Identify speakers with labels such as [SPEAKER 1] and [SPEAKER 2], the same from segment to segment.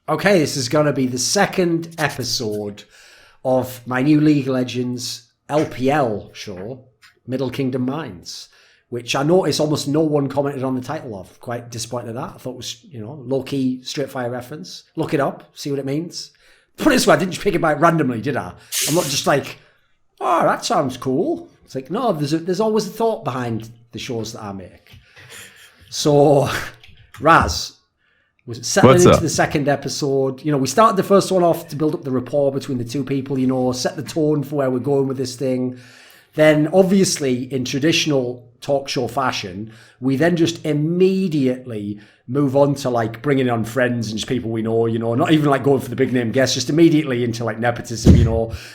[SPEAKER 1] Okay, this is going to be the second episode of my new League of Legends LPL show, Middle Kingdom Mines, which I noticed almost no one commented on the title of. Quite disappointed at that. I thought it was, low-key, straight-fire reference. Look it up, see what it means. Put it this way, I didn't just pick it out randomly, did I? I'm not just like, oh, that sounds cool. It's like, no, there's always a thought behind the shows that I make. So, Raz, was settling into the second episode. We started the first one off to build up the rapport between the two people, set the tone for where we're going with this thing. Then, obviously, in traditional talk show fashion, we then just immediately move on to like bringing on friends and just people we know, not even like going for the big name guests, just immediately into like nepotism,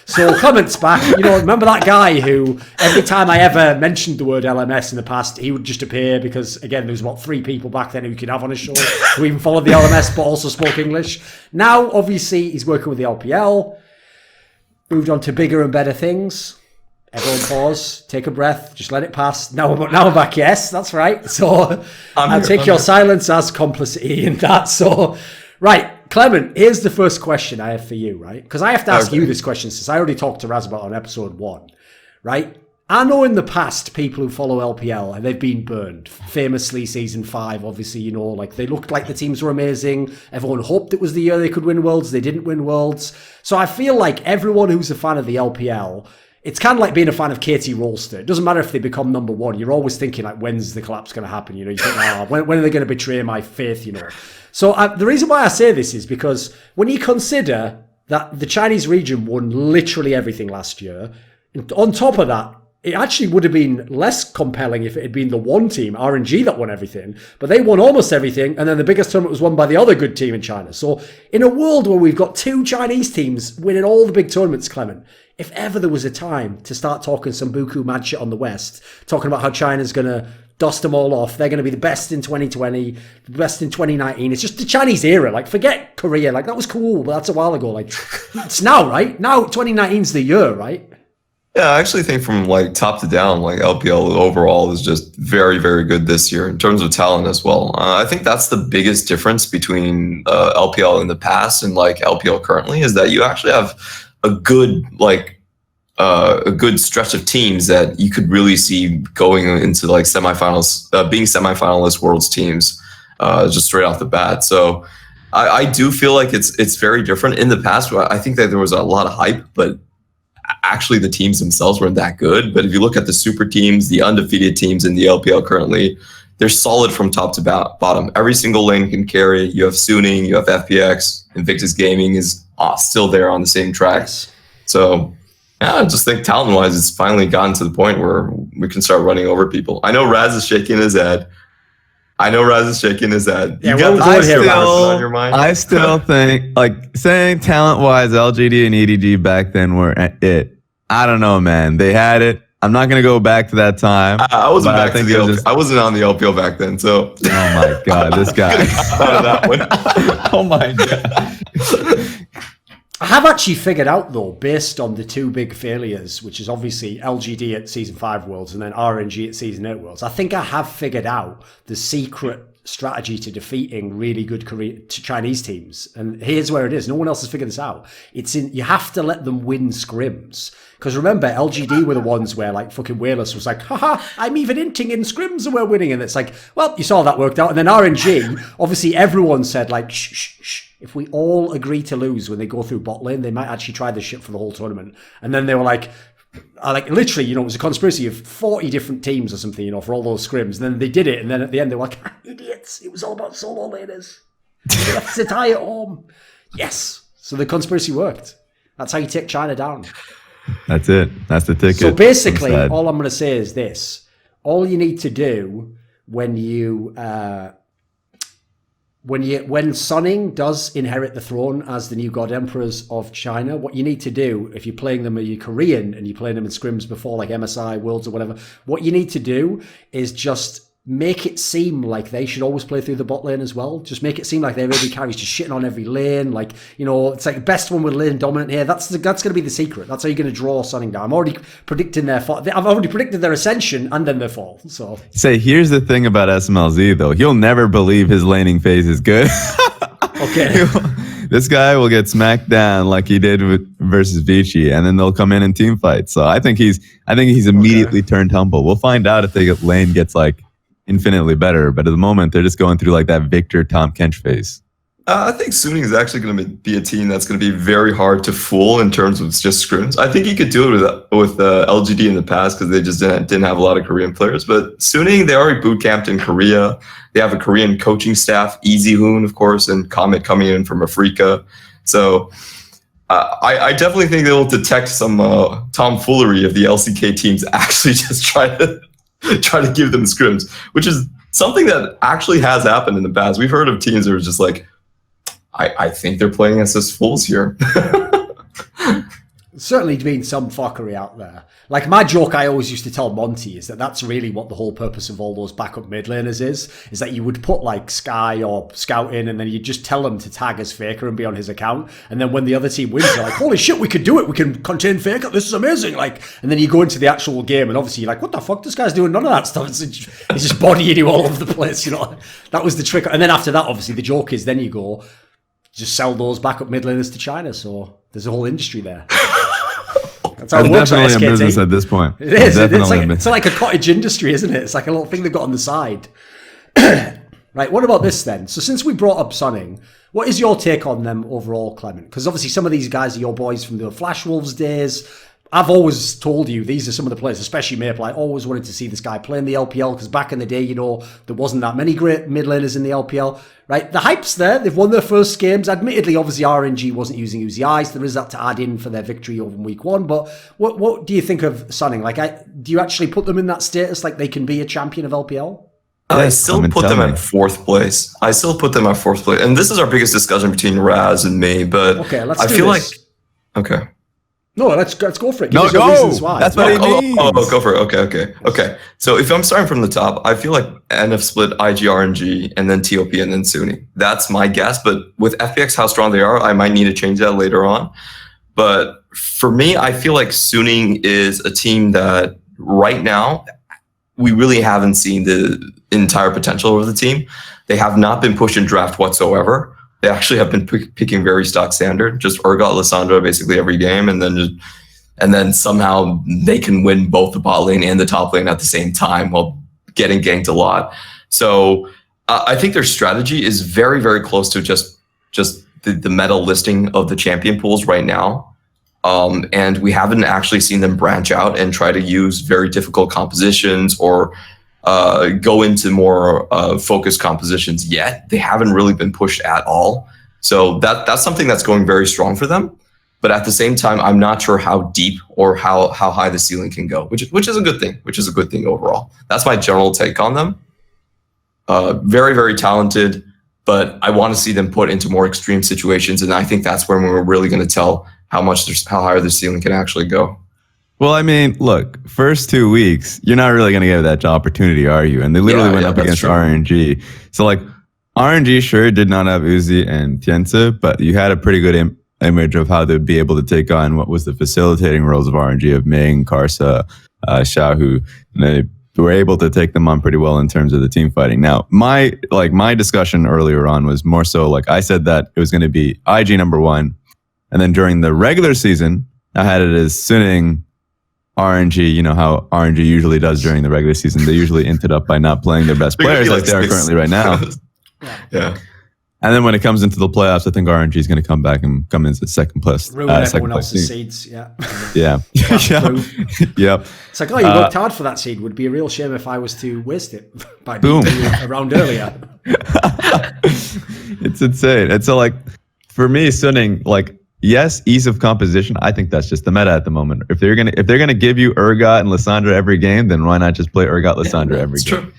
[SPEAKER 1] So Clement's back, remember that guy who every time I ever mentioned the word LMS in the past, he would just appear because, again, there was about 3 people back then who you could have on a show who even followed the LMS but also spoke English. Now, obviously, he's working with the LPL, moved on to bigger and better things. Everyone pause, take a breath, just let it pass. Now we're back. Yes, that's right. So I'll take your silence as complicity in that. So, right, Clement, here's the first question I have for you, right? Because I have to ask you this question since I already talked to Raz about on episode 1, right? I know in the past people who follow LPL, they've been burned. Famously, season 5, obviously, like they looked like the teams were amazing. Everyone hoped it was the year they could win Worlds. They didn't win Worlds. So I feel like everyone who's a fan of the LPL, it's kind of like being a fan of Katie Rolster. It doesn't matter if they become number 1. You're always thinking, like, when's the collapse going to happen? You think, when are they going to betray my faith, So the reason why I say this is because when you consider that the Chinese region won literally everything last year, on top of that, it actually would have been less compelling if it had been the one team, RNG, that won everything. But they won almost everything, and then the biggest tournament was won by the other good team in China. So in a world where we've got 2 Chinese teams winning all the big tournaments, Clement, if ever there was a time to start talking some buku mad shit on the West, talking about how China's going to dust them all off, they're going to be the best in 2020, the best in 2019. It's just the Chinese era. Like, forget Korea. Like, that was cool, but that's a while ago. Like, it's now, right? Now 2019's the year, right?
[SPEAKER 2] Yeah, I actually think from like top to down, like LPL overall is just very, very good this year in terms of talent as well. I think that's the biggest difference between LPL in the past and like LPL currently is that you actually have a good stretch of teams that you could really see going into like semifinals, being semifinalist Worlds teams, just straight off the bat. So I do feel like it's very different. In the past, I think that there was a lot of hype, but actually the teams themselves weren't that good. But if you look at the super teams, the undefeated teams in the LPL currently, they're solid from top to bottom. Every single lane can carry. You have Suning, you have FPX, Invictus Gaming is still there on the same tracks. So yeah, I just think talent-wise, it's finally gotten to the point where we can start running over people. I know Raz is shaking his head. You got on your mind?
[SPEAKER 3] I still think, like, saying talent-wise, LGD and EDG back then were it. I don't know, man. They had it. I'm not going to go back to that time.
[SPEAKER 2] I wasn't back to the LPL. I wasn't on the LPL back then, so.
[SPEAKER 3] Oh, my God. This guy.
[SPEAKER 2] Out of that one.
[SPEAKER 3] Oh, my God.
[SPEAKER 1] I have actually figured out, though, based on the 2 big failures, which is obviously LGD at Season 5 Worlds and then RNG at Season 8 Worlds, I think I have figured out the secret strategy to defeating really good Chinese teams. And here's where it is. No one else has figured this out. You have to let them win scrims. Because remember, LGD were the ones where like fucking Wayless was like, haha, I'm even inting in scrims and we're winning. And it's like, well, you saw that worked out. And then RNG, obviously everyone said like, shh. If we all agree to lose when they go through bot lane, they might actually try this shit for the whole tournament. And then they were like literally, it was a conspiracy of 40 different teams or something, for all those scrims. And then they did it. And then at the end, they were like, idiots. It was all about solo laners. They left to tie at home. Yes. So the conspiracy worked. That's how you take China down.
[SPEAKER 3] That's it. That's the ticket.
[SPEAKER 1] So basically, all I'm going to say is this. All you need to do when Suning does inherit the throne as the new god emperors of China, what you need to do, if you're playing them, you're Korean and you're playing them in scrims before, like MSI, Worlds or whatever, what you need to do is just make it seem like they should always play through the bot lane as well. Just make it seem like they're really carries, just shitting on every lane. Like, it's like the best one with lane dominant here. That's going to be the secret. That's how you're going to draw Suning down. I'm already predicting their fall. I've already predicted their ascension and then their fall. So
[SPEAKER 3] here's the thing about SMLZ though. He'll never believe his laning phase is good.
[SPEAKER 1] Okay.
[SPEAKER 3] this guy will get smacked down like he did versus Vici, and then they'll come in and team fight. So I think he's immediately turned humble. We'll find out if the lane gets like infinitely better, but at the moment they're just going through like that Victor Tom Kench phase.
[SPEAKER 2] I think Suning is actually going to be a team that's going to be very hard to fool in terms of just scrims. I think he could do it with LGD in the past because they just didn't have a lot of Korean players. But Suning, they already boot camped in Korea. They have a Korean coaching staff, Easy Hoon, of course, and Comet coming in from Africa. So I definitely think they will detect some tomfoolery if the LCK teams actually just try to give them scrims, which is something that actually has happened in the past. We've heard of teams that are just like, I think they're playing us as fools here.
[SPEAKER 1] Certainly been some fuckery out there. Like my joke I always used to tell Monty is that that's really what the whole purpose of all those backup mid laners is that you would put like Sky or Scout in and then you'd just tell them to tag as Faker and be on his account. And then when the other team wins, you're like, holy shit, we could do it. We can contain Faker. This is amazing. Like, and then you go into the actual game and obviously you're like, what the fuck? This guy's doing none of that stuff. He's just bodying you all over the place. You know, that was the trick. And then after that, obviously the joke is then you go, just sell those backup mid laners to China. So there's a whole industry there. That's how it works.
[SPEAKER 3] Definitely a business at this point.
[SPEAKER 1] It is. It's like a cottage industry, isn't it? It's like a little thing they've got on the side. Right, what about this then? So since we brought up Sunning, what is your take on them overall, Clement? Because obviously some of these guys are your boys from the Flash Wolves days. I've always told you these are some of the players, especially Maple. I always wanted to see this guy play in the LPL because back in the day, you know, there wasn't that many great mid laners in the LPL, right? The hype's there. They've won their first games. Admittedly, obviously, RNG wasn't using Uzi Ice. There is that to add in for their victory over week one. But what do you think of Sunning? Like, do you actually put them in that status like they can be a champion of LPL?
[SPEAKER 2] I still put them at fourth place. And this is our biggest discussion between Raz and me. But
[SPEAKER 1] okay, let's
[SPEAKER 2] I
[SPEAKER 1] do
[SPEAKER 2] feel
[SPEAKER 1] this.
[SPEAKER 2] Okay.
[SPEAKER 1] No, let's go for it.
[SPEAKER 3] Give us reasons why. That's what he means.
[SPEAKER 2] Go for it. Okay. So if I'm starting from the top, I feel like NF split IGRNG and then TOP and then Sunny. That's my guess. But with FPX, how strong they are, I might need to change that later on. But for me, I feel like Suning is a team that right now we really haven't seen the entire potential of the team. They have not been pushed in draft whatsoever. They actually have been picking very stock standard, just Urgot, Lissandra basically every game, and then somehow they can win both the bot lane and the top lane at the same time while getting ganked a lot. So I think their strategy is very, very close to just the meta listing of the champion pools right now. And we haven't actually seen them branch out and try to use very difficult compositions or go into more focused compositions yet. They haven't really been pushed at all. So that's something that's going very strong for them. But at the same time, I'm not sure how deep or how high the ceiling can go, which is a good thing, overall. That's my general take on them. Very, very talented, but I want to see them put into more extreme situations. And I think that's when we're really going to tell how higher the ceiling can actually go.
[SPEAKER 3] Well, I mean, look, first 2 weeks, you're not really going to get that opportunity, are you? And they literally went up against RNG. So, like, RNG sure did not have Uzi and Tienza, but you had a pretty good image of how they'd be able to take on what was the facilitating roles of RNG of Ming, Karsa, Xiaohu. And they were able to take them on pretty well in terms of the team fighting. Now, my discussion earlier on was more so like I said that it was going to be IG number one. And then during the regular season, I had it as Suning, RNG, you know how RNG usually does during the regular season. They usually int it up by not playing their best players like they are currently right now.
[SPEAKER 2] Yeah.
[SPEAKER 3] And then when it comes into the playoffs, I think RNG is going to come back and come into second place.
[SPEAKER 1] Ruin everyone else's seeds, yeah.
[SPEAKER 3] Yeah. Yep.
[SPEAKER 1] It's like, oh, you worked hard for that seed. Would be a real shame if I was to waste it by being around earlier.
[SPEAKER 3] It's insane. And so, like, for me, Suning, like, yes, ease of composition. I think that's just the meta at the moment. If they're gonna give you Urgot and Lissandra every game, then why not just play Urgot Lissandra every game? True.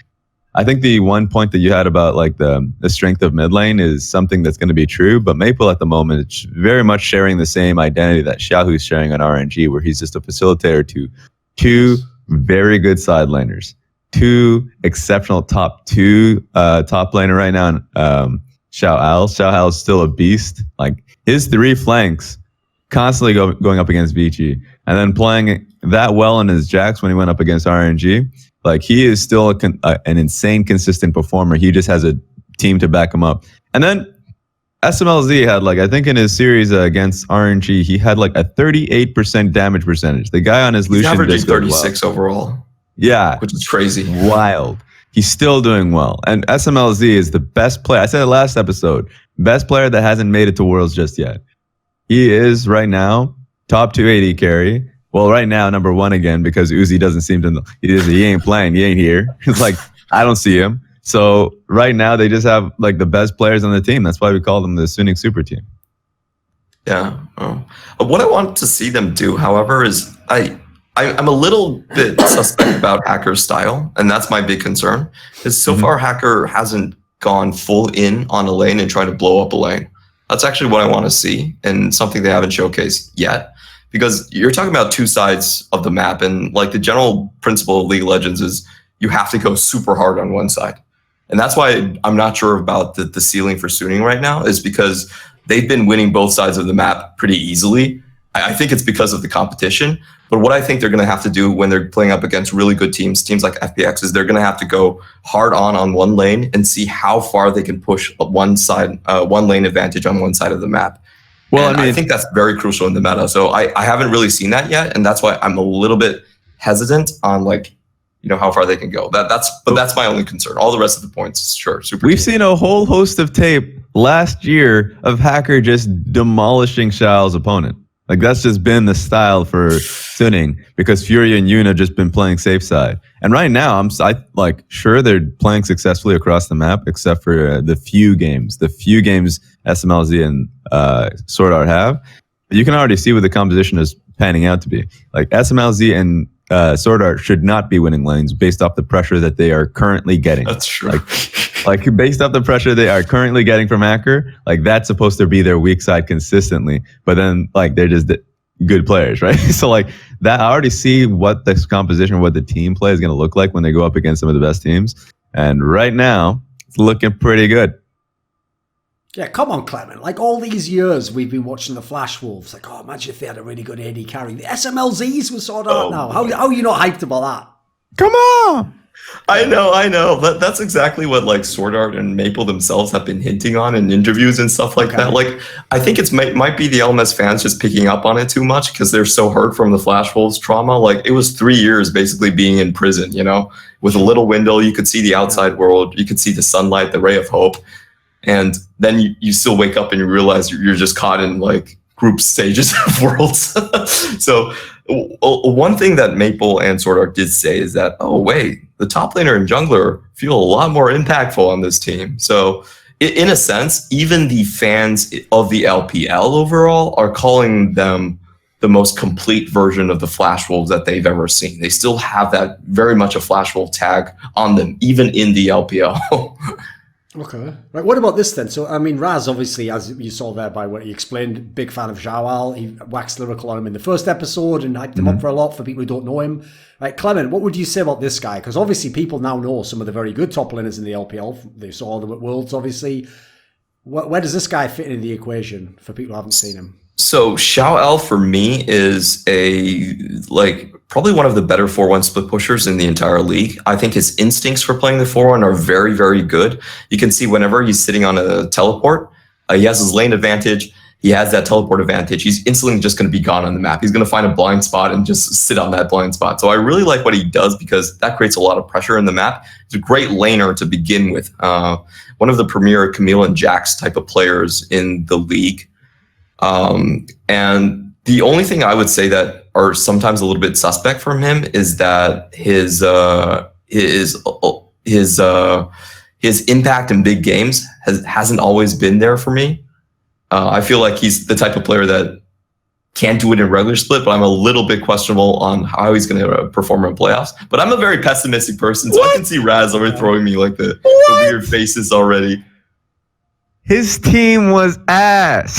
[SPEAKER 3] I think the one point that you had about like the strength of mid lane is something that's going to be true. But Maple at the moment is very much sharing the same identity that Xiaohu's sharing on RNG, where he's just a facilitator to two very good side laners, two exceptional top laner right now. Xiao is still a beast. Like his three flanks constantly going up against Vici, and then playing that well in his Jax when he went up against RNG. Like he is still an insane consistent performer. He just has a team to back him up. And then SMLZ had like, I think in his series against RNG, he had like a 38% damage percentage. The guy on his
[SPEAKER 2] He's
[SPEAKER 3] Lucian
[SPEAKER 2] averaging
[SPEAKER 3] just goes
[SPEAKER 2] 36 overall.
[SPEAKER 3] Yeah.
[SPEAKER 2] Which is crazy.
[SPEAKER 3] Wild. He's still doing well. And SMLZ is the best player. I said it last episode. Best player that hasn't made it to Worlds just yet. He is right now top 280 carry. Well, right now, number 1 again, because Uzi doesn't seem to know. He ain't playing. He ain't here. It's like, I don't see him. So right now, they just have like the best players on the team. That's why we call them the Suning Super Team.
[SPEAKER 2] Yeah. What I want to see them do, however, is I'm a little bit suspect about Hacker's style, and that's my big concern. Is so far Hacker hasn't gone full in on a lane and tried to blow up a lane. That's actually what I want to see, and something they haven't showcased yet. Because you're talking about two sides of the map, and like the general principle of League of Legends is you have to go super hard on one side. And that's why I'm not sure about the ceiling for Suning right now, is because they've been winning both sides of the map pretty easily. I think it's because of the competition. But what I think they're going to have to do when they're playing up against really good teams like FPX, is they're going to have to go hard on one lane and see how far they can push one lane advantage on one side of the map. Well, I think that's very crucial in the meta. So I haven't really seen that yet, and that's why I'm a little bit hesitant on how far they can go. That's my only concern. All the rest of the points, sure, super.
[SPEAKER 3] We've seen a whole host of tape last year of Hacker just demolishing Shao's opponent. Like that's just been the style for Suning, because Fury and Yoon have just been playing safe side. And right now, sure they're playing successfully across the map, except for the few games SMLZ and Sword Art have. But you can already see what the composition is panning out to be. Like SMLZ and Sword Art should not be winning lanes based off the pressure that they are currently getting.
[SPEAKER 2] That's true.
[SPEAKER 3] Like based off the pressure they are currently getting from Hacker, like that's supposed to be their weak side consistently. But then like they're just good players, right? So like that, I already see what this composition, what the team play is going to look like when they go up against some of the best teams. And right now, it's looking pretty good.
[SPEAKER 1] Yeah, come on, Clement. Like all these years we've been watching the Flash Wolves. Like, oh, imagine if they had a really good AD carry. The SMLZs were sorted out now. How are you not hyped about that?
[SPEAKER 3] Come on!
[SPEAKER 2] I know. That's exactly what like Sword Art and Maple themselves have been hinting on in interviews and stuff like that. Like, I think it's might be the LMS fans just picking up on it too much because they're so hurt from the Flash Wolves trauma. Like, it was 3 years basically being in prison, with a little window. You could see the outside world. You could see the sunlight, the ray of hope. And then you still wake up and you realize you're just caught in like group stages of worlds. So one thing that Maple and Sword Art did say is that, oh, wait, the top laner and jungler feel a lot more impactful on this team. So in a sense, even the fans of the LPL overall are calling them the most complete version of the Flash Wolves that they've ever seen. They still have that very much a Flash Wolf tag on them, even in the LPL.
[SPEAKER 1] Okay. Right. What about this then? So, I mean, Raz, obviously, as you saw there by what he explained, big fan of Zhao. He waxed lyrical on him in the first episode and hyped him up for a lot for people who don't know him. Right, Clement, what would you say about this guy? Because obviously people now know some of the very good top laners in the LPL. They saw them at Worlds, obviously. Where does this guy fit into the equation for people who haven't seen him?
[SPEAKER 2] So Xiao L for me is probably one of the better 4-1 split pushers in the entire league. I think his instincts for playing the 4-1 are very, very good. You can see whenever he's sitting on a teleport, he has his lane advantage. He has that teleport advantage. He's instantly just going to be gone on the map. He's going to find a blind spot and just sit on that blind spot. So I really like what he does because that creates a lot of pressure in the map. He's a great laner to begin with. One of the premier Camille and Jax type of players in the league. And the only thing I would say that are sometimes a little bit suspect from him is that his impact in big games hasn't always been there for me. I feel like he's the type of player that can do it in regular split, but I'm a little bit questionable on how he's going to perform in playoffs. But I'm a very pessimistic person, so I can see Raz over throwing me like the weird faces already.
[SPEAKER 3] His team was ass.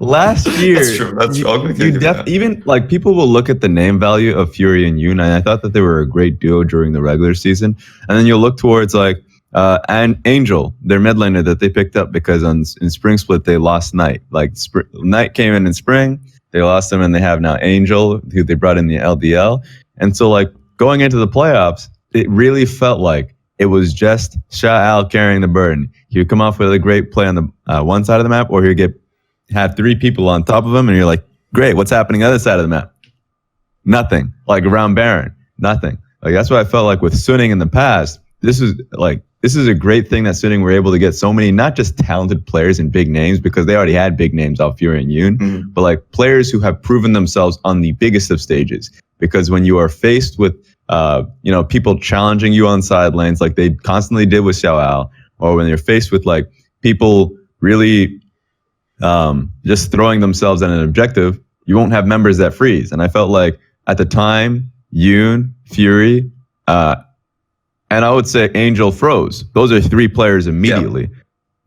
[SPEAKER 3] Last year.
[SPEAKER 2] That's true. That's true.
[SPEAKER 3] Even like people will look at the name value of Fury and Yoon, and I thought that they were a great duo during the regular season. And then you'll look towards like and Angel, their mid laner that they picked up because in Spring Split they lost Knight. Like Knight came in spring, they lost him, and they have now Angel, who they brought in the LDL. And so like going into the playoffs, it really felt like it was just Sha'al carrying the burden. He would come off with a great play on the one side of the map, or he'd have 3 people on top of him, and you're like, great, what's happening on the other side of the map? Nothing. Like around Baron, nothing. Like that's what I felt like with Suning in the past. This is a great thing that Suning were able to get so many, not just talented players and big names, because they already had big names off Fury and Yoon, but like players who have proven themselves on the biggest of stages. Because when you are faced with people challenging you on side lanes like they constantly did with Xiao, or when you're faced with like people really just throwing themselves at an objective, you won't have members that freeze. And I felt like at the time, Yoon, Fury, and I would say Angel froze. Those are 3 players immediately,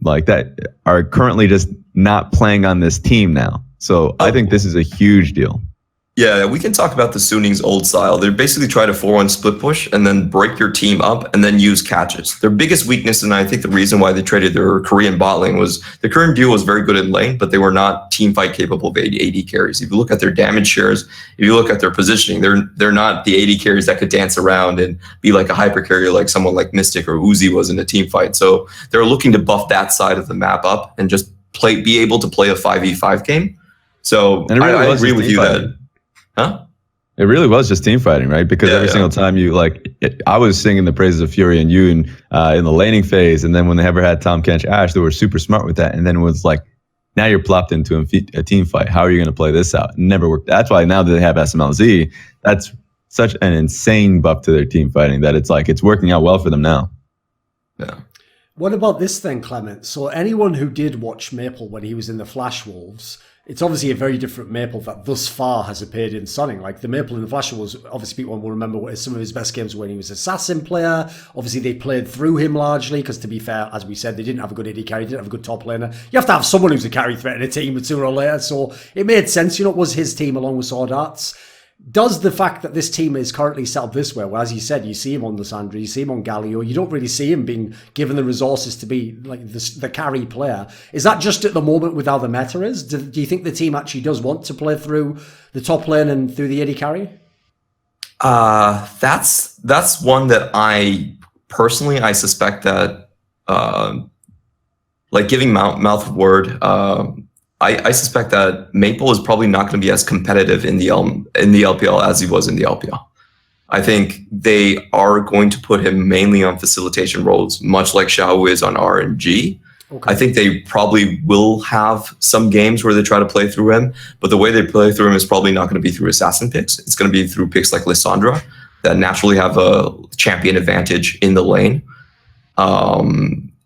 [SPEAKER 3] like that are currently just not playing on this team now. So I think this is a huge deal.
[SPEAKER 2] Yeah, we can talk about the Suning's old style. They basically try to 4-1 split push and then break your team up and then use catches. Their biggest weakness, and I think the reason why they traded their Korean bot lane, was the Korean duo was very good in lane, but they were not team fight capable of AD carries. If you look at their damage shares, if you look at their positioning, they're not the AD carries that could dance around and be like a hyper carrier like someone like Mystic or Uzi was in a team fight. So they're looking to buff that side of the map up and just be able to play a 5v5 game. So really I agree with you that. Huh?
[SPEAKER 3] It really was just team fighting, right? Because every single time I was singing the praises of Fury and Yoon in the laning phase, and then when they ever had Tom Kench Ash, they were super smart with that. And then it was like, now you're plopped into a team fight. How are you going to play this out? It never worked. That's why now that they have SMLZ, that's such an insane buff to their team fighting that it's working out well for them now.
[SPEAKER 2] Yeah.
[SPEAKER 1] What about this then, Clement? So anyone who did watch Maple when he was in the Flash Wolves, it's obviously a very different Maple that thus far has appeared in Suning. Like the Maple in the Flash Wolves, obviously people will remember what some of his best games when he was assassin player. Obviously they played through him largely because, to be fair, as we said, they didn't have a good AD carry, didn't have a good top laner. You have to have someone who's a carry threat in a team sooner or later. So it made sense, it was his team along with Sword Arts. Does the fact that this team is currently set up this way, well, as you said, you see him on Lissandra, you see him on Galio, you don't really see him being given the resources to be like the carry player. Is that just at the moment with how the meta is? Do you think the team actually does want to play through the top lane and through the AD carry?
[SPEAKER 2] That's one that I suspect that giving mouth of word. I suspect that Maple is probably not going to be as competitive in the LPL as he was in the LPL. I think they are going to put him mainly on facilitation roles, much like Xiao is on RNG. Okay. I think they probably will have some games where they try to play through him, but the way they play through him is probably not going to be through assassin picks. It's going to be through picks like Lissandra that naturally have a champion advantage in the lane.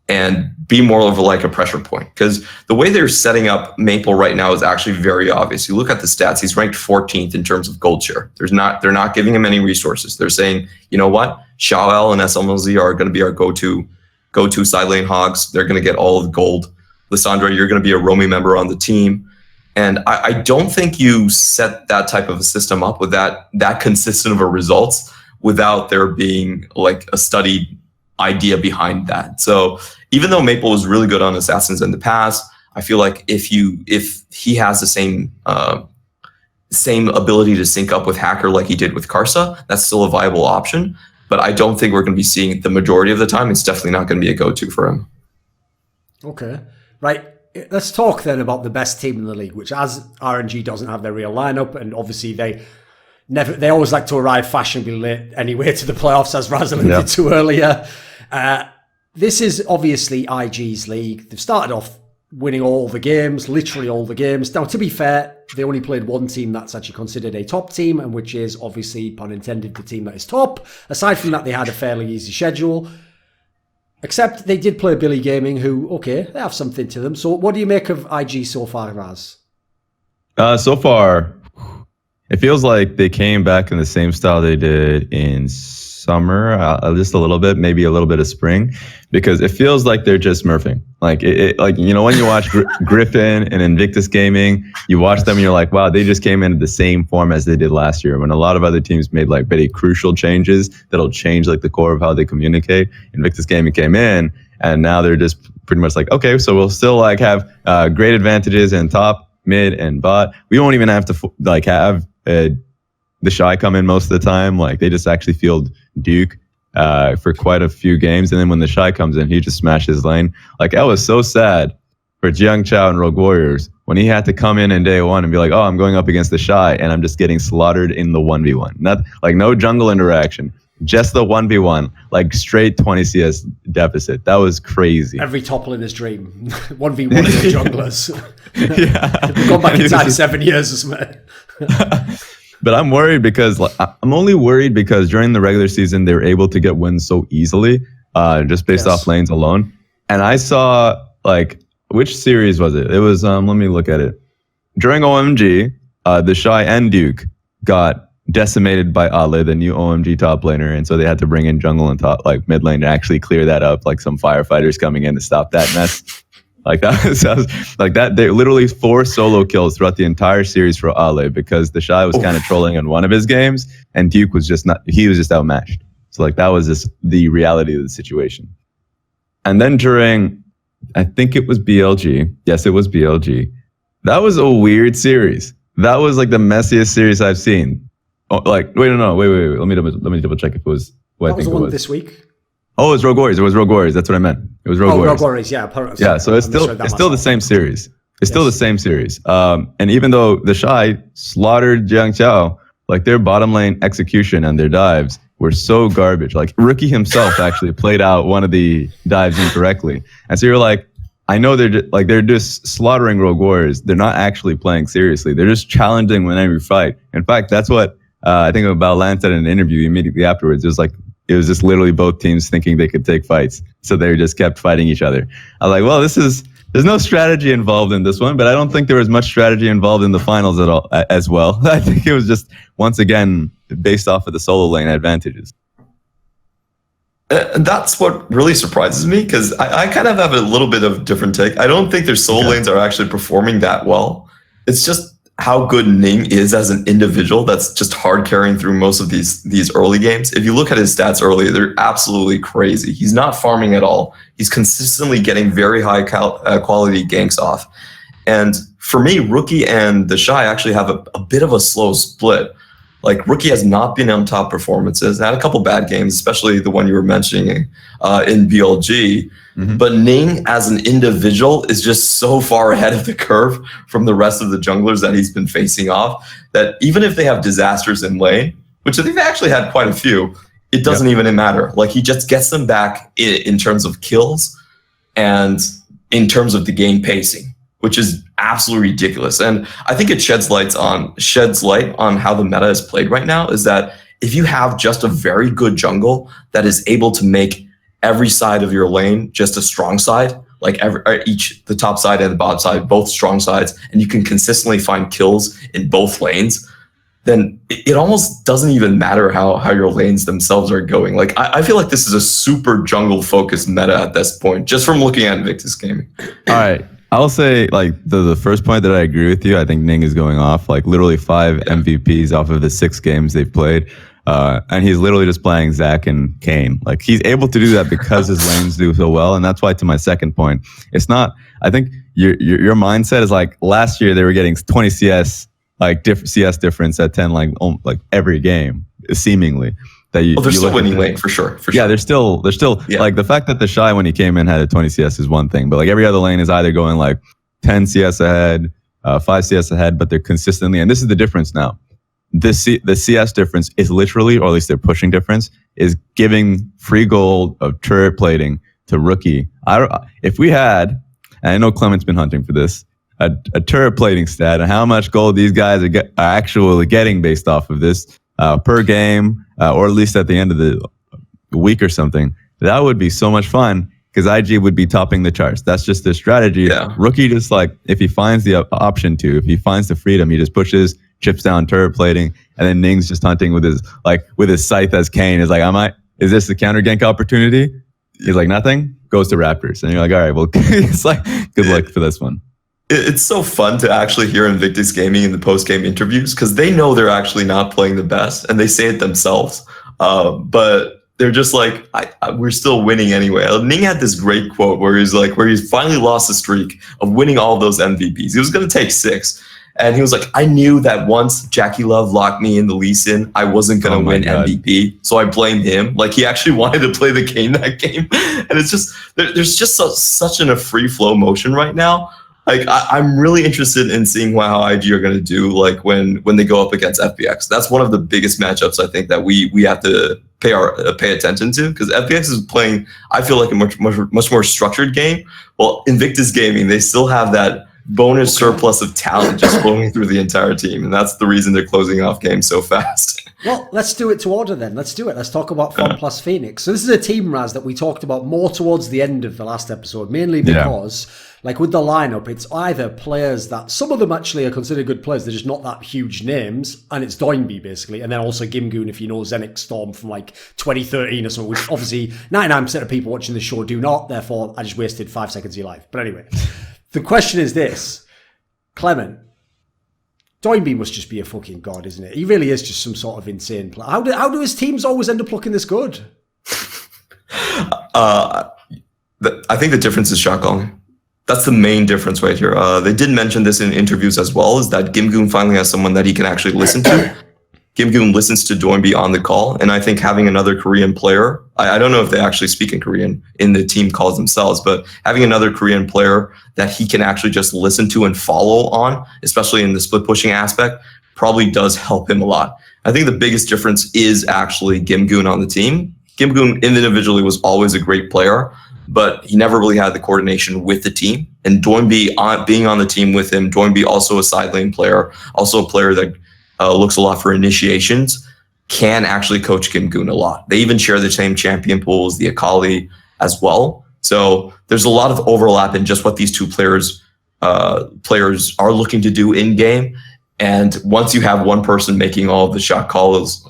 [SPEAKER 2] And be more of a pressure point. Because the way they're setting up Maple right now is actually very obvious. You look at the stats, he's ranked 14th in terms of gold share. They're not giving him any resources. They're saying, you know what? Xiao and SMLZ are going to be our go-to side lane hogs. They're going to get all of the gold. Lissandra, you're going to be a roaming member on the team. And I don't think you set that type of a system up with that consistent of a results without there being a studied idea behind that. So even though Maple was really good on assassins in the past, I feel like if he has the same ability to sync up with Hacker like he did with Karsa, that's still a viable option. But I don't think we're going to be seeing it the majority of the time. It's definitely not going to be a go-to for him. Okay.
[SPEAKER 1] Right. Let's talk then about the best team in the league, which as RNG doesn't have their real lineup, and obviously they always like to arrive fashionably late anyway to the playoffs, as Raz alluded to earlier. This is obviously IG's league. They've started off winning all the games, literally all the games. Now, to be fair, they only played one team that's actually considered a top team, and which is obviously, pun intended, the team that is top. Aside from that, they had a fairly easy schedule. Except they did play Billy Gaming, who, okay, they have something to them. So what do you make of IG so far, Raz?
[SPEAKER 3] So far, it feels like they came back in the same style they did in summer, just a little bit, maybe a little bit of spring, because it feels like they're just smurfing. When you watch Griffin and Invictus Gaming, you watch them and you're like, wow, they just came into the same form as they did last year. When a lot of other teams made very crucial changes that'll change the core of how they communicate, Invictus Gaming came in and now they're just pretty much okay, so we'll still have great advantages in top, mid, and bot. We won't even have to have the Shy come in most of the time. They just actually field Duke for quite a few games. And then when the Shy comes in, he just smashes lane. Like, I was so sad for Jiang Chao and Rogue Warriors when he had to come in day one and be like, oh, I'm going up against the Shy and I'm just getting slaughtered in the 1v1. Not like no jungle interaction, just the 1v1, like straight 20 CS deficit. That was crazy.
[SPEAKER 1] Every toppler's dream. 1v1 with junglers. We've gone back inside 7 years or something.
[SPEAKER 3] But I'm worried because I'm only worried because during the regular season, they were able to get wins so easily, just based off lanes alone. And I saw like, which series was it? It was, let me look at it. During OMG, the Shy and Duke got decimated by Ale, the new OMG top laner. And so they had to bring in jungle and top, like mid lane to actually clear that up. Like some firefighters coming in to stop that mess. Like that, like that. They literally 4 solo kills throughout the entire series for Ale because the Shy was kind of trolling in one of his games and Duke was just not, he was just outmatched. So like that was just the reality of the situation. And then during, I think it was BLG. Yes, it was BLG. That was a weird series. That was like the messiest series I've seen. Oh, like, wait. Let me double check if it was what I think it was.
[SPEAKER 1] This week.
[SPEAKER 3] Oh, it was Rogue Warriors. It was Rogue Warriors. That's what I meant. It was Rogue Warriors.
[SPEAKER 1] Rogue Warriors. Yeah.
[SPEAKER 3] Yeah. So it's still the same series. It's still the same series. And even though the Shy slaughtered Jiang Chao, like their bottom lane execution and their dives were so garbage. Like Rookie himself actually played out one of the dives incorrectly. And so you're like, I know they're just slaughtering Rogue Warriors. They're not actually playing seriously. They're just challenging whenever you fight. In fact, that's what I think about Lance said in an interview immediately afterwards. It was just literally both teams thinking they could take fights. So they just kept fighting each other. I was like, well, there's no strategy involved in this one, but I don't think there was much strategy involved in the finals at all as well. I think it was just, once again, based off of the solo lane advantages.
[SPEAKER 2] That's what really surprises me because I kind of have a little bit of different take. I don't think their solo lanes are actually performing that well. It's just how good Ning is as an individual that's just hard carrying through most of these early games. If you look at his stats early, they're absolutely crazy. He's not farming at all. He's consistently getting very high quality ganks off. And for me, Rookie and the Shy actually have a bit of a slow split. Like Rookie has not been on top performances. Had a couple bad games, especially the one you were mentioning in BLG. Mm-hmm. But Ning as an individual is just so far ahead of the curve from the rest of the junglers that he's been facing off that even if they have disasters in lane, which I think they actually had quite a few, it doesn't even matter. Like he just gets them back in terms of kills and in terms of the game pacing, which is absolutely ridiculous. And I think it sheds light on how the meta is played right now is that if you have just a very good jungle that is able to make every side of your lane just a strong side, like the top side and the bottom side, both strong sides, and you can consistently find kills in both lanes, then it almost doesn't even matter how your lanes themselves are going. Like I feel like this is a super jungle focused meta at this point, just from looking at Invictus Gaming.
[SPEAKER 3] All right. I'll say like the first point that I agree with you. I think Ning is going off like literally 5 MVPs off of the 6 games they've played. And he's literally just playing Zach and Kane. Like he's able to do that because his lanes do so well. And that's why to my second point, it's not, I think your mindset is like last year they were getting 20 CS, like CS difference at 10, like every game seemingly. They're
[SPEAKER 2] still winning lane for sure.
[SPEAKER 3] Yeah, they're still like the fact that the Shy when he came in had a 20 CS is one thing, but like every other lane is either going like 10 CS ahead, 5 CS ahead, but they're consistently, and this is the difference now. The CS difference is literally, or at least their pushing difference, is giving free gold of turret plating to Rookie. If we had, and I know Clement's been hunting for this, a turret plating stat and how much gold these guys are actually getting based off of this per game, or at least at the end of the week or something, that would be so much fun because IG would be topping the charts. That's just their strategy. Yeah. Rookie just like, if he finds the option to, if he finds the freedom, he just pushes, chips down turret plating, and then Ning's just hunting with his scythe as Kane. Is like, is this the counter gank opportunity? He's like, nothing, goes to Raptors. And you're like, all right, well, it's like, good luck for this one.
[SPEAKER 2] It's so fun to actually hear Invictus Gaming in the post-game interviews because they know they're actually not playing the best and they say it themselves. But they're just like, we're still winning anyway. Ning had this great quote where he's finally lost the streak of winning all those MVPs. He was going to take 6. And he was like, I knew that once Jackie Love locked me in the Lee Sin, I wasn't going to win MVP. So I blamed him. Like, he actually wanted to play the game that game. And it's just, there's just such a free flow motion right now. Like, I'm really interested in seeing how IG are going to do, like, when they go up against FPX. That's one of the biggest matchups I think that we have to pay attention to, because FPX is playing, I feel like, a much more structured game. Well, Invictus Gaming, they still have that bonus surplus of talent just flowing through the entire team, and that's the reason they're closing off games so fast.
[SPEAKER 1] Well, let's do it to order then. Let's do it. Let's talk about Fun plus Phoenix. So this is a team, Raz, that we talked about more towards the end of the last episode, mainly because, like, with the lineup, it's either players that, some of them actually are considered good players, they're just not that huge names, and it's Doinby, basically, and then also Gimgoon, if you know Zenix Storm from, like, 2013 or something, which obviously 99% of people watching the show do not, therefore I just wasted 5 seconds of your life. But anyway, the question is this, Clement, Doinby must just be a fucking god, isn't it? He really is just some sort of insane player. How do his teams always end up looking this good?
[SPEAKER 2] I think the difference is shot calling. That's the main difference right here. They did mention this in interviews as well, is that Gimgoon finally has someone that he can actually listen to. Gimgoon listens to Doinby on the call, and I think having another Korean player, I don't know if they actually speak in Korean in the team calls themselves, but having another Korean player that he can actually just listen to and follow on, especially in the split pushing aspect, probably does help him a lot. I think the biggest difference is actually Gimgoon on the team. Gimgoon individually was always a great player, but he never really had the coordination with the team. And Doinby, being on the team with him, Doinby also a side lane player, also a player that looks a lot for initiations, can actually coach Gimgoon a lot. They even share the same champion pools, the Akali as well. So there's a lot of overlap in just what these two players are looking to do in game. And once you have one person making all of the shot calls,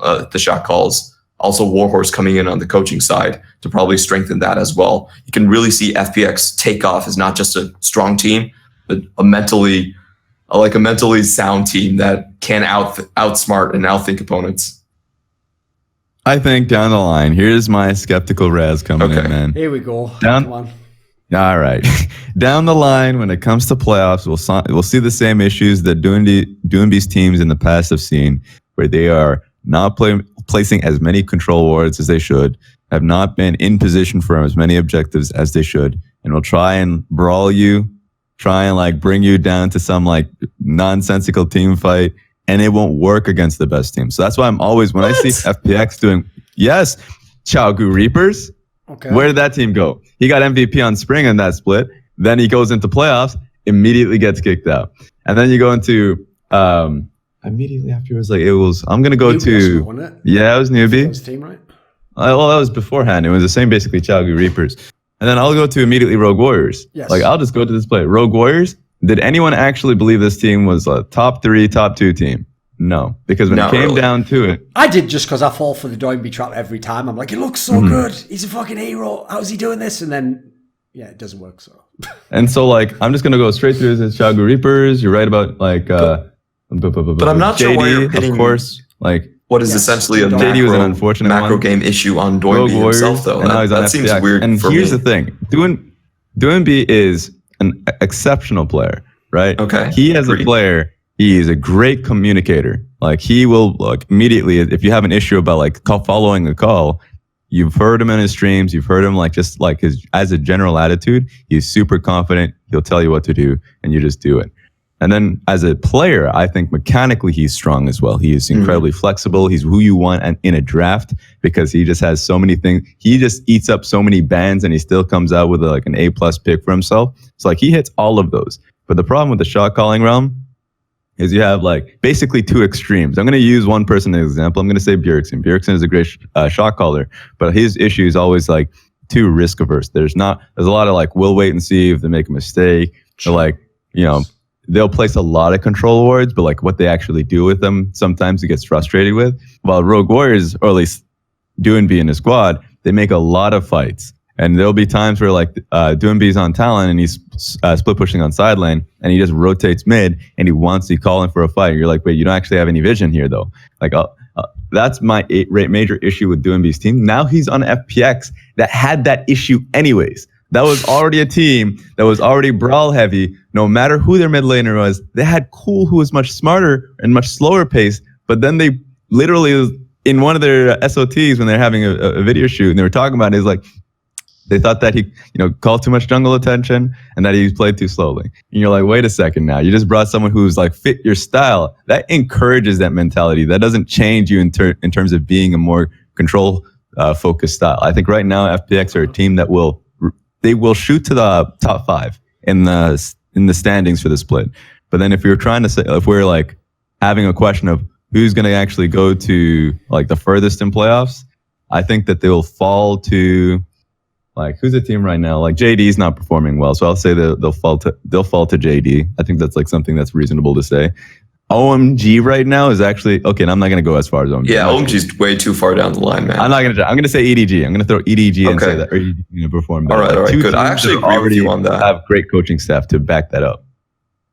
[SPEAKER 2] also Warhorse coming in on the coaching side to probably strengthen that as well. You can really see FPX take off as not just a strong team, but a mentally sound team that can outsmart and outthink opponents.
[SPEAKER 3] I think down the line, here's my skeptical Raz coming in, man.
[SPEAKER 1] Here we go.
[SPEAKER 3] Come on. All right. Down the line, when it comes to playoffs, we'll see the same issues that Doinby's teams in the past have seen, where they are not placing as many control wards as they should, have not been in position for as many objectives as they should, and will try and brawl you, try and like bring you down to some like nonsensical team fight, and it won't work against the best team. So that's why I'm always, when I see FPX doing, yes, Chaogu Reapers, where did that team go? He got MVP on Spring in that split. Then he goes into playoffs, immediately gets kicked out. And then you go into, immediately afterwards, like I'm going to go to,
[SPEAKER 1] wasn't it?
[SPEAKER 3] Yeah, it was Newbie.
[SPEAKER 1] That was team, right?
[SPEAKER 3] Well, that was beforehand. It was the same, basically, Chaogu Reapers. And then I'll go to immediately Rogue Warriors.
[SPEAKER 1] Yes.
[SPEAKER 3] Like, I'll just go to this play. Rogue Warriors, did anyone actually believe this team was a top 3, top 2 team? No. Because when it came down to it...
[SPEAKER 1] I did, just because I fall for the Doinby trap every time. I'm like, he looks so good. He's a fucking hero. How's he doing this? And then, yeah, it doesn't work, so...
[SPEAKER 3] And so, like, I'm just going to go straight through this Chaogu Reapers. You're right about, like...
[SPEAKER 2] but I'm not sure why you're hitting...
[SPEAKER 3] Of course, like...
[SPEAKER 2] What is essentially a
[SPEAKER 3] JD was an unfortunate
[SPEAKER 2] macro game issue on Doinby himself, though. That seems weird
[SPEAKER 3] and
[SPEAKER 2] for me.
[SPEAKER 3] And here's the thing. Doinby is an exceptional player, right?
[SPEAKER 2] Okay.
[SPEAKER 3] He, as a player, he is a great communicator. Like, he will, like, immediately, if you have an issue about, like, following a call, you've heard him in his streams, you've heard him, like, just, like, as a general attitude, he's super confident, he'll tell you what to do, and you just do it. And then as a player, I think mechanically he's strong as well. He is incredibly flexible. He's who you want in a draft because he just has so many things. He just eats up so many bans and he still comes out with like an A+ pick for himself. So like he hits all of those. But the problem with the shot calling realm is you have like basically 2 extremes. I'm going to use one person as an example. I'm going to say Bjergsen. Bjergsen is a great shot caller, but his issue is always like too risk averse. There's a lot of like, we'll wait and see if they make a mistake. Or like, you know, they'll place a lot of control wards, but like what they actually do with them, sometimes he gets frustrated with. While Rogue Warriors, or at least Doinby in his squad, they make a lot of fights. And there'll be times where like Doinby's on Talon and he's split pushing on side lane and he just rotates mid and he wants to call in for a fight. You're like, wait, you don't actually have any vision here though. Like that's my major issue with Doinby's team. Now he's on FPX that had that issue anyways. That was already a team that was already brawl heavy. No matter who their mid laner was, they had Cool, who was much smarter and much slower paced. But then they literally, in one of their SOTs when they're having a video shoot, and they were talking about it, is like they thought that he, called too much jungle attention and that he played too slowly. And you're like, wait a second now. You just brought someone who's like fit your style. That encourages that mentality. That doesn't change you in terms of being a more control focused style. I think right now FPX are a team that will shoot to the top 5 in the standings for the split. But then if we're like having a question of who's going to actually go to like the furthest in playoffs, I think that they'll fall to like, who's the team right now? Like JD's not performing well, so I'll say they'll fall to JD. I think that's like something that's reasonable to say. OMG right now is actually okay. And I'm not going to go as far as OMG.
[SPEAKER 2] Yeah, OMG's way too far down the line, man.
[SPEAKER 3] I'm going to say EDG. I'm going to throw EDG and say that EDG is going to perform better.
[SPEAKER 2] All right, good. I actually agree with you on that.
[SPEAKER 3] Have great coaching staff to back that up.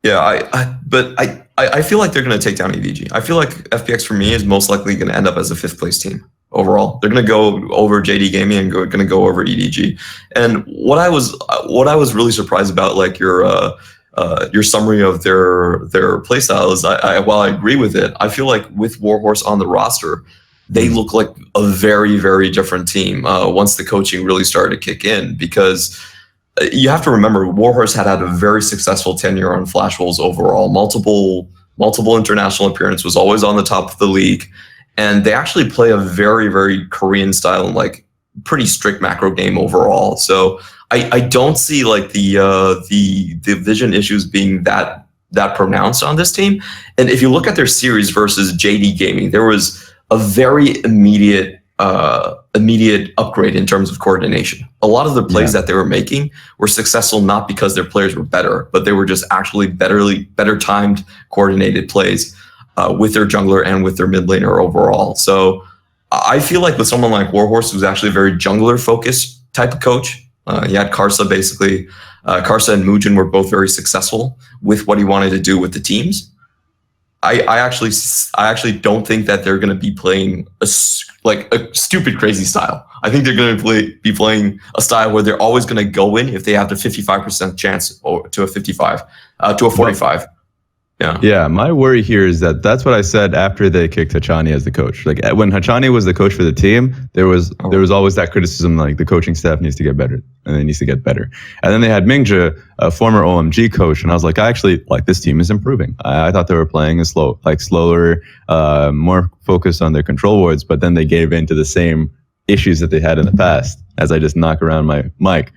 [SPEAKER 2] Yeah, but I feel like they're going to take down EDG. I feel like FPX for me is most likely going to end up as a 5th place team overall. They're going to go over JD Gaming and going to go over EDG. And what I was really surprised about, like your summary of their play style is, while I agree with it, I feel like with Warhorse on the roster, they look like a very, very different team once the coaching really started to kick in, because you have to remember Warhorse had a very successful tenure on Flash Wolves overall. Multiple international appearance, was always on the top of the league. And they actually play a very, very Korean style and like pretty strict macro game overall. So I don't see like the vision issues being that pronounced on this team. And if you look at their series versus JD Gaming, there was a very immediate upgrade in terms of coordination. A lot of the plays that they were making were successful not because their players were better, but they were just actually better timed, coordinated plays with their jungler and with their mid laner overall. So I feel like with someone like Warhorse, who's actually a very jungler focused type of coach, he had Karsa basically. Karsa and Mujin were both very successful with what he wanted to do with the teams. I actually don't think that they're going to be playing a stupid crazy style. I think they're going to be playing a style where they're always going to go in if they have the 55% chance to a 55 to a 45. Yeah. My worry here is that that's what I said after they kicked Hachani as the coach. Like when Hachani was the coach for the team, there was always that criticism, like the coaching staff needs to get better and it needs to get better. And then they had Mingja, a former OMG coach, and I was like, I actually like this team is improving. I thought they were playing slower, more focused on their control wards, but then they gave in to the same issues that they had in the past as I just knock around my mic.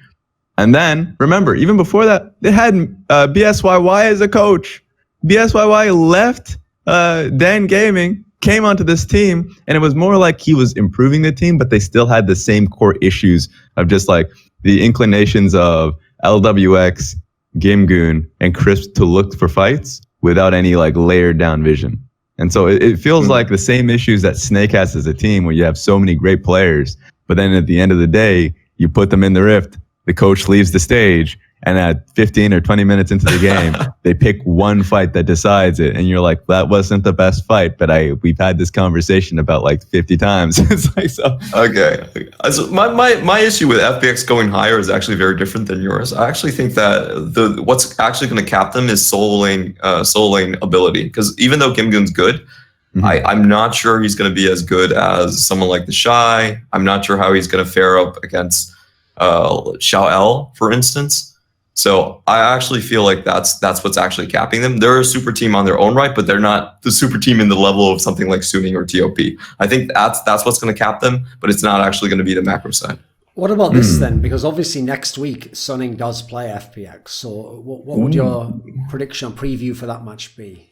[SPEAKER 2] And then remember, even before that, they had BSYY as a coach. BSYY left Dan Gaming, came onto this team, and it was more like he was improving the team, but they still had the same core issues of just like the inclinations of LWX, Gimgoon, and Crisp to look for fights without any like layered down vision. And so it feels like the same issues that Snake has as a team, where you have so many great players, but then at the end of the day, you put them in the rift, the coach leaves the stage, and at 15 or 20 minutes into the game, they pick one fight that decides it. And you're like, that wasn't the best fight, but we've had this conversation about like 50 times. It's like, so. Okay. So my issue with FPX going higher is actually very different than yours. I actually think that what's actually going to cap them is soul lane ability. Because even though Gimgoon's good, I'm not sure he's going to be as good as someone like the Shy. I'm not sure how he's going to fare up against Xiao L, for instance. So I actually feel like that's what's actually capping them. They're a super team on their own right, but they're not the super team in the level of something like Suning or TOP. I think that's what's going to cap them, but it's not actually going to be the macro side.
[SPEAKER 1] What about this then? Because obviously next week Suning does play FPX. So what would your prediction preview for that match be?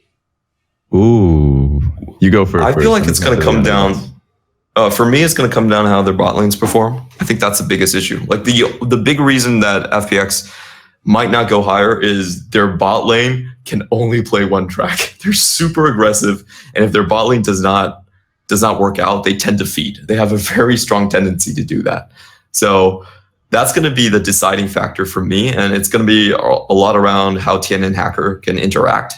[SPEAKER 3] Ooh, you go first.
[SPEAKER 2] I feel like it's going to come down. For me, it's going to come down to how their bot lanes perform. I think that's the biggest issue. Like the big reason that FPX might not go higher is their bot lane can only play one track. They're super aggressive, and if their bot lane does not work out, they tend to feed. They have a very strong tendency to do that. So that's going to be the deciding factor for me, and it's going to be a lot around how Tien and Hacker can interact.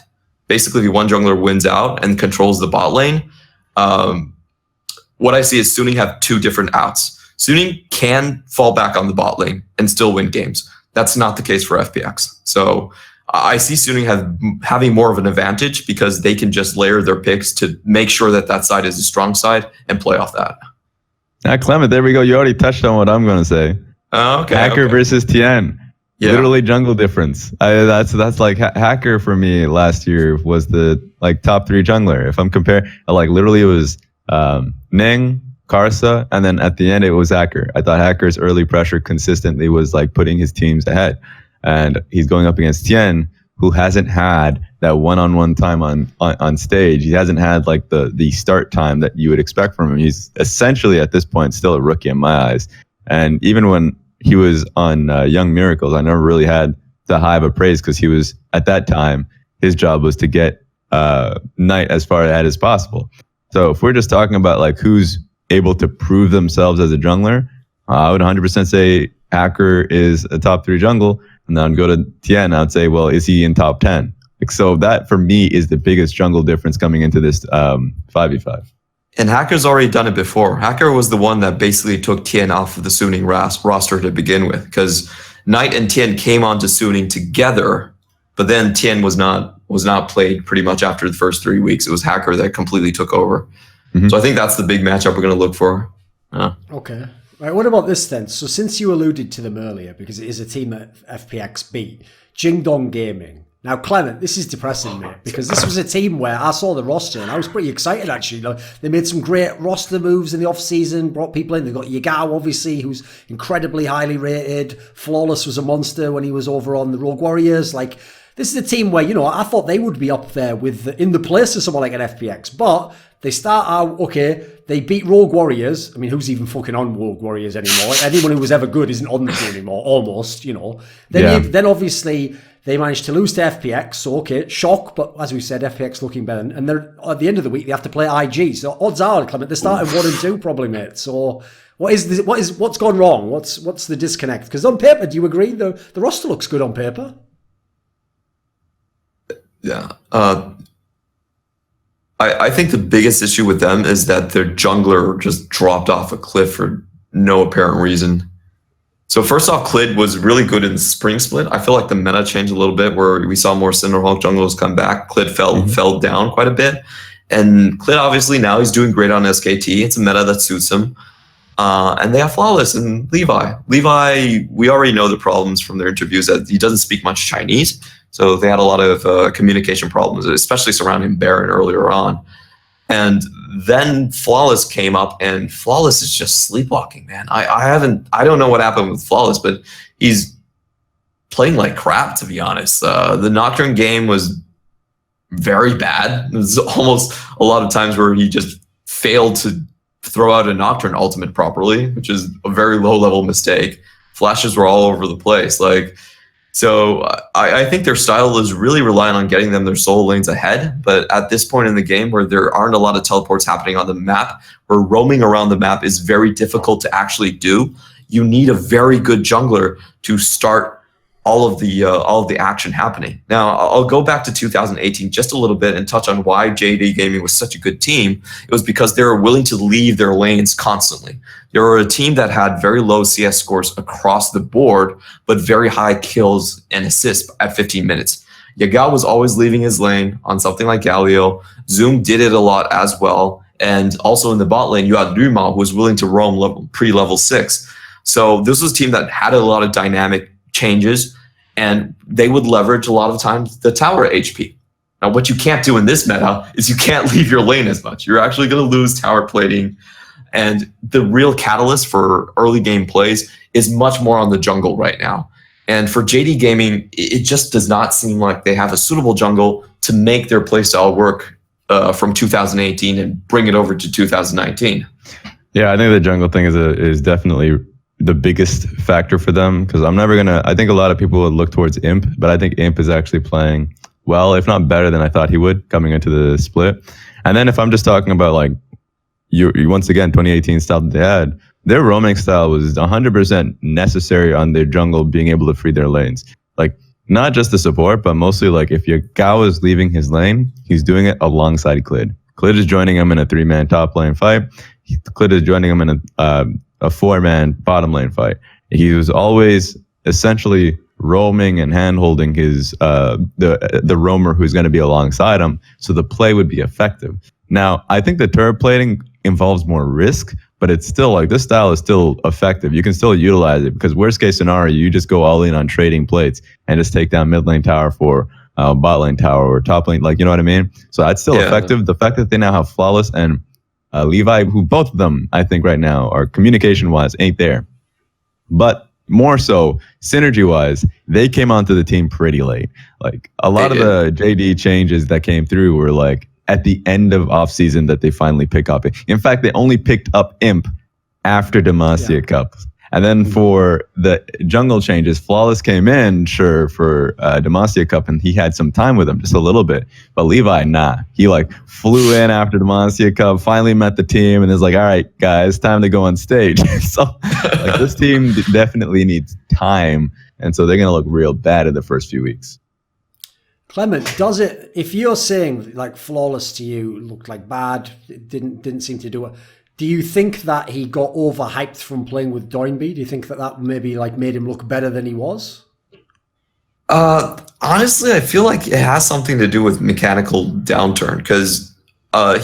[SPEAKER 2] Basically, the one jungler wins out and controls the bot lane. What I see is Suning have two different outs. Suning can fall back on the bot lane and still win games. That's not the case for FPX. So I see Suning having more of an advantage because they can just layer their picks to make sure that side is a strong side and play off that.
[SPEAKER 3] Clement, there we go. You already touched on what I'm going to say.
[SPEAKER 2] Okay.
[SPEAKER 3] Hacker versus Tien. Yeah. Literally jungle difference. That's like Hacker for me last year was the like top 3 jungler. If I'm comparing, like literally it was Ning, Karsa, and then at the end it was Hacker. I thought Hacker's early pressure consistently was like putting his teams ahead, and he's going up against Tien, who hasn't had that one-on-one time on stage. He hasn't had like the start time that you would expect from him. He's essentially at this point still a rookie in my eyes. And even when he was on Young Miracles, I never really had the high of a praise because he was, at that time, his job was to get Knight as far ahead as possible. So if we're just talking about like who's able to prove themselves as a jungler, I would 100% say Hacker is a top 3 jungle. And then I'd go to Tien, I'd say, well, is he in top 10? Like, so that for me is the biggest jungle difference coming into this 5v5.
[SPEAKER 2] And Hacker's already done it before. Hacker was the one that basically took Tien off of the Suning roster to begin with, because Knight and Tien came onto Suning together, but then Tien was not played pretty much after the first 3 weeks. It was Hacker that completely took over. Mm-hmm. So I think that's the big matchup we're going to look for.
[SPEAKER 1] Okay. Right, what about this then? So since you alluded to them earlier, because it is a team that FPX beat, Jingdong Gaming. Now, Clement, this is depressing, mate, because this was a team where I saw the roster and I was pretty excited, actually. They made some great roster moves in the off-season, brought people in. They got Yagao, obviously, who's incredibly highly rated. Flawless was a monster when he was over on the Rogue Warriors. Like, this is a team where, I thought they would be up there in the place of someone like an FPX, but they start out, okay, they beat Rogue Warriors. I mean, who's even fucking on Rogue Warriors anymore? Anyone who was ever good isn't on the team anymore, almost, Then obviously they managed to lose to FPX, so okay, shock, but as we said, FPX looking better. And they're at the end of the week, they have to play IG. So odds are, Clement, they're starting 1 and 2 probably, mate. So what's gone wrong? What's the disconnect? Because on paper, do you agree the roster looks good on paper?
[SPEAKER 2] Yeah. I think the biggest issue with them is that their jungler just dropped off a cliff for no apparent reason. So first off, Clid was really good in the spring split. I feel like the meta changed a little bit where we saw more Cinderhawk junglers come back. Clid fell down quite a bit. And Clid obviously now he's doing great on SKT. It's a meta that suits him. And they have Flawless and Levi. Levi, we already know the problems from their interviews that he doesn't speak much Chinese. So they had a lot of communication problems, especially surrounding Baron earlier on. And then Flawless came up, and Flawless is just sleepwalking, man. I don't know what happened with Flawless, but he's playing like crap, to be honest. The Nocturne game was very bad. It was almost a lot of times where he just failed to throw out a Nocturne ultimate properly, which is a very low-level mistake. Flashes were all over the place. So I think their style is really relying on getting them their solo lanes ahead. But at this point in the game where there aren't a lot of teleports happening on the map, where roaming around the map is very difficult to actually do, you need a very good jungler to start all of the action happening. Now, I'll go back to 2018 just a little bit and touch on why JD Gaming was such a good team. It was because they were willing to leave their lanes constantly. They were a team that had very low CS scores across the board, but very high kills and assists at 15 minutes. Yagao was always leaving his lane on something like Galio. Zoom did it a lot as well. And also in the bot lane, you had Ruma, who was willing to roam pre-level 6. So this was a team that had a lot of dynamic changes, and they would leverage a lot of times the tower HP. Now, what you can't do in this meta is you can't leave your lane as much. You're actually going to lose tower plating, and the real catalyst for early game plays is much more on the jungle right now. And for JD Gaming, it just does not seem like they have a suitable jungle to make their playstyle work from 2018 and bring it over to 2019.
[SPEAKER 3] Yeah, I think the jungle thing is definitely the biggest factor for them, because I think a lot of people would look towards Imp, but I think Imp is actually playing well, if not better than I thought he would coming into the split. And then if I'm just talking about you once again, 2018 style that they had, their roaming style was 100% necessary on their jungle being able to free their lanes. Not just the support, but mostly if your Gao is leaving his lane, he's doing it alongside Clid. Clid is joining him in a 3-man top lane fight. Clid is joining him in a 4-man bottom lane fight. He was always essentially roaming and hand-holding his the roamer who's going to be alongside him, so the play would be effective. Now, I think the turret plating involves more risk, but it's still like this style is still effective. You can still utilize it because worst case scenario, you just go all in on trading plates and just take down mid lane tower for bot lane tower or top lane, like, you know what I mean? So that's still effective. The fact that they now have Flawless and Levi, who both of them, I think right now, are communication-wise ain't there. But more so, synergy-wise, they came onto the team pretty late. Like, a lot of the JD changes that came through were like at the end of off-season that they finally pick up. In fact, they only picked up Imp after Demacia Cup. And then for the jungle changes, Flawless came in, sure, for Demacia Cup, and he had some time with him, just a little bit. But Levi, nah. He like flew in after Demacia Cup, finally met the team, and is like, all right, guys, time to go on stage. So like this team definitely needs time, and so they're going to look real bad in the first few weeks.
[SPEAKER 1] Clement, does it, if you're saying like Flawless to you looked like bad, it didn't seem to do it, do you think that he got overhyped from playing with Doinby? Do you think that maybe like made him look better than he was?
[SPEAKER 2] Honestly, I feel like it has something to do with mechanical downturn because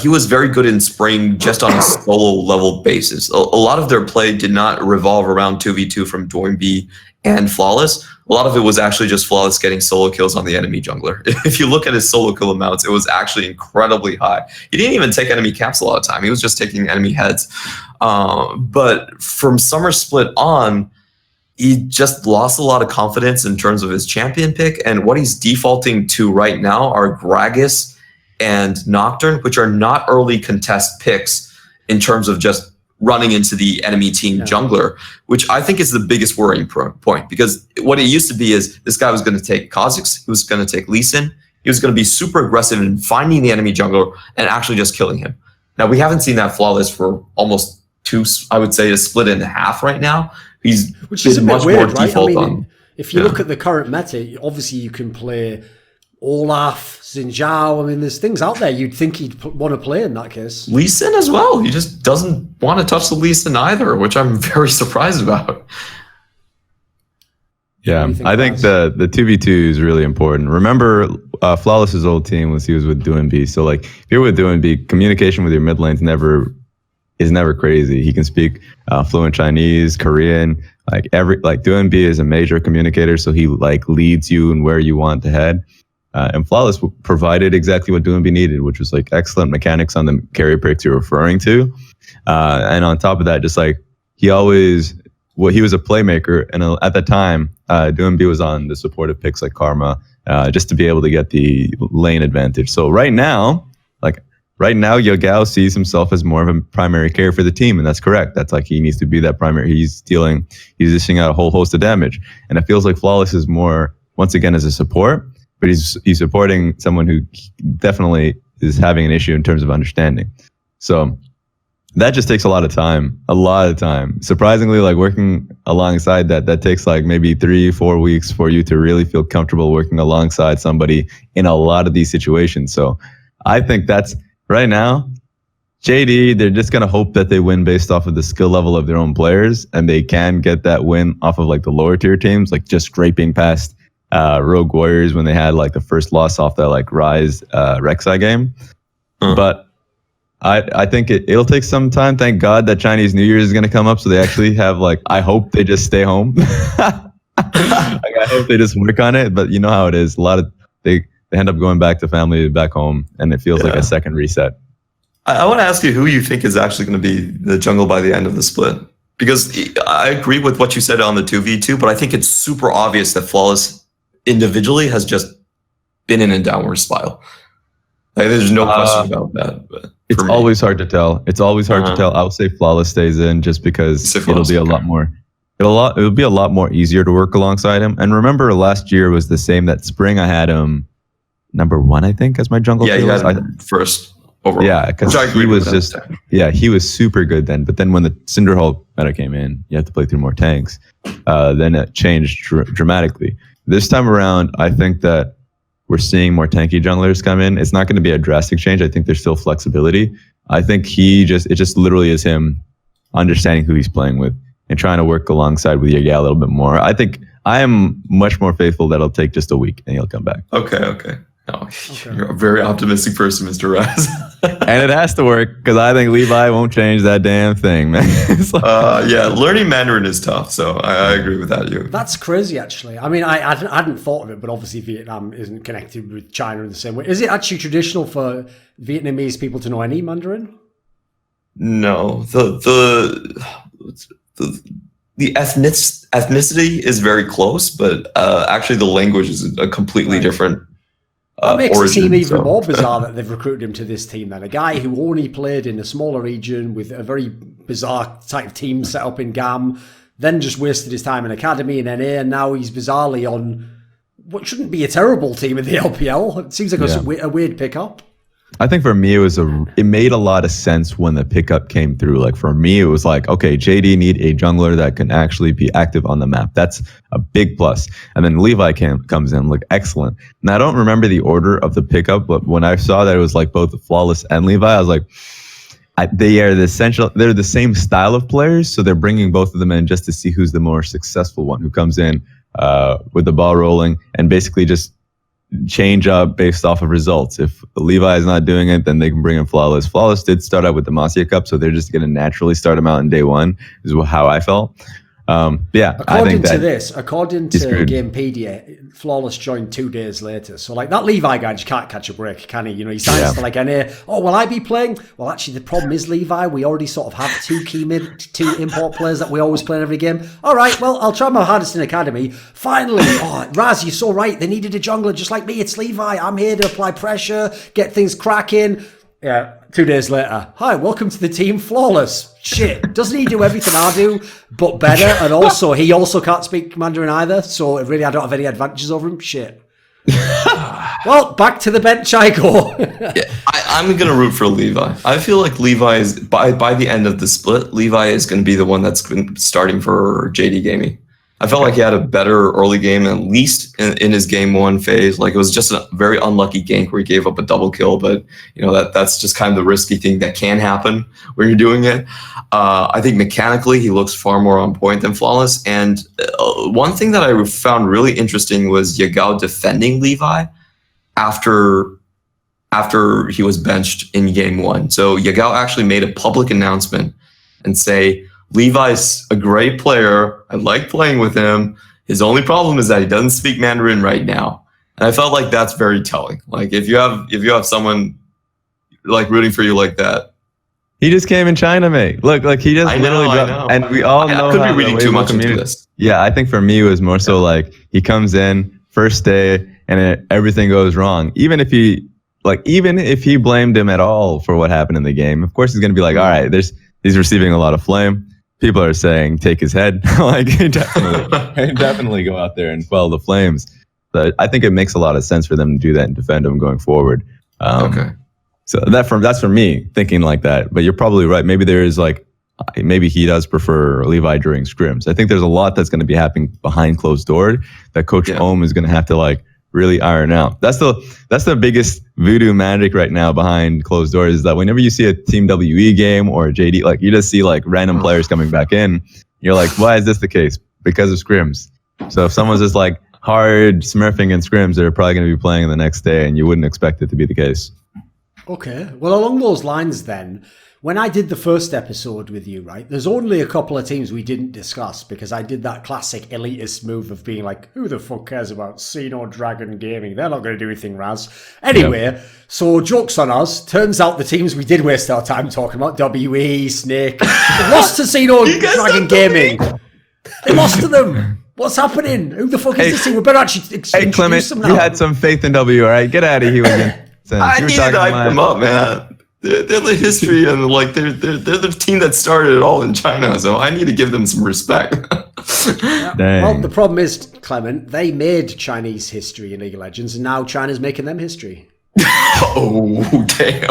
[SPEAKER 2] he was very good in spring just on a solo level basis. A lot of their play did not revolve around 2v2 from Doinby and Flawless. A lot of it was actually just Flawless getting solo kills on the enemy jungler. If you look at his solo kill amounts, it was actually incredibly high. He didn't even take enemy caps a lot of time. He was just taking enemy heads. But from Summer Split on, he just lost a lot of confidence in terms of his champion pick. And what he's defaulting to right now are Gragas and Nocturne, which are not early contest picks in terms of just running into the enemy team jungler, which I think is the biggest worrying point, because what it used to be is this guy was going to take Kha'Zix, he was going to take Lee Sin, he was going to be super aggressive in finding the enemy jungler and actually just killing him. Now, we haven't seen that Flawless for almost I would say, a split in half right now.
[SPEAKER 1] Which is a bit weird, right? I mean,
[SPEAKER 2] on.
[SPEAKER 1] If you look at the current meta, obviously you can play Olaf, Xin Zhao. I mean, there's things out there you'd think he'd want to play in that case.
[SPEAKER 2] Lee Sin as well. He just doesn't want to touch the Lee Sin either, which I'm very surprised about.
[SPEAKER 3] Yeah, I think the 2v2 is really important. Remember, Flawless's old team he was with Doinby. So like, if you're with Doinby, communication with your mid lane's never crazy. He can speak fluent Chinese, Korean. Doinby is a major communicator, so he like leads you in where you want to head. And Flawless provided exactly what Doinby needed, which was like excellent mechanics on the carry picks you're referring to. And on top of that, just like he was a playmaker, and at the time, Doinby was on the supportive picks like Karma, just to be able to get the lane advantage. So right now, Yagao sees himself as more of a primary carry for the team, and that's correct. That's like he needs to be that primary. He's dishing out a whole host of damage, and it feels like Flawless is more, once again, as a support, but he's supporting someone who definitely is having an issue in terms of understanding. So that just takes a lot of time. Surprisingly, like working alongside that takes like maybe 3-4 weeks for you to really feel comfortable working alongside somebody in a lot of these situations. So I think that's right now, JD, they're just going to hope that they win based off of the skill level of their own players, and they can get that win off of like the lower tier teams, like just scraping past Rogue Warriors when they had like the first loss off that like Rise Rek'Sai game. But I think it'll take some time. Thank God that Chinese New Year is going to come up, so they actually have like, I hope they just stay home. I hope they just work on it, but you know how it is. They end up going back to family, back home, and it feels like a second reset.
[SPEAKER 2] I want to ask you who you think is actually going to be the jungle by the end of the split. Because I agree with what you said on the 2v2, but I think it's super obvious that Flawless individually has just been in a downward spiral. Like, there's no question about that. But
[SPEAKER 3] it's always hard to tell. To tell. I would say Flawless stays in just because it'll be a lot more. It'll be a lot more easier to work alongside him. And remember, last year was the same. That spring, I had him number 1, I think, as my jungle.
[SPEAKER 2] Yeah, he had him first overall.
[SPEAKER 3] Yeah, because he was super good then. But then when the Cinderhulk meta came in, you have to play through more tanks. Then it changed dramatically. This time around, I think that we're seeing more tanky junglers come in. It's not going to be a drastic change. I think there's still flexibility. I think it just literally is him understanding who he's playing with and trying to work alongside with Yagao a little bit more. I think I am much more faithful that it'll take just a week and he'll come back.
[SPEAKER 2] Okay. Oh, you're a very optimistic person, Mr. Raz.
[SPEAKER 3] And it has to work because I think Levi won't change that damn thing, man.
[SPEAKER 2] Yeah, learning Mandarin is tough, so I agree with that.
[SPEAKER 1] That's crazy, actually. I mean, I hadn't thought of it, but obviously Vietnam isn't connected with China in the same way. Is it actually traditional for Vietnamese people to know any Mandarin?
[SPEAKER 2] No, the ethnicity is very close, but actually the language is a completely different.
[SPEAKER 1] That makes
[SPEAKER 2] origin,
[SPEAKER 1] it seem even more bizarre that they've recruited him to this team then. A guy who only played in a smaller region with a very bizarre type of team set up in GAM, then just wasted his time in academy in NA, and now he's bizarrely on what shouldn't be a terrible team in the LPL. It seems like a weird pickup.
[SPEAKER 3] I think for me, it made a lot of sense when the pickup came through. Like for me, it was like, okay, JD need a jungler that can actually be active on the map. That's a big plus. And then Levi comes in, look excellent. And I don't remember the order of the pickup, but when I saw that it was like both Flawless and Levi, I was like, they're the same style of players, so they're bringing both of them in just to see who's the more successful one, who comes in with the ball rolling and basically just change up based off of results. If Levi is not doing it, then they can bring in Flawless. Flawless did start out with the Masia Cup, so they're just going to naturally start him out in day one, is how I felt. Yeah,
[SPEAKER 1] according to Gamepedia, Flawless joined 2 days later. So like that Levi guy just can't catch a break, can he? You know, he signs for like NA. Oh, will I be playing? Well, actually, the problem is Levi. We already sort of have two import players that we always play in every game. All right, well, I'll try my hardest in academy. Finally, Raz, you're so right. They needed a jungler just like me. It's Levi. I'm here to apply pressure, get things cracking. Yeah, 2 days later. Hi, welcome to the team, Flawless. Shit, doesn't he do everything I do, but better? And also, he also can't speak Mandarin either, so really I don't have any advantages over him. Shit. Well, back to the bench I go.
[SPEAKER 2] I'm going to root for Levi. I feel like Levi is, by the end of the split, Levi is going to be the one that's starting for JD Gaming. I felt like he had a better early game, at least in his game one phase. Like it was just a very unlucky gank where he gave up a double kill, but you know that's just kind of the risky thing that can happen when you're doing it. I think mechanically he looks far more on point than Flawless. And one thing that I found really interesting was Yagao defending Levi after he was benched in game one. So Yagao actually made a public announcement and say, Levi's a great player. I like playing with him. His only problem is that he doesn't speak Mandarin right now. And I felt like that's very telling. Like if you have someone like rooting for you like that.
[SPEAKER 3] He just came in China, mate. Look, like he just literally dropped, and we all know.
[SPEAKER 2] I could be reading too much into this.
[SPEAKER 3] Yeah, I think for me it was more so like he comes in first day and everything goes wrong. Even if he blamed him at all for what happened in the game, of course he's gonna be like, all right, he's receiving a lot of flame. People are saying, take his head. Like, definitely go out there and quell the flames. But I think it makes a lot of sense for them to do that and defend him going forward.
[SPEAKER 2] Okay.
[SPEAKER 3] So that's for me thinking like that. But you're probably right. Maybe there is maybe he does prefer Levi during scrims. I think there's a lot that's going to be happening behind closed door that Coach Ohm is going to have to really iron out. That's the biggest voodoo magic right now behind closed doors, is that whenever you see a Team WE game or a JD, you just see random players coming back in. You're like, why is this the case? Because of scrims. So if someone's just hard smurfing in scrims, they're probably going to be playing the next day, and you wouldn't expect it to be the case.
[SPEAKER 1] Okay. Well, along those lines then, when I did the first episode with you, right, there's only a couple of teams we didn't discuss because I did that classic elitist move of being like, who the fuck cares about Sino Dragon Gaming? They're not going to do anything, Raz. Anyway, So joke's on us. Turns out the teams we did waste our time talking about, WE, Snake, lost to Sino Dragon Gaming. They lost to them. What's happening? Who the fuck is this team? We better actually introduce
[SPEAKER 3] Clement,
[SPEAKER 1] them now.
[SPEAKER 3] You had some faith in W, all right? Get out of here again.
[SPEAKER 2] I need to hype them up, man. They're the history and they're the team that started it all in China, so I need to give them some respect.
[SPEAKER 1] Well, the problem is, Clement, they made Chinese history in League of Legends, and now China's making them history.
[SPEAKER 2] Oh, damn.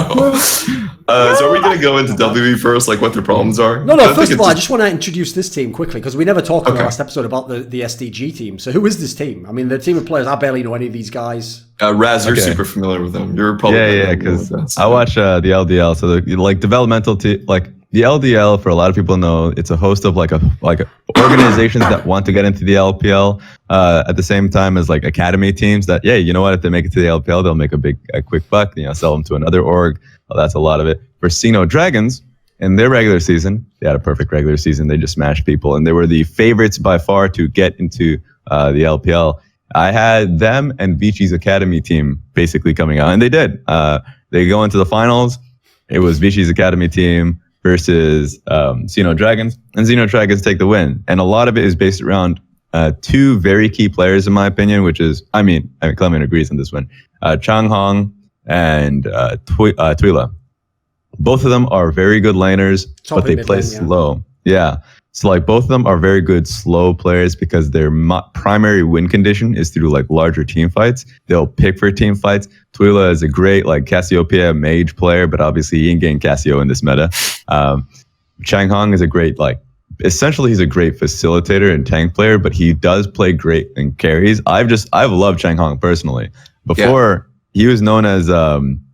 [SPEAKER 2] So are we going to go into WE first, what their problems are?
[SPEAKER 1] No, first of all, I just want to introduce this team quickly, because we never talked in the last episode about the SDG team. So who is this team? I mean, the team of players, I barely know any of these guys.
[SPEAKER 2] Raz, you're
[SPEAKER 3] Okay.
[SPEAKER 2] super familiar with them. You're probably
[SPEAKER 3] Yeah, because I watch the LDL. So the like developmental like the LDL, for a lot of people know, it's a host of like organizations that want to get into the LPL at the same time as like academy teams that, yeah, you know what, if they make it to the LPL, they'll make a quick buck, sell them to another org. Well, that's a lot of it. For Sino Dragons, in their regular season, they had a perfect regular season. They just smashed people, and they were the favorites by far to get into the LPL. I had them and Vici's academy team basically coming out, and they did. They go into the finals. It was Vici's academy team versus Xeno Dragons, and Xeno Dragons take the win. And a lot of it is based around two very key players, in my opinion, which is, I mean Clement agrees on this one, Chang Hong and Tuila. Both of them are very good laners, but they play slow. Yeah. So like both of them are very good slow players because their primary win condition is through like larger team fights. They'll pick for team fights. Tuila is a great like Cassiopeia mage player, but obviously he ain't getting Cassio in this meta. Chang Hong is a great essentially he's a great facilitator and tank player, but he does play great in carries. I've loved Chang Hong personally. Before he was known as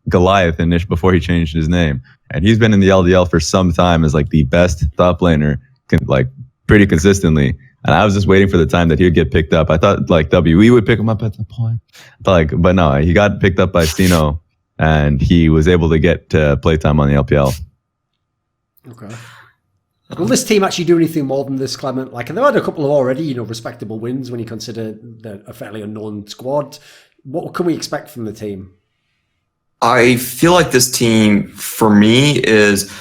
[SPEAKER 3] Goliath before he changed his name, and he's been in the LDL for some time as like the best top laner, like pretty consistently. And I was just waiting for the time that he would get picked up. I thought like WE would pick him up at the point, but no, he got picked up by Sino, and he was able to get playtime on the LPL.
[SPEAKER 1] Okay. Will this team actually do anything more than this, Clement? Like, they've had a couple of already, respectable wins when you consider a fairly unknown squad. What can we expect from the team?
[SPEAKER 2] I feel like this team, for me, is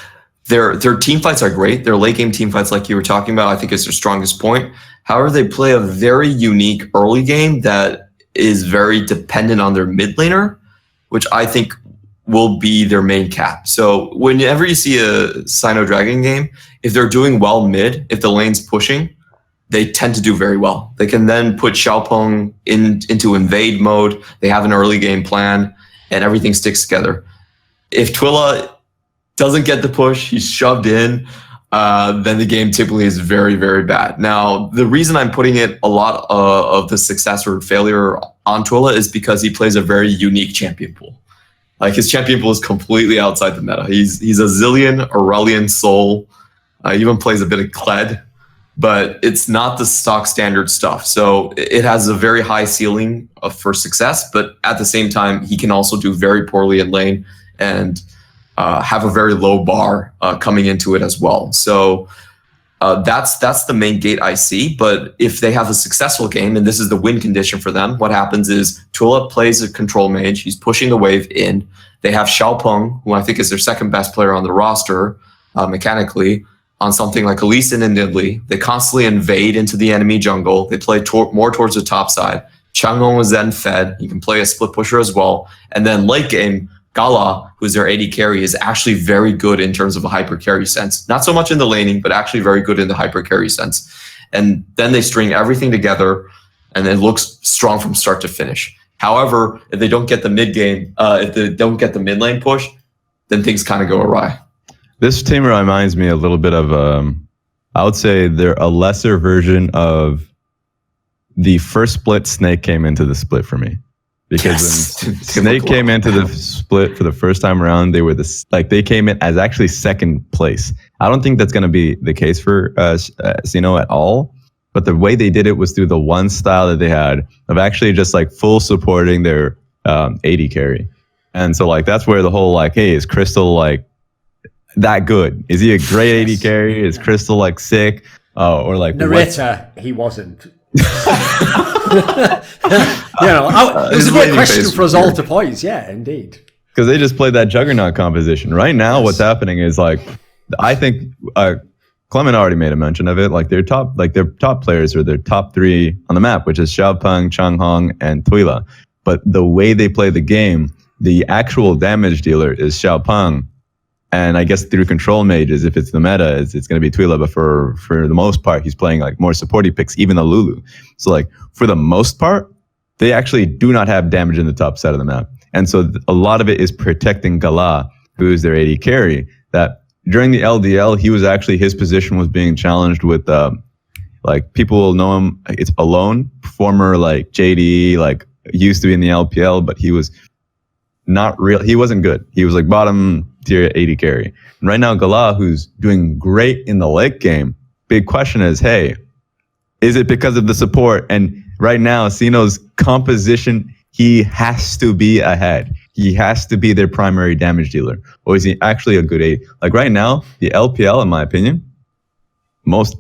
[SPEAKER 2] their team fights are great. Their late game team fights, like you were talking about, I think is their strongest point. However, they play a very unique early game that is very dependent on their mid laner, which I think will be their main cap. So whenever you see a Sino Dragon game, if they're doing well mid, if the lane's pushing, they tend to do very well. They can then put Xiaopeng into invade mode. They have an early game plan, and everything sticks together. If Tuila doesn't get the push, he's shoved in, then the game typically is very, very bad. Now, the reason I'm putting it a lot of the success or failure on Tuila is because he plays a very unique champion pool. Like, his champion pool is completely outside the meta. He's a Zillion, Aurelion, Soul, even plays a bit of Kled, but it's not the stock standard stuff. So it has a very high ceiling for success, but at the same time, he can also do very poorly in lane and have a very low bar coming into it as well. So that's the main gate I see. But if they have a successful game, and this is the win condition for them, what happens is Tuila plays a control mage. He's pushing the wave in. They have Xiaopeng, who I think is their second best player on the roster mechanically, on something like Lee Sin and Nidalee. They constantly invade into the enemy jungle. They play more towards the top side. Changhong is then fed. You can play a split pusher as well. And then late game, Gala, who's their AD carry, is actually very good in terms of a hyper carry sense. Not so much in the laning, but actually very good in the hyper carry sense. And then they string everything together, and it looks strong from start to finish. However, if they don't get the mid game, if they don't get the mid lane push, then things kind of go awry.
[SPEAKER 3] This team reminds me a little bit of, I would say they're a lesser version of the first split Snake came into the split for me. Because when Snake came into the split for the first time around, they were they came in as actually second place. I don't think that's going to be the case for Sino at all. But the way they did it was through the one style that they had of actually just like full supporting their AD carry. And so like that's where the whole like, hey, is Crystal like that good? Is he a great AD carry? Is Crystal like sick? Or like
[SPEAKER 1] narrator, he wasn't. It was a great question for us all to poise. Yeah, indeed.
[SPEAKER 3] Because they just played that Juggernaut composition. Right now, what's happening is like, I think Clement already made a mention of it. Like their top players are their top three on the map, which is Xiaopeng, Changhong, and Tuila. But the way they play the game, the actual damage dealer is Xiaopeng. And I guess through control mages, if it's the meta, it's going to be Tuila. But for the most part, he's playing like more supporty picks, even the Lulu. So like for the most part, they actually do not have damage in the top side of the map. And so a lot of it is protecting Gala, who is their AD carry. That during the LDL, his position was being challenged with like people will know him. It's Alone, former like JD, like used to be in the LPL, but he was not real. He wasn't good. He was like bottom tier 80 carry. And right now, Gala, who's doing great in the late game, big question is, hey, is it because of the support? And right now, Sino's composition, he has to be ahead. He has to be their primary damage dealer. Or is he actually a good AD? Like right now, the LPL, in my opinion,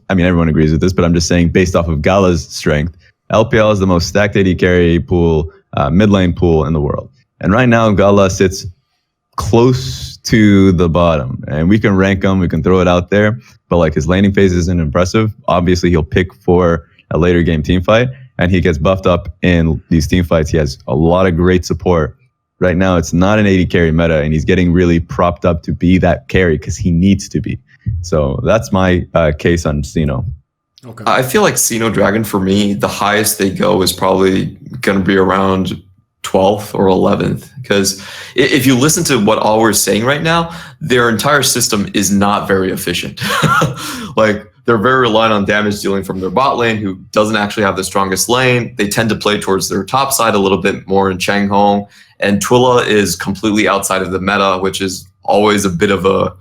[SPEAKER 3] everyone agrees with this, but I'm just saying based off of Gala's strength, LPL is the most stacked AD carry pool, mid lane pool in the world. And right now, Gala sits close to the bottom. And we can rank him, we can throw it out there, but like his laning phase isn't impressive. Obviously, he'll pick for a later game team fight, and he gets buffed up in these team fights. He has a lot of great support. Right now, it's not an 80 carry meta, and he's getting really propped up to be that carry because he needs to be. So that's my case on Sino.
[SPEAKER 2] Okay. I feel like Sino Dragon, for me, the highest they go is probably going to be around 12th or 11th. Because if you listen to what all we're saying right now, their entire system is not very efficient. Like, they're very reliant on damage dealing from their bot lane, who doesn't actually have the strongest lane. They tend to play towards their top side a little bit more in Changhong. And Twila is completely outside of the meta, which is always a bit of a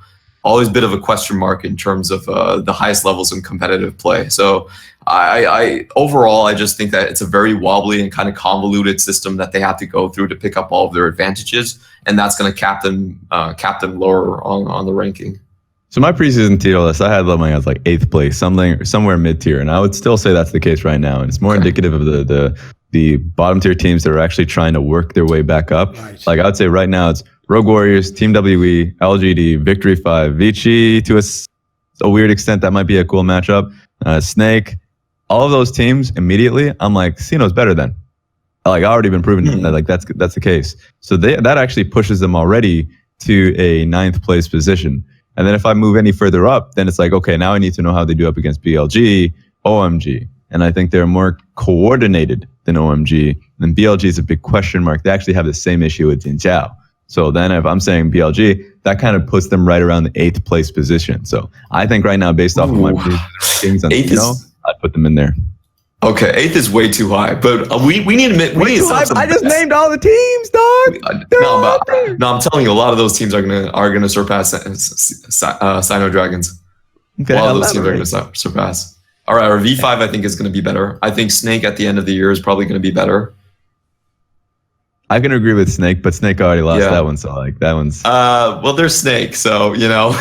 [SPEAKER 2] question mark in terms of the highest levels in competitive play. So I overall, I just think that it's a very wobbly and kind of convoluted system that they have to go through to pick up all of their advantages. And that's going to cap them lower on the ranking.
[SPEAKER 3] So my preseason tier list, I had Loving as like 8th place, somewhere mid-tier. And I would still say that's the case right now. And it's more indicative of the bottom tier teams that are actually trying to work their way back up. Right. Like I would say right now it's Rogue Warriors, Team WE, LGD, Victory 5, Vici to a weird extent that might be a cool matchup. Snake, all of those teams immediately, I'm like, Sino's better than. Like I already been proven that like that's the case. So that actually pushes them already to a 9th place position. And then if I move any further up, then it's like, okay, now I need to know how they do up against BLG, OMG. And I think they're more coordinated than OMG. And BLG is a big question mark. They actually have the same issue with Jinjiao. So then if I'm saying BLG, that kind of puts them right around the 8th place position. So I think right now, based off of my rankings on Sino, I'd put them in there.
[SPEAKER 2] Okay, 8th is way too high, but we need to admit,
[SPEAKER 3] I just named all the teams, dog.
[SPEAKER 2] No, I'm telling you, a lot of those teams are gonna surpass Sino Dragons.
[SPEAKER 3] Okay,
[SPEAKER 2] a lot of those teams are gonna surpass. All right, our V5 I think is gonna be better. I think Snake at the end of the year is probably gonna be better.
[SPEAKER 3] I can agree with Snake, but Snake already lost that one, so like that one's.
[SPEAKER 2] Well, they're Snake, so you know.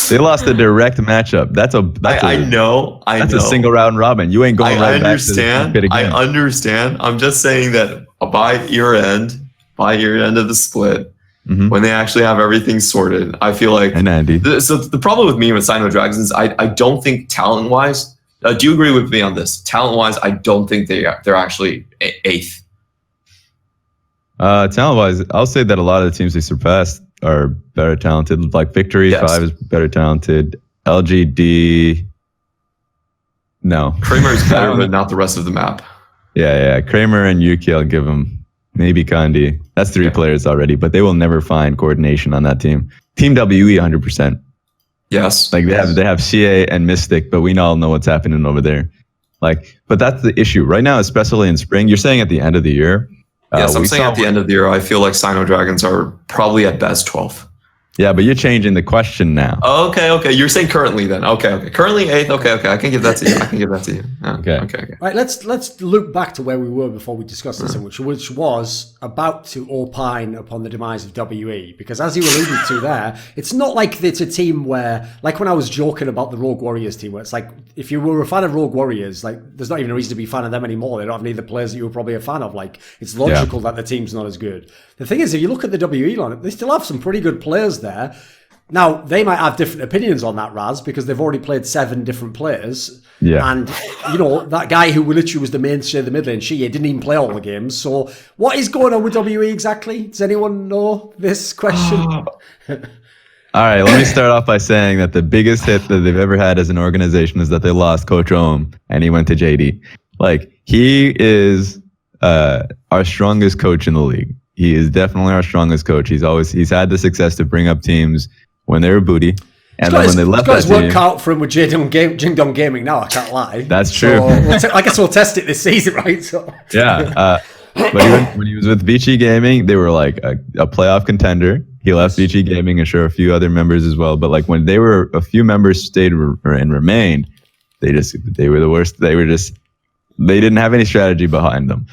[SPEAKER 3] They lost a direct matchup. I know.
[SPEAKER 2] That's
[SPEAKER 3] a single round robin. You ain't going right back to the pit again.
[SPEAKER 2] I understand. I'm just saying that by year end of the split, when they actually have everything sorted, I feel like.
[SPEAKER 3] And Andy.
[SPEAKER 2] So the problem with me with Sino Dragons is I don't think talent wise. Do you agree with me on this? Talent wise, I don't think they're actually 8th.
[SPEAKER 3] Talent wise, I'll say that a lot of the teams they surpassed are better talented. Like Victory 5 is better talented. LGD, no.
[SPEAKER 2] Kramer is better, but not the rest of the map.
[SPEAKER 3] Yeah. Kramer and Yuki, I'll give them. Maybe Kandi. That's 3 players already, but they will never find coordination on that team. Team WE, 100%.
[SPEAKER 2] Yes.
[SPEAKER 3] Like they have CA and Mystic, but we all know what's happening over there. Like, but that's the issue right now, especially in spring. You're saying at the end of the year.
[SPEAKER 2] Yes, I'm saying at the end of the year, I feel like Sino Dragons are probably at best 12th.
[SPEAKER 3] Yeah, but you're changing the question now.
[SPEAKER 2] Okay. You're saying currently then. Okay. Currently 8th. Okay. I can give that to you. Okay.
[SPEAKER 1] Right, let's look back to where we were before we discussed this, which was about to opine upon the demise of WE. Because as you alluded to there, it's not like it's a team where, like when I was joking about the Rogue Warriors team, where it's like, if you were a fan of Rogue Warriors, like there's not even a reason to be a fan of them anymore. They don't have any of the players that you were probably a fan of. Like, it's logical that the team's not as good. The thing is, if you look at the WE lineup, they still have some pretty good players there. Now, they might have different opinions on that, Raz, because they've already played 7 different players.
[SPEAKER 3] Yeah.
[SPEAKER 1] And, you know, that guy who literally was the mainstay of the mid lane, didn't even play all the games. So what is going on with WE exactly? Does anyone know this question?
[SPEAKER 3] All right, let me start off by saying that the biggest hit that they've ever had as an organization is that they lost Coach Ohm and he went to JD. Like, he is our strongest coach in the league. He is definitely our strongest coach. He's had the success to bring up teams when they were booty. And then when they left
[SPEAKER 1] that
[SPEAKER 3] that
[SPEAKER 1] team,
[SPEAKER 3] team,
[SPEAKER 1] work out for him with Jing Dong Gaming now. I can't lie.
[SPEAKER 3] That's true.
[SPEAKER 1] So I guess we'll test it this season, right? So.
[SPEAKER 3] Yeah. But even when he was with Vici Gaming, they were like a playoff contender. He left Vici Gaming and sure a few other members as well. But like when they were, a few members stayed and remained, they were the worst. They didn't have any strategy behind them.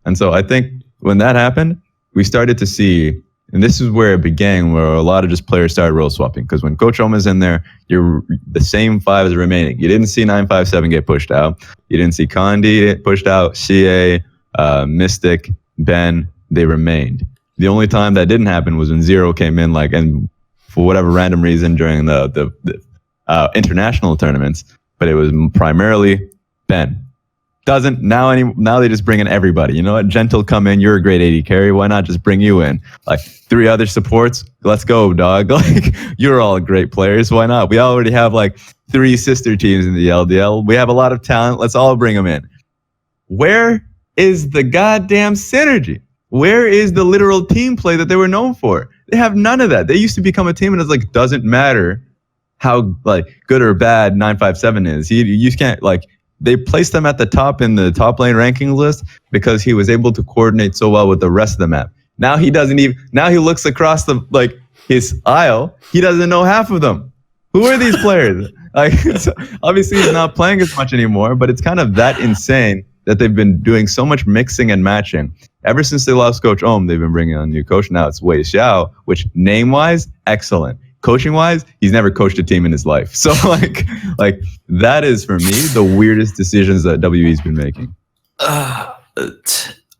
[SPEAKER 3] And so I think when that happened, we started to see, and this is where it began, where a lot of just players started role swapping. Because when Coach Oma's in there, you're the same five as remaining. You didn't see 957 get pushed out. You didn't see Condi get pushed out. CA, Mystic, Ben, they remained. The only time that didn't happen was when Zero came in, and for whatever random reason during the international tournaments, but it was primarily Ben. Now they just bring in everybody. You know what? Gentle, come in. You're a great AD carry. Why not just bring you in? Like 3 other supports. Let's go, dog. Like you're all great players. Why not? We already have like 3 sister teams in the LDL. We have a lot of talent. Let's all bring them in. Where is the goddamn synergy? Where is the literal team play that they were known for? They have none of that. They used to become a team and it's like, doesn't matter how like good or bad 957 is. You can't they placed him at the top in the top lane ranking list because he was able to coordinate so well with the rest of the map. Now he looks across his aisle. He doesn't know half of them. Who are these players? So obviously he's not playing as much anymore, but it's kind of that insane that they've been doing so much mixing and matching. Ever since they lost Coach Ohm, they've been bringing on a new coach. Now it's Wei Xiao, which name-wise, excellent. Coaching-wise, he's never coached a team in his life. So that is, for me, the weirdest decisions that WE's been making.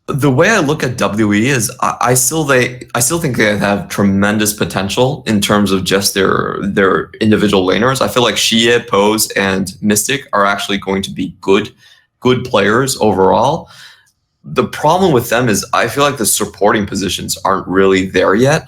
[SPEAKER 2] The way I look at WE is I still think they have tremendous potential in terms of just their individual laners. I feel like Xie, Pose, and Mystic are actually going to be good players overall. The problem with them is I feel like the supporting positions aren't really there yet.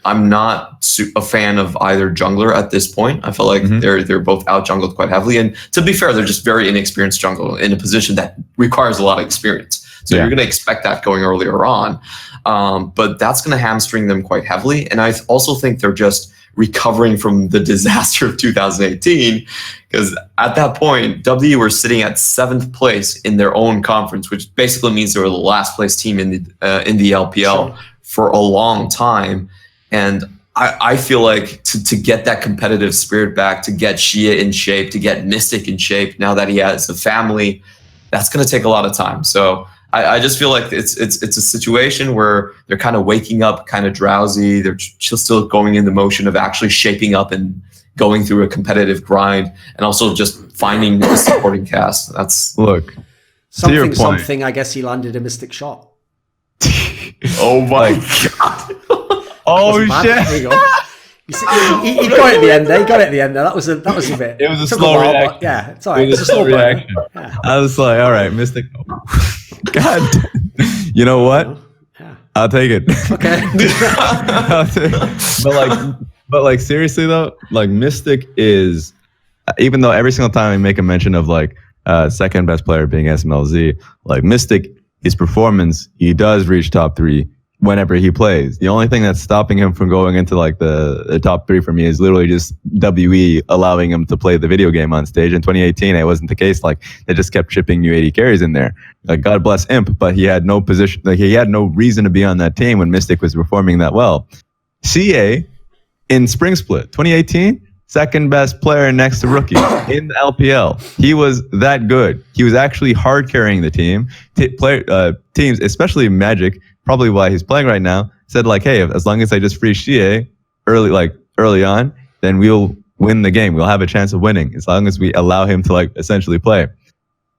[SPEAKER 2] I'm not a fan of either jungler at this point. I feel like they're both out jungled quite heavily. And to be fair, they're just very inexperienced jungle in a position that requires a lot of experience. So you're going to expect that going earlier on. But that's going to hamstring them quite heavily. And I also think they're just recovering from the disaster of 2018. Because at that point, W were sitting at 7th place in their own conference, which basically means they were the last place team in the LPL for a long time. And I feel like to get that competitive spirit back, to get Xie in shape, to get Mystic in shape, now that he has a family, that's going to take a lot of time. So I just feel like it's a situation where they're kind of waking up, kind of drowsy. They're still going in the motion of actually shaping up and going through a competitive grind, and also just finding a supporting cast. That's
[SPEAKER 1] something. I guess he landed a Mystic shot.
[SPEAKER 2] Oh my god.
[SPEAKER 3] Oh shit!
[SPEAKER 1] There you go. He got it at the end there. He got it at the end there. That was a bit.
[SPEAKER 3] It was a slow reaction.
[SPEAKER 1] Yeah, it's all right.
[SPEAKER 3] It was a slow reaction. Yeah. I was like, all right, Mystic. God, you know what?
[SPEAKER 1] Yeah.
[SPEAKER 3] I'll take it.
[SPEAKER 1] Okay.
[SPEAKER 3] But seriously though, Mystic is, even though every single time I make a mention of second best player being SMLZ, Mystic, his performance, he does reach top 3 whenever he plays. The only thing that's stopping him from going into the top 3 for me is literally just WE allowing him to play the video game on stage. In 2018, it wasn't the case. They just kept chipping new 80 carries in there. God bless Imp, but he had no position. He had no reason to be on that team when Mystic was performing that well. CA in Spring Split 2018, second best player next to Rookie in the LPL. He was that good. He was actually hard carrying the team. Teams, especially Magic, probably why he's playing right now, said hey, as long as I just free Xie early on, then we'll win the game. We'll have a chance of winning as long as we allow him to essentially play.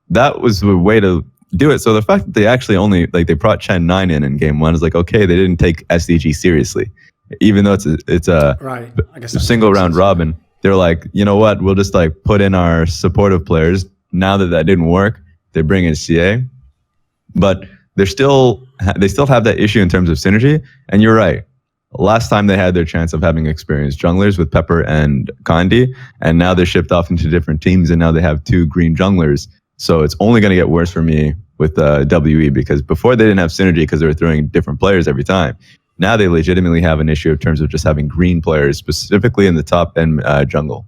[SPEAKER 3] That was the way to do it. So the fact that they actually only they brought Chen 9 in game 1 is okay, they didn't take SDG seriously, even though it's a
[SPEAKER 1] right. I guess
[SPEAKER 3] single round robin. They're you know what? We'll just put in our supportive players. Now that didn't work, they bring in CA, but they still have that issue in terms of synergy. And you're right. Last time they had their chance of having experienced junglers with Pepper and Condi, and now they're shipped off into different teams, and now they have 2 green junglers. So it's only going to get worse for me with WE, because before they didn't have synergy because they were throwing different players every time. now they legitimately have an issue in terms of just having green players, specifically in the top end jungle.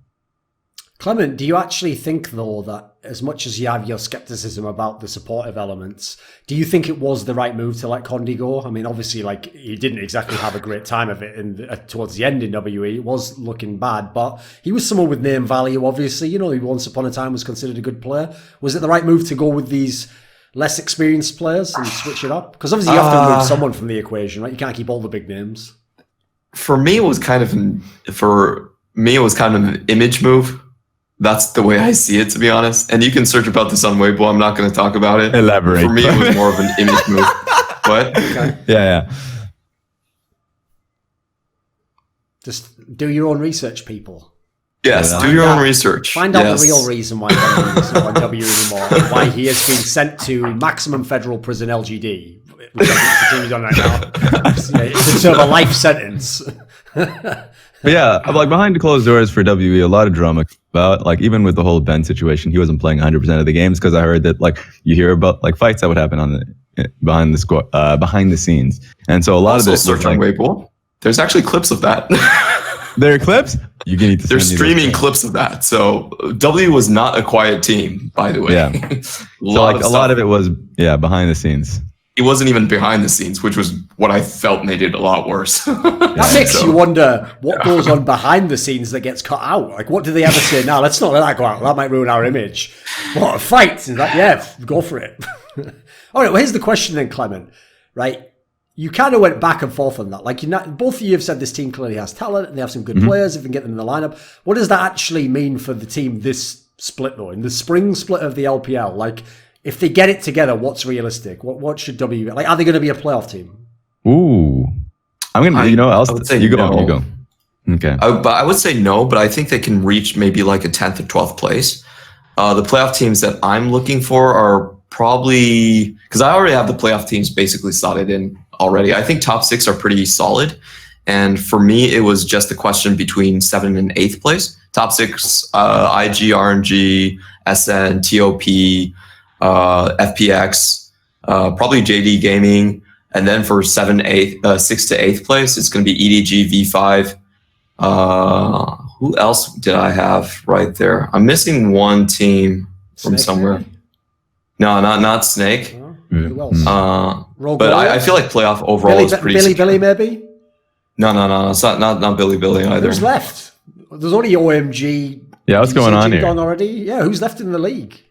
[SPEAKER 1] Clement, do you actually think, though, that as much as you have your skepticism about the supportive elements, do you think it was the right move to let Condi go? I mean, obviously, like, he didn't exactly have a great time of it towards the end in WE. It was looking bad, but he was someone with name value, obviously. You know, he once upon a time was considered a good player. Was it the right move to go with these less experienced players and switch it up? Because obviously you have to remove someone from the equation, right? You can't keep all the big names.
[SPEAKER 2] For me, it was kind of an image move. That's the way I see it, to be honest. And you can search about this on Weibo. I'm not going to talk about it.
[SPEAKER 3] Elaborate.
[SPEAKER 2] For me, it was more of an image move. What?
[SPEAKER 1] Okay.
[SPEAKER 3] Yeah.
[SPEAKER 1] Just do your own research, people.
[SPEAKER 2] Yes, do your own research.
[SPEAKER 1] Find out the real reason why W is not on W anymore, and why he has been sent to maximum federal prison LGD, which I think he's on right now. It's sort of a life sentence.
[SPEAKER 3] But yeah, like behind the closed doors for WE, a lot of drama about, like, even with the whole Ben situation, he wasn't playing 100% of the games, because I heard that, like, you hear about like fights that would happen on behind the scenes, and so a lot
[SPEAKER 2] also
[SPEAKER 3] of it.
[SPEAKER 2] Search on Weibo. There's actually clips of that.
[SPEAKER 3] There are clips. You need to.
[SPEAKER 2] They're streaming clips of that. So W was not a quiet team, by the way.
[SPEAKER 3] Yeah. A lot of it was behind the scenes.
[SPEAKER 2] He wasn't even behind the scenes, which was what I felt made it a lot worse.
[SPEAKER 1] That makes you wonder what goes on behind the scenes that gets cut out. Like, what do they ever say? No, let's not let that go out. That might ruin our image. What, a fight? And like, yeah, go for it. All right, well, here's the question then, Clement. Right? You kind of went back and forth on that. Like, both of you have said this team clearly has talent and they have some good players if we can get them in the lineup. What does that actually mean for the team this split, though? In the spring split of the LPL, like, if they get it together, what's realistic? What should W like? Are they going to be a playoff team?
[SPEAKER 3] Ooh, I'm gonna.
[SPEAKER 2] I would say
[SPEAKER 3] you go.
[SPEAKER 2] no.
[SPEAKER 3] You go. Okay.
[SPEAKER 2] But I would say no. But I think they can reach maybe like a 10th or 12th place. The playoff teams that I'm looking for are probably, because I already have the playoff teams basically slotted in already. I think top 6 are pretty solid. And for me, it was just a question between 7th and 8th place. Top 6, IG, RNG, SN, TOP. FPX, probably JD Gaming, and then for 6th to 8th place, it's going to be EDG, V5. Who else did I have right there? I'm missing one team from
[SPEAKER 1] Snake,
[SPEAKER 2] somewhere.
[SPEAKER 1] Maybe?
[SPEAKER 2] No, not Snake.
[SPEAKER 1] Who else?
[SPEAKER 2] But I feel like playoff overall is pretty.
[SPEAKER 1] Billy, maybe.
[SPEAKER 2] No, it's not Billy either.
[SPEAKER 1] Who's left? There's only OMG.
[SPEAKER 3] Yeah, what's going on here?
[SPEAKER 1] Gone already? Yeah, who's left in the league?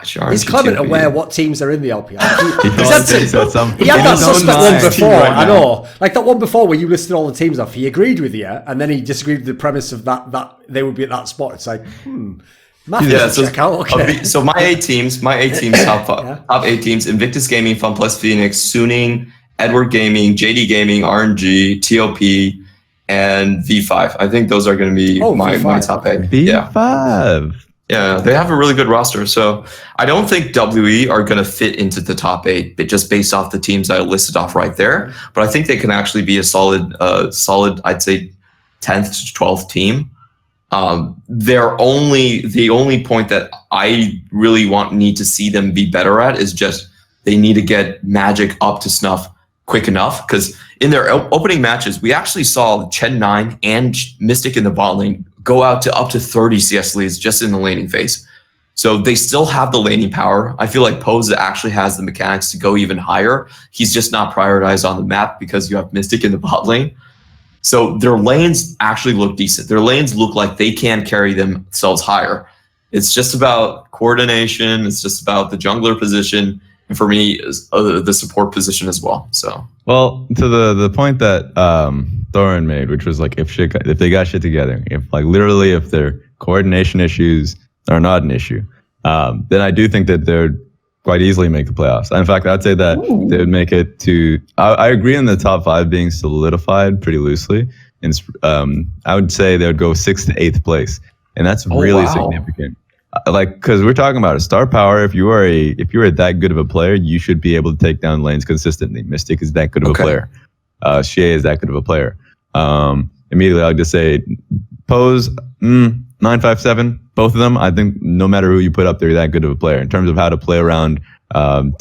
[SPEAKER 1] Is Clement
[SPEAKER 2] RNG,
[SPEAKER 1] aware what teams are in the LPL?
[SPEAKER 3] He
[SPEAKER 1] had that suspect one before,
[SPEAKER 2] right
[SPEAKER 1] I know. Like that one before where you listed all the teams off. He agreed with you, and then he disagreed with the premise of that they would be at that spot. It's like, math doesn't check out. Okay.
[SPEAKER 2] So my 8 teams, top 8 teams: Invictus Gaming, FunPlus Phoenix, Suning, Edward Gaming, JD Gaming, RNG, TOP, and V5. I think those are going to be my top 8.
[SPEAKER 3] V5.
[SPEAKER 2] Yeah, they have a really good roster. So I don't think WE are going to fit into the top 8, but just based off the teams I listed off right there. But I think they can actually be a solid, I'd say, 10th to 12th team. The only point that I really need to see them be better at is just they need to get Magic up to snuff quick enough. Because in their opening matches, we actually saw Chen 9 and Mystic in the bot lane go out to up to 30 CS leads just in the laning phase. So they still have the laning power. I feel like Pose actually has the mechanics to go even higher. He's just not prioritized on the map because you have Mystic in the bot lane. So their lanes actually look decent. Their lanes look like they can carry themselves higher. It's just about coordination. It's just about the jungler position. And for me, the support position as well. So,
[SPEAKER 3] well, to the point that Thorin made, which was like if they got shit together, if their coordination issues are not an issue, then I do think that they'd quite easily make the playoffs. In fact, I'd say that they would make it to. I agree in the top 5 being solidified pretty loosely, and I would say they would go 6th to 8th place, and that's really significant. Because we're talking about a star power. If you are that good of a player, you should be able to take down lanes consistently. Mystic is that good of a player. Shea is that good of a player. Immediately, I'll just say Pose 957. Both of them, I think, no matter who you put up there, that good of a player in terms of how to play around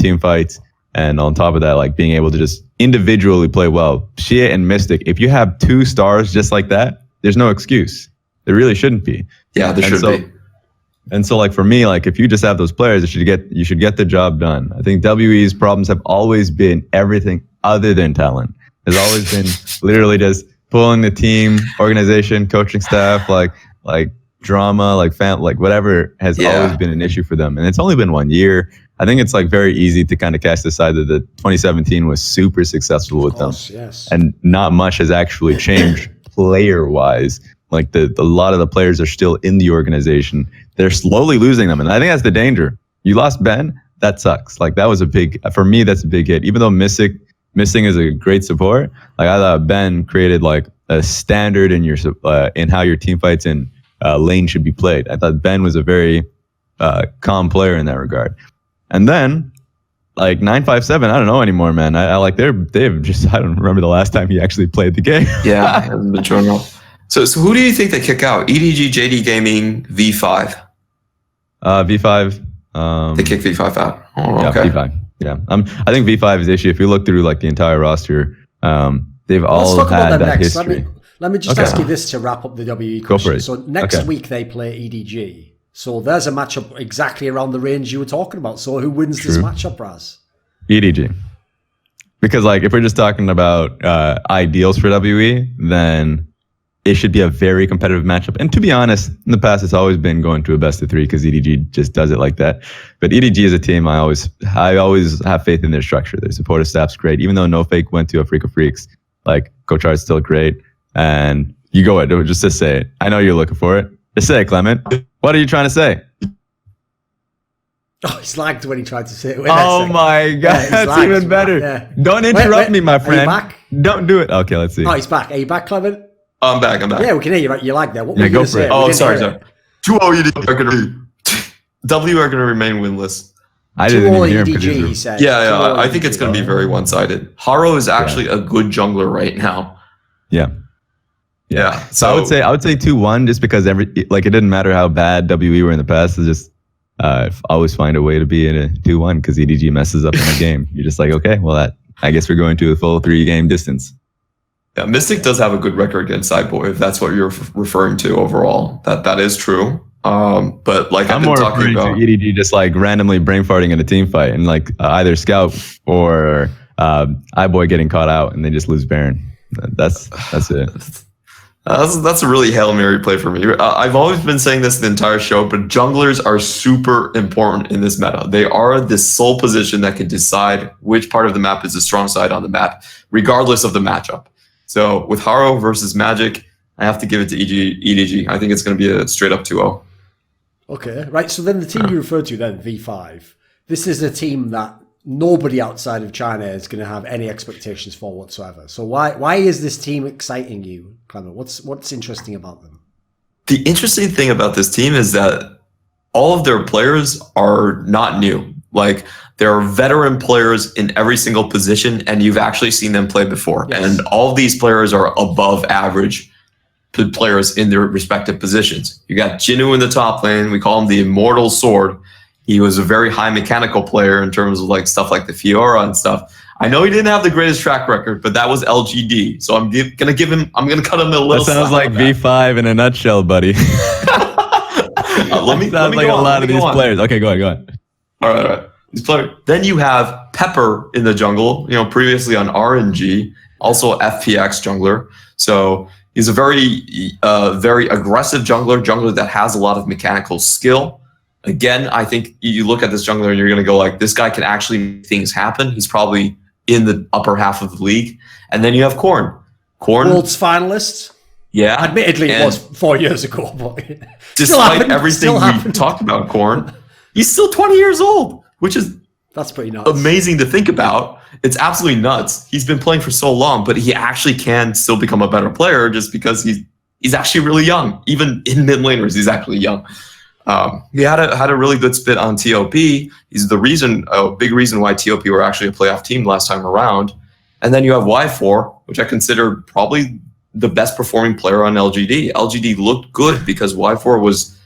[SPEAKER 3] team fights, And on top of that, like being able to just individually play well. Shia and Mystic, if you have 2 stars just like that, there's no excuse. There really shouldn't be.
[SPEAKER 2] Yeah, there should be.
[SPEAKER 3] And so, like for me, like if you just have those players, you should get the job done. I think WE's problems have always been everything other than talent. There's always been literally just pulling the team, organization, coaching staff, like drama, like whatever has always been an issue for them. And it's only been 1 year. I think it's like very easy to kind of cast aside that the 2017 was super successful with them.
[SPEAKER 1] Yes.
[SPEAKER 3] And not much has actually changed player wise. Like a lot of the players are still in the organization. They're slowly losing them. And I think that's the danger. You lost Ben, that sucks. Like that was for me, that's a big hit. Even though missing is a great support, like I thought Ben created like a standard in in how your team fights in lane should be played. I thought Ben was a very calm player in that regard. And then like 957, I don't know anymore, man. I like they've just, I don't remember the last time he actually played the game.
[SPEAKER 2] Yeah, the journal. So who do you think they kick out? EDG, JD Gaming, V5.
[SPEAKER 3] V5.
[SPEAKER 2] They kick V5 out. Oh,
[SPEAKER 3] yeah,
[SPEAKER 2] okay.
[SPEAKER 3] V5. Yeah, I think V5 is the issue. If you look through like the entire roster, they've all had that
[SPEAKER 1] next.
[SPEAKER 3] history.
[SPEAKER 1] Let me just ask you this to wrap up the WE question.
[SPEAKER 3] Go for it.
[SPEAKER 1] So next week they play EDG. So there's a matchup exactly around the range you were talking about. So who wins this matchup, Raz?
[SPEAKER 3] EDG. Because like if we're just talking about ideals for WE, then it should be a very competitive matchup. And to be honest, in the past, it's always been going to a best of 3 because EDG just does it like that. But EDG is a team I always have faith in their structure. Their supportive staff's great. Even though No Fake went to a Freak of Freaks, like Coach Art's still great. And you go ahead, just to say it. I know you're looking for it. Just say it, Clement. What are you trying to say?
[SPEAKER 1] Oh, he's lagged when he tried to say it.
[SPEAKER 3] Oh my God, that's even better. Yeah. Don't interrupt me, my friend.
[SPEAKER 1] Are you back?
[SPEAKER 3] Don't do it. Okay, let's see.
[SPEAKER 1] Oh, he's back. Are you back, Clement?
[SPEAKER 2] I'm back.
[SPEAKER 1] Yeah, we can hear you. You lagged there. What
[SPEAKER 3] yeah,
[SPEAKER 1] were you
[SPEAKER 3] go for it.
[SPEAKER 2] Oh, sorry. 2-0 EDG. W are going to remain winless.
[SPEAKER 3] I didn't even hear him.
[SPEAKER 1] EDG, he said.
[SPEAKER 2] Yeah. I think it's going to be very one-sided. Haro is actually a good jungler right now.
[SPEAKER 3] Yeah. So I would say 2-1 just because it didn't matter how bad WE were in the past. It's just always find a way to be in a 2-1 because EDG messes up in the game. You're just like, okay, well I guess we're going to a full 3-game distance.
[SPEAKER 2] Yeah, Mystic does have a good record against Sideboy, if that's what you're referring to overall. That is true. But like
[SPEAKER 3] I'm more referring to EDG just like randomly brain farting in a team fight and like either Scout or iBoy getting caught out and they just lose Baron. That's it.
[SPEAKER 2] That's a really Hail Mary play for me. I've always been saying this the entire show, but junglers are super important in this meta. They are the sole position that can decide which part of the map is the strong side on the map, regardless of the matchup. So with Haro versus Magic, I have to give it to EDG. I think it's going to be a straight up 2-0.
[SPEAKER 1] Okay, right. So then the team you referred to then, V5, this is a team that nobody outside of China is going to have any expectations for whatsoever. So why is this team exciting you, Clement? What's interesting about them?
[SPEAKER 2] The interesting thing about this team is that all of their players are not new. Like there are veteran players in every single position, and you've actually seen them play before. Yes. And all of these players are above average players in their respective positions. You got Jinnu in the top lane. We call him the Immortal Sword. He was a very high mechanical player in terms of like stuff like the Fiora and stuff. I know he didn't have the greatest track record, but that was LGD. So I'm gonna cut him a little.
[SPEAKER 3] That sounds like V5 in a nutshell, buddy.
[SPEAKER 2] Let me
[SPEAKER 3] sounds like a lot of these players. Okay, go ahead.
[SPEAKER 2] All right. These players. Then you have Pepper in the jungle. Previously on RNG, also FPX jungler. So he's a very aggressive jungler that has a lot of mechanical skill. Again, I think you look at this jungler and you're going to go like, this guy can actually make things happen. He's probably in the upper half of the league. And then you have Korn.
[SPEAKER 1] World's finalist.
[SPEAKER 2] Yeah.
[SPEAKER 1] Admittedly, it was 4 years ago. But
[SPEAKER 2] despite everything we talked about Korn, he's still 20 years old, which is
[SPEAKER 1] that's pretty nuts.
[SPEAKER 2] Amazing to think about. It's absolutely nuts. He's been playing for so long, but he actually can still become a better player just because he's actually really young. Even in mid laners, he's actually young. He had a really good spit on TOP. He's a big reason why TOP were actually a playoff team last time around. And then you have Y4, which I consider probably the best performing player on LGD. LGD looked good because Y4 was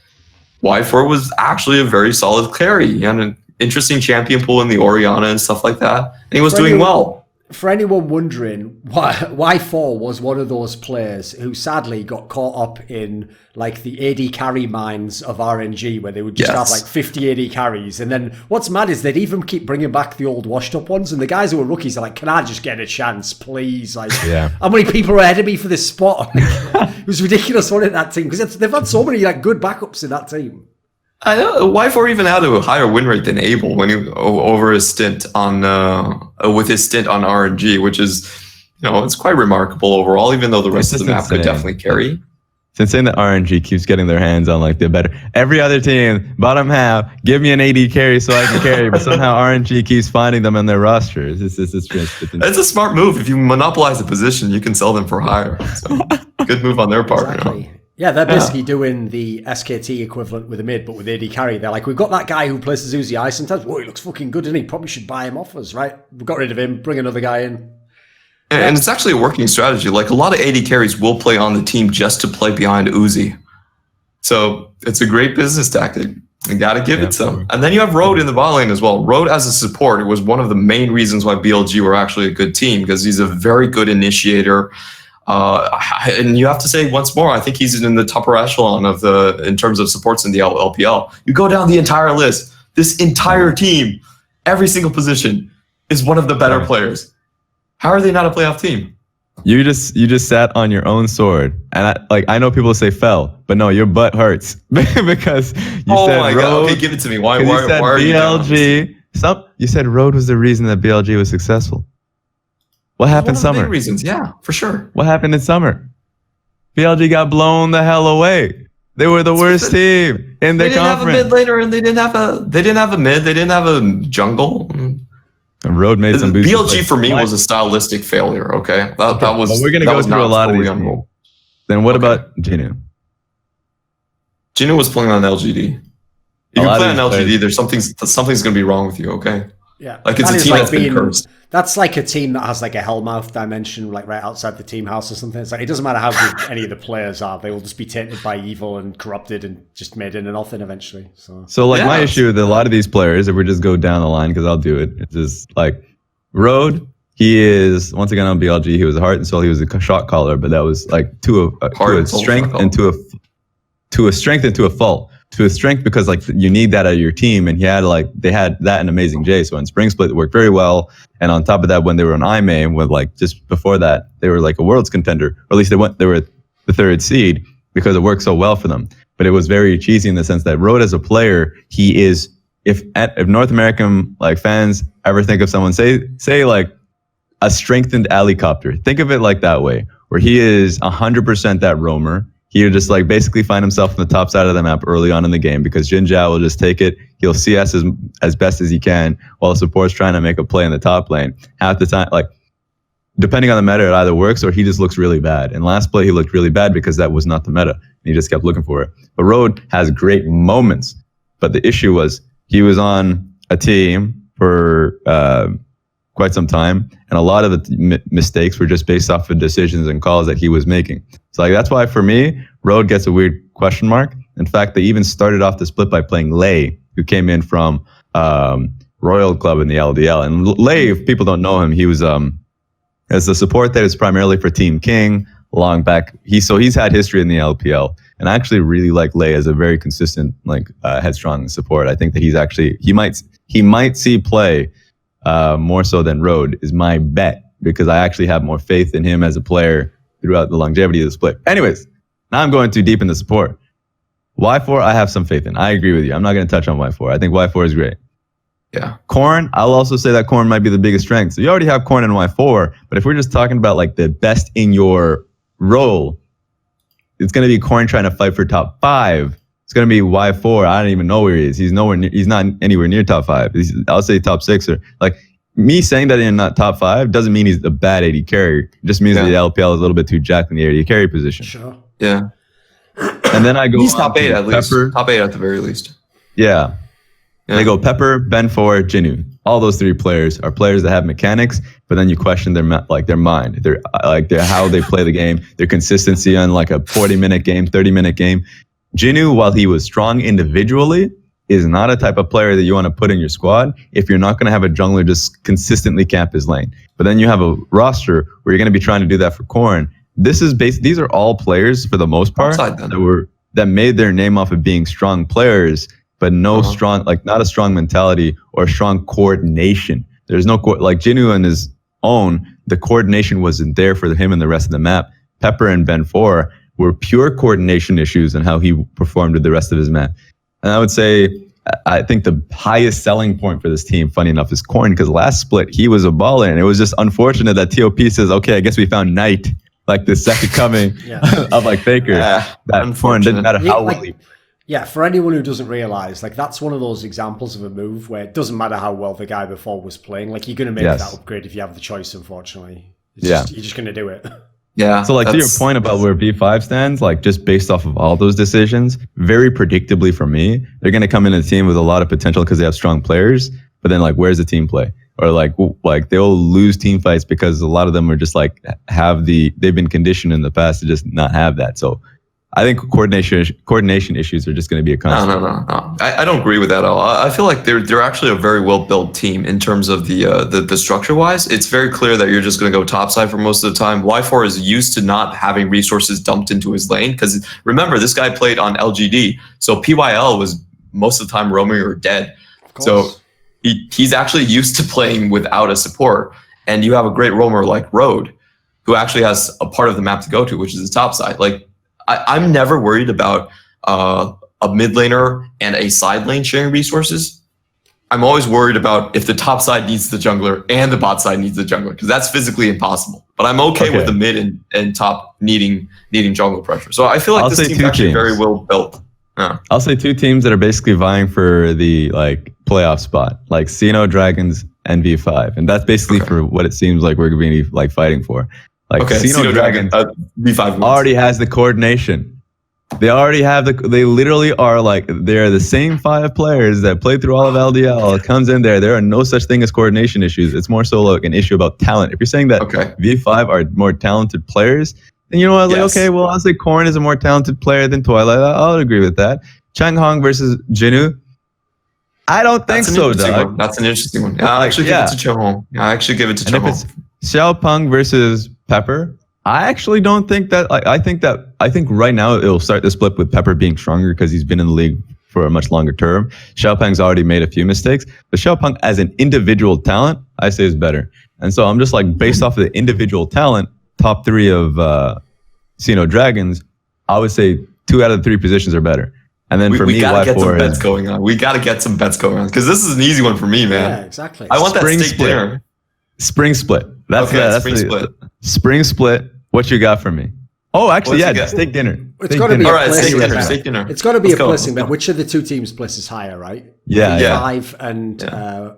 [SPEAKER 2] actually a very solid carry. And interesting champion pool in the Oriana and stuff like that. And he was doing well.
[SPEAKER 1] For anyone wondering, Y4 was one of those players who sadly got caught up in like the AD carry mines of RNG, where they would just have like 50 AD carries. And then what's mad is they'd even keep bringing back the old washed up ones. And the guys who were rookies are like, can I just get a chance, please? Like, how many people are ahead of me for this spot? It was ridiculous running that team, because they've had so many like good backups in that team.
[SPEAKER 2] I know Y4 even had a higher win rate than Abel when he over his stint on with his stint on RNG, which is, it's quite remarkable overall. Even though the rest of the map could definitely carry.
[SPEAKER 3] It's insane that RNG keeps getting their hands on like the better. Every other team, bottom half, give me an AD carry so I can carry, but somehow RNG keeps finding them on their rosters. It's
[SPEAKER 2] a smart move. If you monopolize the position, you can sell them for higher. So, good move on their part.
[SPEAKER 1] Exactly. Yeah, they're basically doing the SKT equivalent with a mid, but with AD carry. They're like, we've got that guy who plays the Uzi Ice sometimes. Whoa, he looks fucking good, doesn't he? Probably should buy him off us, right? We've got rid of him, bring another guy in.
[SPEAKER 2] And it's actually a working strategy. Like, a lot of AD carries will play on the team just to play behind Uzi. So it's a great business tactic. You got to give it some. And then you have Road in the bot lane as well. Road as a support, it was one of the main reasons why BLG were actually a good team, because he's a very good initiator. And you have to say once more, I think he's in the upper echelon in terms of supports in the LPL. You go down the entire list, this entire team, every single position is one of the better players. How are they not a playoff team?
[SPEAKER 3] You just sat on your own sword, and I know people say fell, but no, your butt hurts because you said
[SPEAKER 2] my
[SPEAKER 3] Road.
[SPEAKER 2] God. Okay, give it to me. Why
[SPEAKER 3] you said
[SPEAKER 2] are
[SPEAKER 3] BLG? You said Road was the reason that BLG was successful. What happened summer?
[SPEAKER 2] One of the main reasons, yeah, for sure.
[SPEAKER 3] What happened in summer? BLG got blown the hell away. They were the worst team in the conference. They didn't have a mid laner, and they didn't have a mid. They didn't have a jungle. And Road made some boosts.
[SPEAKER 2] BLG for me was a stylistic failure. Okay, that was.
[SPEAKER 3] But we're gonna go through a lot of these. Then what about Jinu?
[SPEAKER 2] Jinu was playing on LGD. If you play on LGD, there's something's gonna be wrong with you. Okay.
[SPEAKER 1] Yeah,
[SPEAKER 2] like it's a team that's been cursed.
[SPEAKER 1] That's like a team that has like a Hellmouth dimension, like right outside the team house or something. It's like, it doesn't matter how good any of the players are; they will just be tainted by evil and corrupted and just made into nothing eventually. So
[SPEAKER 3] my issue with a lot of these players, if we just go down the line, because I'll do it, it's just like Road. He is once again on BLG. He was a heart and soul. He was a shot caller, but that was like to a strength and to a strength and to a fault. To a strength because like you need that out of your team, and they had that in Amazing J. So in Spring Split it worked very well, and on top of that, when they were on IMA, with like just before that, they were like a world's contender, or at least they were the third seed because it worked so well for them. But it was very cheesy in the sense that Road as a player, he is if North American like fans ever think of someone say like a strengthened helicopter, think of it like that way, where he is 100% that roamer. He would just like basically find himself on the top side of the map early on in the game because Jin Zhao will just take it. He'll CS as best as he can while the support's trying to make a play in the top lane. Half the time, like depending on the meta, it either works or he just looks really bad. And last play, he looked really bad because that was not the meta. And he just kept looking for it. But Road has great moments. But the issue was he was on a team for quite some time, and a lot of the mistakes were just based off of decisions and calls that he was making. So like that's why for me, Road gets a weird question mark. In fact, they even started off the split by playing Lei, who came in from Royal Club in the LDL. And Lei, if people don't know him, he was as the support that is primarily for Team King long back. He's had history in the LPL, and I actually really like Lei as a very consistent, like headstrong support. I think that he might see play more so than Road is my bet, because I actually have more faith in him as a player throughout the longevity of the split. Anyways, now I'm going too deep in the support. Y4, I have some faith in. I agree with you. I'm not going to touch on Y4. I think Y4 is great.
[SPEAKER 2] Yeah.
[SPEAKER 3] Corn, I'll also say that Corn might be the biggest strength. So you already have Corn in Y4, but if we're just talking about like the best in your role, it's going to be Corn trying to fight for top 5. It's going to be Y4. I don't even know where he is. He's not anywhere near top 5. I'll say top 6 or like me saying that he's not top 5 doesn't mean he's a bad AD carry. It just means that the LPL is a little bit too jacked in the AD carry position.
[SPEAKER 1] Sure.
[SPEAKER 2] Yeah.
[SPEAKER 3] And then I go.
[SPEAKER 2] He's top 8 at least.
[SPEAKER 3] Pepper.
[SPEAKER 2] Top 8 at the very least.
[SPEAKER 3] Yeah. They go Pepper, Ben4, Jinu. All those 3 players are players that have mechanics, but then you question their mind, their how they play the game, their consistency on like a 40-minute game, 30-minute game. Jinu, while he was strong individually, is not a type of player that you want to put in your squad if you're not going to have a jungler just consistently camp his lane. But then you have a roster where you're going to be trying to do that for Corrin. These are all players for the most part that made their name off of being strong players, but no strong, like not a strong mentality or strong coordination. There's no like Jinwoo on his own, the coordination wasn't there for him and the rest of the map. Pepper and Ben 4 were pure coordination issues in how he performed with the rest of his map. And I would say, I think the highest selling point for this team, funny enough, is Corrin, because last split, he was a baller. And it was just unfortunate that TOP says, okay, I guess we found Knight, like the second coming of like Faker. That Corrin didn't matter how well he...
[SPEAKER 1] Yeah, for anyone who doesn't realize, like that's one of those examples of a move where it doesn't matter how well the guy before was playing. Like you're going to make that upgrade if you have the choice. Unfortunately, you're just going to do it.
[SPEAKER 2] Yeah.
[SPEAKER 3] So like to your point about where V5 stands, like just based off of all those decisions, very predictably for me, they're going to come in a team with a lot of potential because they have strong players. But then like, where's the team play? Or like they'll lose team fights because a lot of them are just like they've been conditioned in the past to just not have that. So I think coordination issues are just going to be a constant.
[SPEAKER 2] No. I don't agree with that at all. I feel like they're actually a very well built team in terms of the structure wise. It's very clear that you're just going to go topside for most of the time. Y4 is used to not having resources dumped into his lane because remember this guy played on LGD, so PYL was most of the time roaming or dead. So he's actually used to playing without a support, and you have a great roamer like Road, who actually has a part of the map to go to, which is the top side. Like. I'm never worried about a mid laner and a side lane sharing resources. I'm always worried about if the top side needs the jungler and the bot side needs the jungler, because that's physically impossible. But I'm okay with the mid and top needing jungle pressure. So I feel like this team's actually very well built. Yeah.
[SPEAKER 3] I'll say two teams that are basically vying for the like playoff spot, like Xeno Dragons and V5, and that's basically for what it seems like we're going to be like fighting for. Like Xeno Dragons
[SPEAKER 2] V5
[SPEAKER 3] already has the coordination. They already have they literally are like, they're the same 5 players that played through all of LDL. It comes in there. There are no such thing as coordination issues. It's more so like an issue about talent. If you're saying that V5 are more talented players, then you know what? Like, okay, well, I'll say Corrin is a more talented player than Twilight. I'll agree with that. Chang Hong versus Jinwoo. I don't think so, Doug.
[SPEAKER 2] That's an interesting one. Yeah, I actually give it to Chang Hong. I actually give it to Chang Hong.
[SPEAKER 3] Xiao Peng versus Pepper. I actually don't think that. I think right now it'll start the split with Pepper being stronger because he's been in the league for a much longer term. Xiao Peng's already made a few mistakes, but Xiao Peng as an individual talent, I say is better. And so I'm just like based off of the individual talent, top 3 of Xeno Dragons, I would say 2 out of the 3 positions are better. And then for me,
[SPEAKER 2] we gotta get some bets going on. We gotta get some bets going on because this is an easy one for me, man.
[SPEAKER 1] Yeah, exactly.
[SPEAKER 2] I want that steak dinner.
[SPEAKER 3] Spring split. That's
[SPEAKER 2] split.
[SPEAKER 3] Spring split. What you got for me? Oh, actually, steak dinner.
[SPEAKER 1] It's got to be
[SPEAKER 2] steak dinner.
[SPEAKER 1] It's got to be a blessing. But which of the 2 teams' bliss is higher, right?
[SPEAKER 3] Yeah.
[SPEAKER 1] V5 and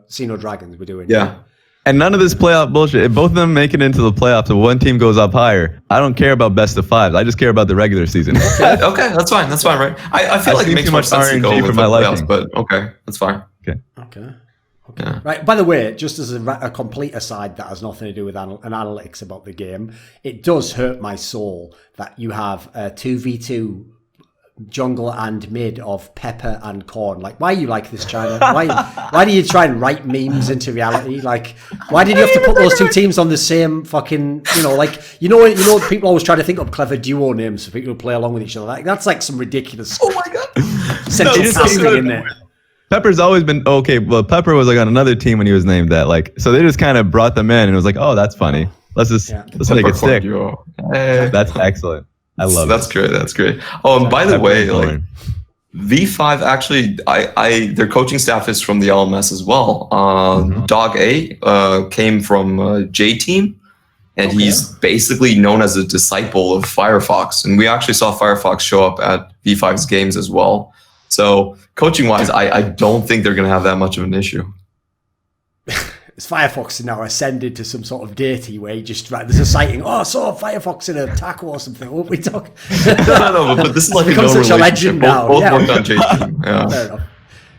[SPEAKER 1] Xeno Dragons we're doing.
[SPEAKER 2] Yeah.
[SPEAKER 3] And none of this playoff bullshit. If both of them make it into the playoffs, if one team goes up higher, I don't care about best of 5s. I just care about the regular season.
[SPEAKER 2] Okay, that's fine. That's fine, right? I feel like it makes much sense to go with the playoffs, but okay, that's fine.
[SPEAKER 1] Okay. Yeah. Right. By the way, just as a complete aside that has nothing to do with analytics about the game, it does hurt my soul that you have a 2v2 jungle and mid of Pepper and Corn. Like, why are you like this, China? Why do you try and write memes into reality? Like, why did you have to put those 2 teams on the same fucking, you know, people always try to think of clever duo names for people who play along with each other. Like, that's like some ridiculous.
[SPEAKER 2] Oh my god.
[SPEAKER 1] Sentimentality in there.
[SPEAKER 3] Pepper's always been okay. Well, Pepper was like on another team when he was named that. Like, so they just kind of brought them in and it was like, oh, that's funny. Let's make it stick. That's excellent. I love it.
[SPEAKER 2] That's great. That's great. Oh, and by the way, like V5 actually, their coaching staff is from the LMS as well. Dog A came from J Team, and he's basically known as a disciple of Firefox. And we actually saw Firefox show up at V5's games as well. So coaching-wise, I don't think they're going to have that much of an issue.
[SPEAKER 1] Is Firefox now ascended to some sort of deity where you just there's a sighting? Oh, I saw Firefox in a taco or something. What are we talking?
[SPEAKER 2] No, but this is like
[SPEAKER 1] become such a legend now.
[SPEAKER 2] Both worked on JT. Yeah.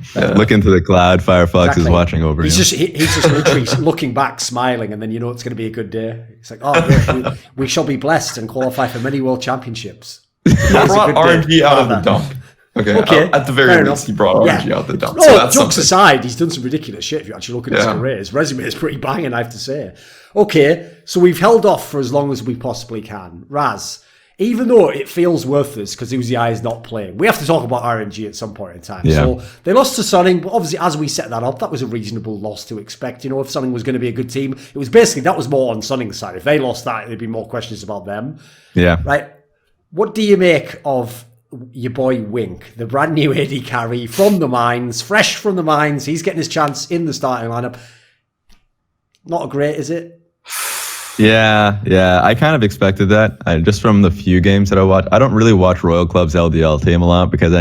[SPEAKER 1] Fair enough.
[SPEAKER 3] Look into the cloud. Firefox is watching over
[SPEAKER 1] he's
[SPEAKER 3] you.
[SPEAKER 1] He's just literally looking back, smiling, and then you know it's going to be a good day. It's like, oh, we shall be blessed and qualify for many world championships.
[SPEAKER 2] I brought RNG out of the dump. Okay. At the very least, he brought RNG out the dump.
[SPEAKER 1] No,
[SPEAKER 2] so that's
[SPEAKER 1] jokes
[SPEAKER 2] something.
[SPEAKER 1] aside, he's done some ridiculous shit. If you actually look at his career, his resume is pretty banging, I have to say. Okay, so we've held off for as long as we possibly can. Raz, even though it feels worthless because Uzi is not playing, we have to talk about RNG at some point in time.
[SPEAKER 3] Yeah.
[SPEAKER 1] So they lost to Sonning, but obviously as we set that up, that was a reasonable loss to expect. You know, if Sonning was going to be a good team, it was basically, that was more on Sonning's side. If they lost that, there'd be more questions about them.
[SPEAKER 3] Yeah.
[SPEAKER 1] Right. What do you make of your boy Wink, the brand new AD carry from the mines, fresh from the mines? He's getting his chance in the starting lineup. Not great, is it?
[SPEAKER 3] Yeah. I kind of expected that. Just from the few games that I watch. I don't really watch Royal Club's LDL team a lot because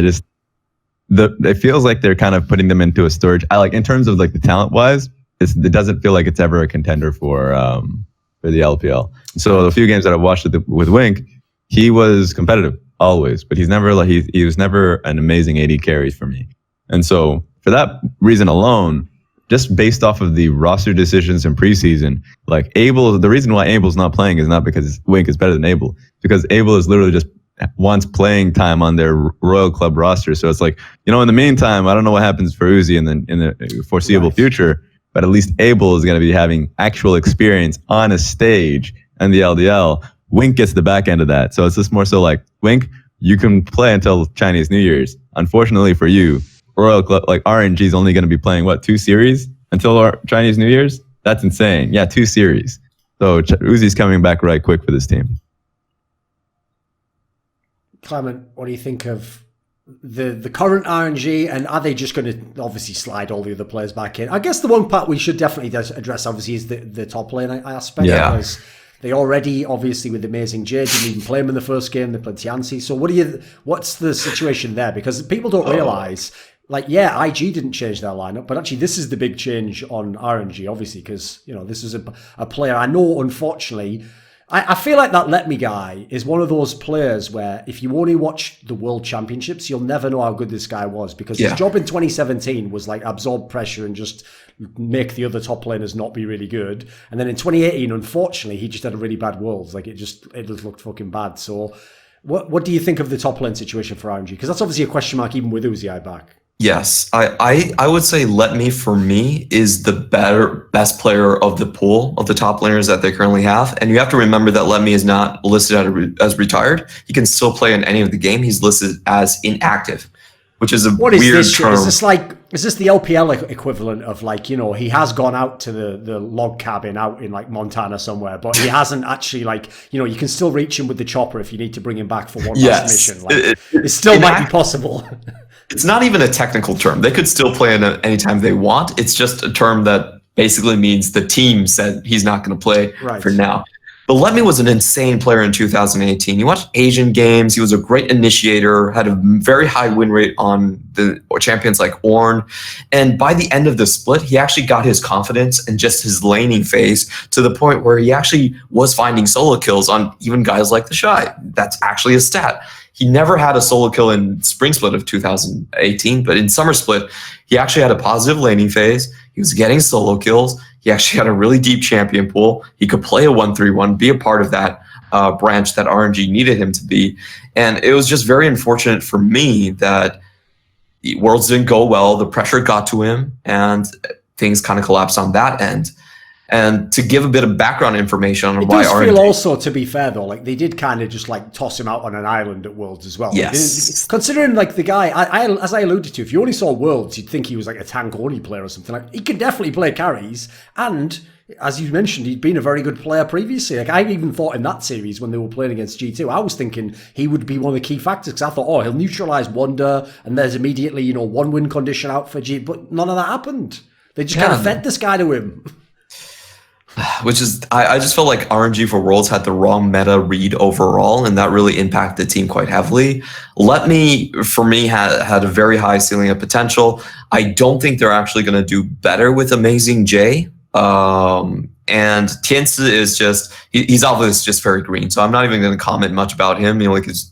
[SPEAKER 3] it feels like they're kind of putting them into a storage. In terms of like the talent wise, it doesn't feel like it's ever a contender for the LPL. So the few games that I watched with Wink, he was competitive always, but he's never he was never an amazing AD carry for me. And so for that reason alone, just based off of the roster decisions in preseason, like Abel, the reason why Abel's not playing is not because Wink is better than Abel, because Abel is literally just wants playing time on their Royal Club roster. So it's like, in the meantime, I don't know what happens for Uzi in the foreseeable future, but at least Abel is going to be having actual experience on a stage and the LDL. Wink gets the back end of that. So it's just more so like, Wink, you can play until Chinese New Year's. Unfortunately for you, Royal Club, like RNG is only going to be playing 2 series until our Chinese New Year's? That's insane. Yeah, 2 series. So Uzi's coming back right quick for this team.
[SPEAKER 1] Clement, what do you think of the current RNG, and are they just going to obviously slide all the other players back in? I guess the one part we should definitely address obviously is the top lane aspect.
[SPEAKER 2] Yeah.
[SPEAKER 1] Because they already, obviously, with Amazing J, didn't even play him in the first game. They played Tianci. So what's the situation there? Because people don't realise, IG didn't change their lineup, but actually this is the big change on RNG, obviously, because, this is a player I know, unfortunately. I feel like that Let Me guy is one of those players where if you only watch the World Championships, you'll never know how good this guy was, because his job in 2017 was absorb pressure and just make the other top laners not be really good. And then in 2018, unfortunately, he just had a really bad Worlds. It just looked fucking bad. So what do you think of the top lane situation for RNG? Because that's obviously a question mark even with Uzi back.
[SPEAKER 2] Yes, I would say Let Me, for me, is the best player of the pool of the top laners that they currently have. And you have to remember that Let Me is not listed as retired. He can still play in any of the game. He's listed as inactive, which is weird term.
[SPEAKER 1] Is this the LPL equivalent of he has gone out to the log cabin out in Montana somewhere, but he hasn't actually you can still reach him with the chopper if you need to bring him back for one last mission. It still might be possible.
[SPEAKER 2] It's not even a technical term. They could still play in anytime they want. It's just a term that basically means the team said he's not going to play for now. But Let Me was an insane player in 2018. You watched Asian games. He was a great initiator, had a very high win rate on the champions like Ornn. And by the end of the split, he actually got his confidence and just his laning phase to the point where he actually was finding solo kills on even guys like the Shy. That's actually a stat. He never had a solo kill in Spring Split of 2018, but in Summer Split, he actually had a positive laning phase. He was getting solo kills. He actually had a really deep champion pool. He could play a 1-3-1, be a part of that branch that RNG needed him to be. And it was just very unfortunate for me that Worlds didn't go well. The pressure got to him, and things kind of collapsed on that end. And to give a bit of background information on why RNG... It does
[SPEAKER 1] feel also, to be fair though, they did kind of just toss him out on an island at Worlds as well.
[SPEAKER 2] Yes.
[SPEAKER 1] Considering the guy, as I alluded to, if you only saw Worlds, you'd think he was a tank-only player or something. He could definitely play carries, and as you mentioned, he'd been a very good player previously. I even thought in that series when they were playing against G2, I was thinking he would be one of the key factors, because I thought, he'll neutralize Wonder, and there's immediately, 1-win condition out for G, but none of that happened. They just kind of fed this guy to him.
[SPEAKER 2] Which is, I just felt like RNG for Worlds had the wrong meta read overall, and that really impacted the team quite heavily. Let Me, for me, had a very high ceiling of potential. I don't think they're actually going to do better with Amazing J. And Tianci is just, he's obviously just very green, so I'm not even going to comment much about him. He's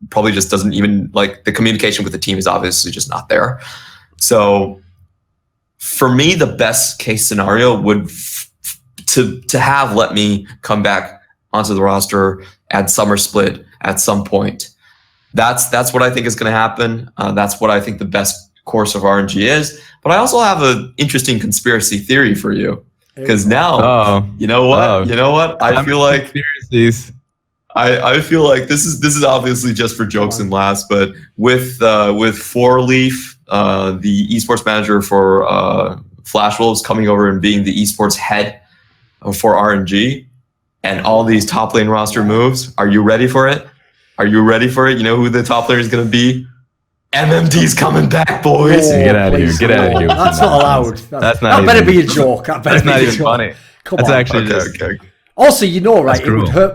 [SPEAKER 2] probably just doesn't even, the communication with the team is obviously just not there. So for me, the best case scenario would to have Let Me come back onto the roster at Summer Split at some point. That's what I think is going to happen. That's what I think the best course of RNG is. But I also have an interesting conspiracy theory for you. Because now, you know what? You know what? I feel like
[SPEAKER 3] conspiracies.
[SPEAKER 2] I feel like this is obviously just for jokes and laughs, but with Four Leaf, the esports manager for Flash Wolves, coming over and being the esports head for RNG, and all these top lane roster moves, are you ready for it? Are you ready for it? You know who the top laner is going to be? MMD's coming back, boys.
[SPEAKER 3] Get out of here. Get out of here.
[SPEAKER 1] That's not allowed.
[SPEAKER 3] That's not
[SPEAKER 1] that better be a joke.
[SPEAKER 3] That's not even funny.
[SPEAKER 1] Come
[SPEAKER 3] that's
[SPEAKER 1] on.
[SPEAKER 3] actually just...
[SPEAKER 1] Okay. Also, right,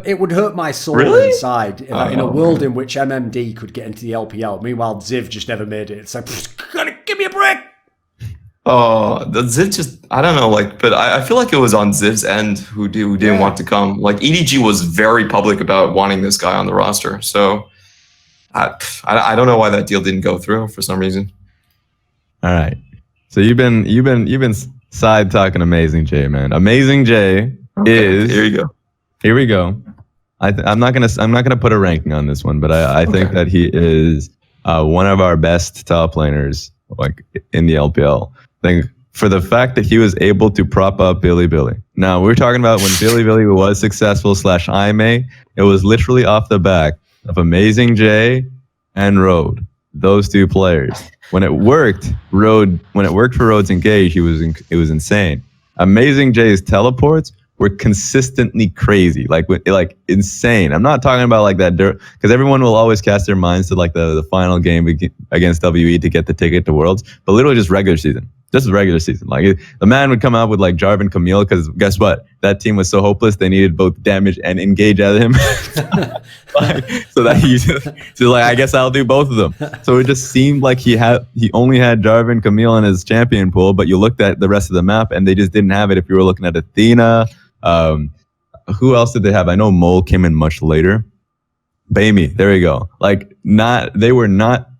[SPEAKER 1] it would hurt my soul inside in a world in which MMD could get into the LPL. Meanwhile, Ziv just never made it. It's like, give me a break.
[SPEAKER 2] Oh, the Ziv just, I don't know, but I feel like it was on Ziv's end who didn't want to come. Like, EDG was very public about wanting this guy on the roster. So I don't know why that deal didn't go through for some reason.
[SPEAKER 3] All right. So you've been side talking Amazing J, man. Amazing J is here we go. I'm not gonna put a ranking on this one, but I think that he is one of our best top laners in the LPL. I think for the fact that he was able to prop up Billy. Now we're talking about when Billy was successful / IMA. It was literally off the back of Amazing J and Road. Those two players. When it worked for Road's Engage, it was insane. Amazing J's teleports were consistently crazy, like insane. I'm not talking about that dirt, because everyone will always cast their minds to the final game against WE to get the ticket to Worlds, but literally just regular season. Just regular season. The man would come out with Jarvan Camille, because guess what? That team was so hopeless they needed both damage and engage out of him. So that he's I guess I'll do both of them. So it just seemed like he only had Jarvan Camille in his champion pool, but you looked at the rest of the map and they just didn't have it. If you were looking at Athena, who else did they have? I know Mole came in much later. Bamey, there you go. They were not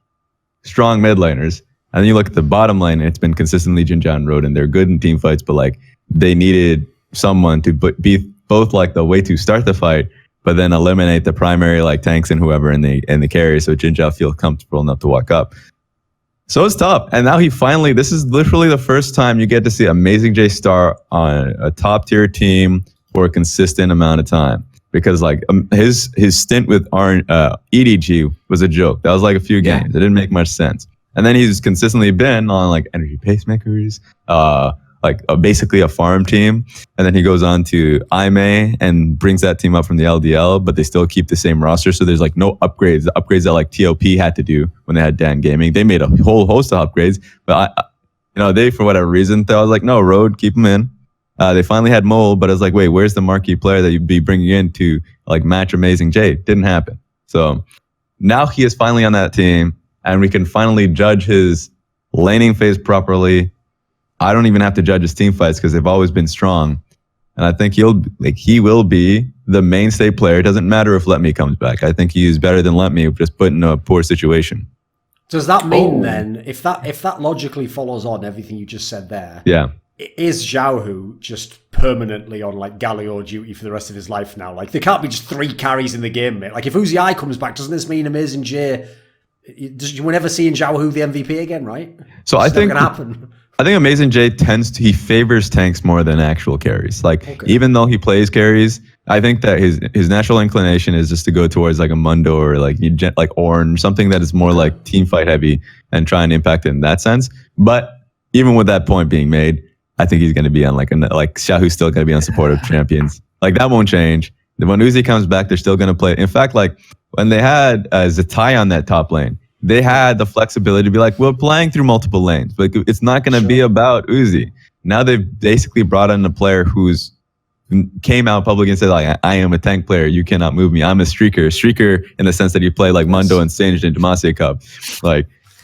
[SPEAKER 3] strong mid laners. And then you look at the bottom lane, it's been consistently Jinja and Road, and they're good in team fights, but they needed someone to be both the way to start the fight, but then eliminate the primary tanks and whoever in the carry, so Jinja feel comfortable enough to walk up. So it's tough. And now this is literally the first time you get to see Amazing J star on a top tier team for a consistent amount of time. Because his stint with EDG was a joke. That was a few games. It didn't make much sense. And then he's consistently been on energy pacemakers, basically a farm team. And then he goes on to IMA and brings that team up from the LDL, but they still keep the same roster. So there's no upgrades. The upgrades that TOP had to do when they had Dan Gaming. They made a whole host of upgrades, but they, for whatever reason, they was no, Road, keep them in. They finally had Mole, but I was wait, where's the marquee player that you'd be bringing in to match Amazing J? Didn't happen. So now he is finally on that team, and we can finally judge his laning phase properly. I don't even have to judge his team fights because they've always been strong. And I think he will be the mainstay player. It doesn't matter if Let Me comes back. I think he is better than Let Me, just put in a poor situation.
[SPEAKER 1] Does that mean then, if that logically follows on everything you just said there, is Xiaohu just permanently on Galio duty for the rest of his life now? There can't be just 3 carries in the game, mate. If Uzi I comes back, doesn't this mean Amazing J? You will never see in Xiaohu the MVP again, right?
[SPEAKER 3] So I think Amazing J he favors tanks more than actual carries. Even though he plays carries, I think that his natural inclination is just to go towards a Mundo or Ornn, something that is more team fight heavy and try and impact it in that sense. But even with that point being made, I think he's going to be on Xiaohu's still going to be on supportive champions. That won't change. When Uzi comes back, they're still going to play. In fact, when they had Zatai on that top lane, they had the flexibility to be we're playing through multiple lanes, but it's not going to be about Uzi. Now they've basically brought in a player who's came out public and said I am a tank player. You cannot move me. I'm a streaker in the sense that you play Mundo and Singed in Demacia Cup.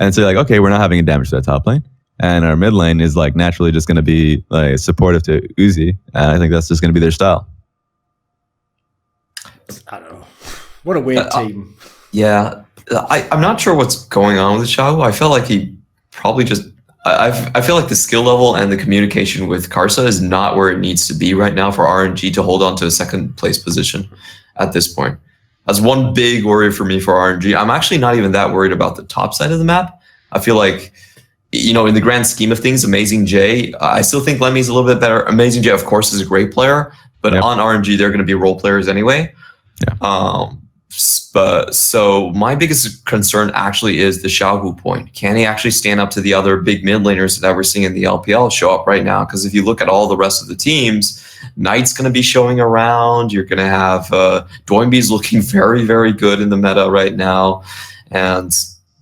[SPEAKER 3] And so okay, we're not having a damage to that top lane. And our mid lane is naturally just going to be supportive to Uzi. And I think that's just going to be their style.
[SPEAKER 1] I don't know. What a weird team.
[SPEAKER 2] Yeah. I'm not sure what's going on with Xiao. I felt like he probably just... I feel like the skill level and the communication with Karsa is not where it needs to be right now for RNG to hold on to a second place position at this point. That's one big worry for me for RNG. I'm actually not even that worried about the top side of the map. I feel like, you know, in the grand scheme of things, Amazing J, I still think Lemmy's a little bit better. Amazing J, of course, is a great player, but on RNG, they're going to be role players anyway.
[SPEAKER 3] Yeah.
[SPEAKER 2] But so my biggest concern actually is the Xiaohu point. Can he actually stand up to the other big mid laners that we're seeing in the LPL show up right now? Because if you look at all the rest of the teams, Knight's going to be showing around. You're going to have Doinby's looking very, very good in the meta right now. And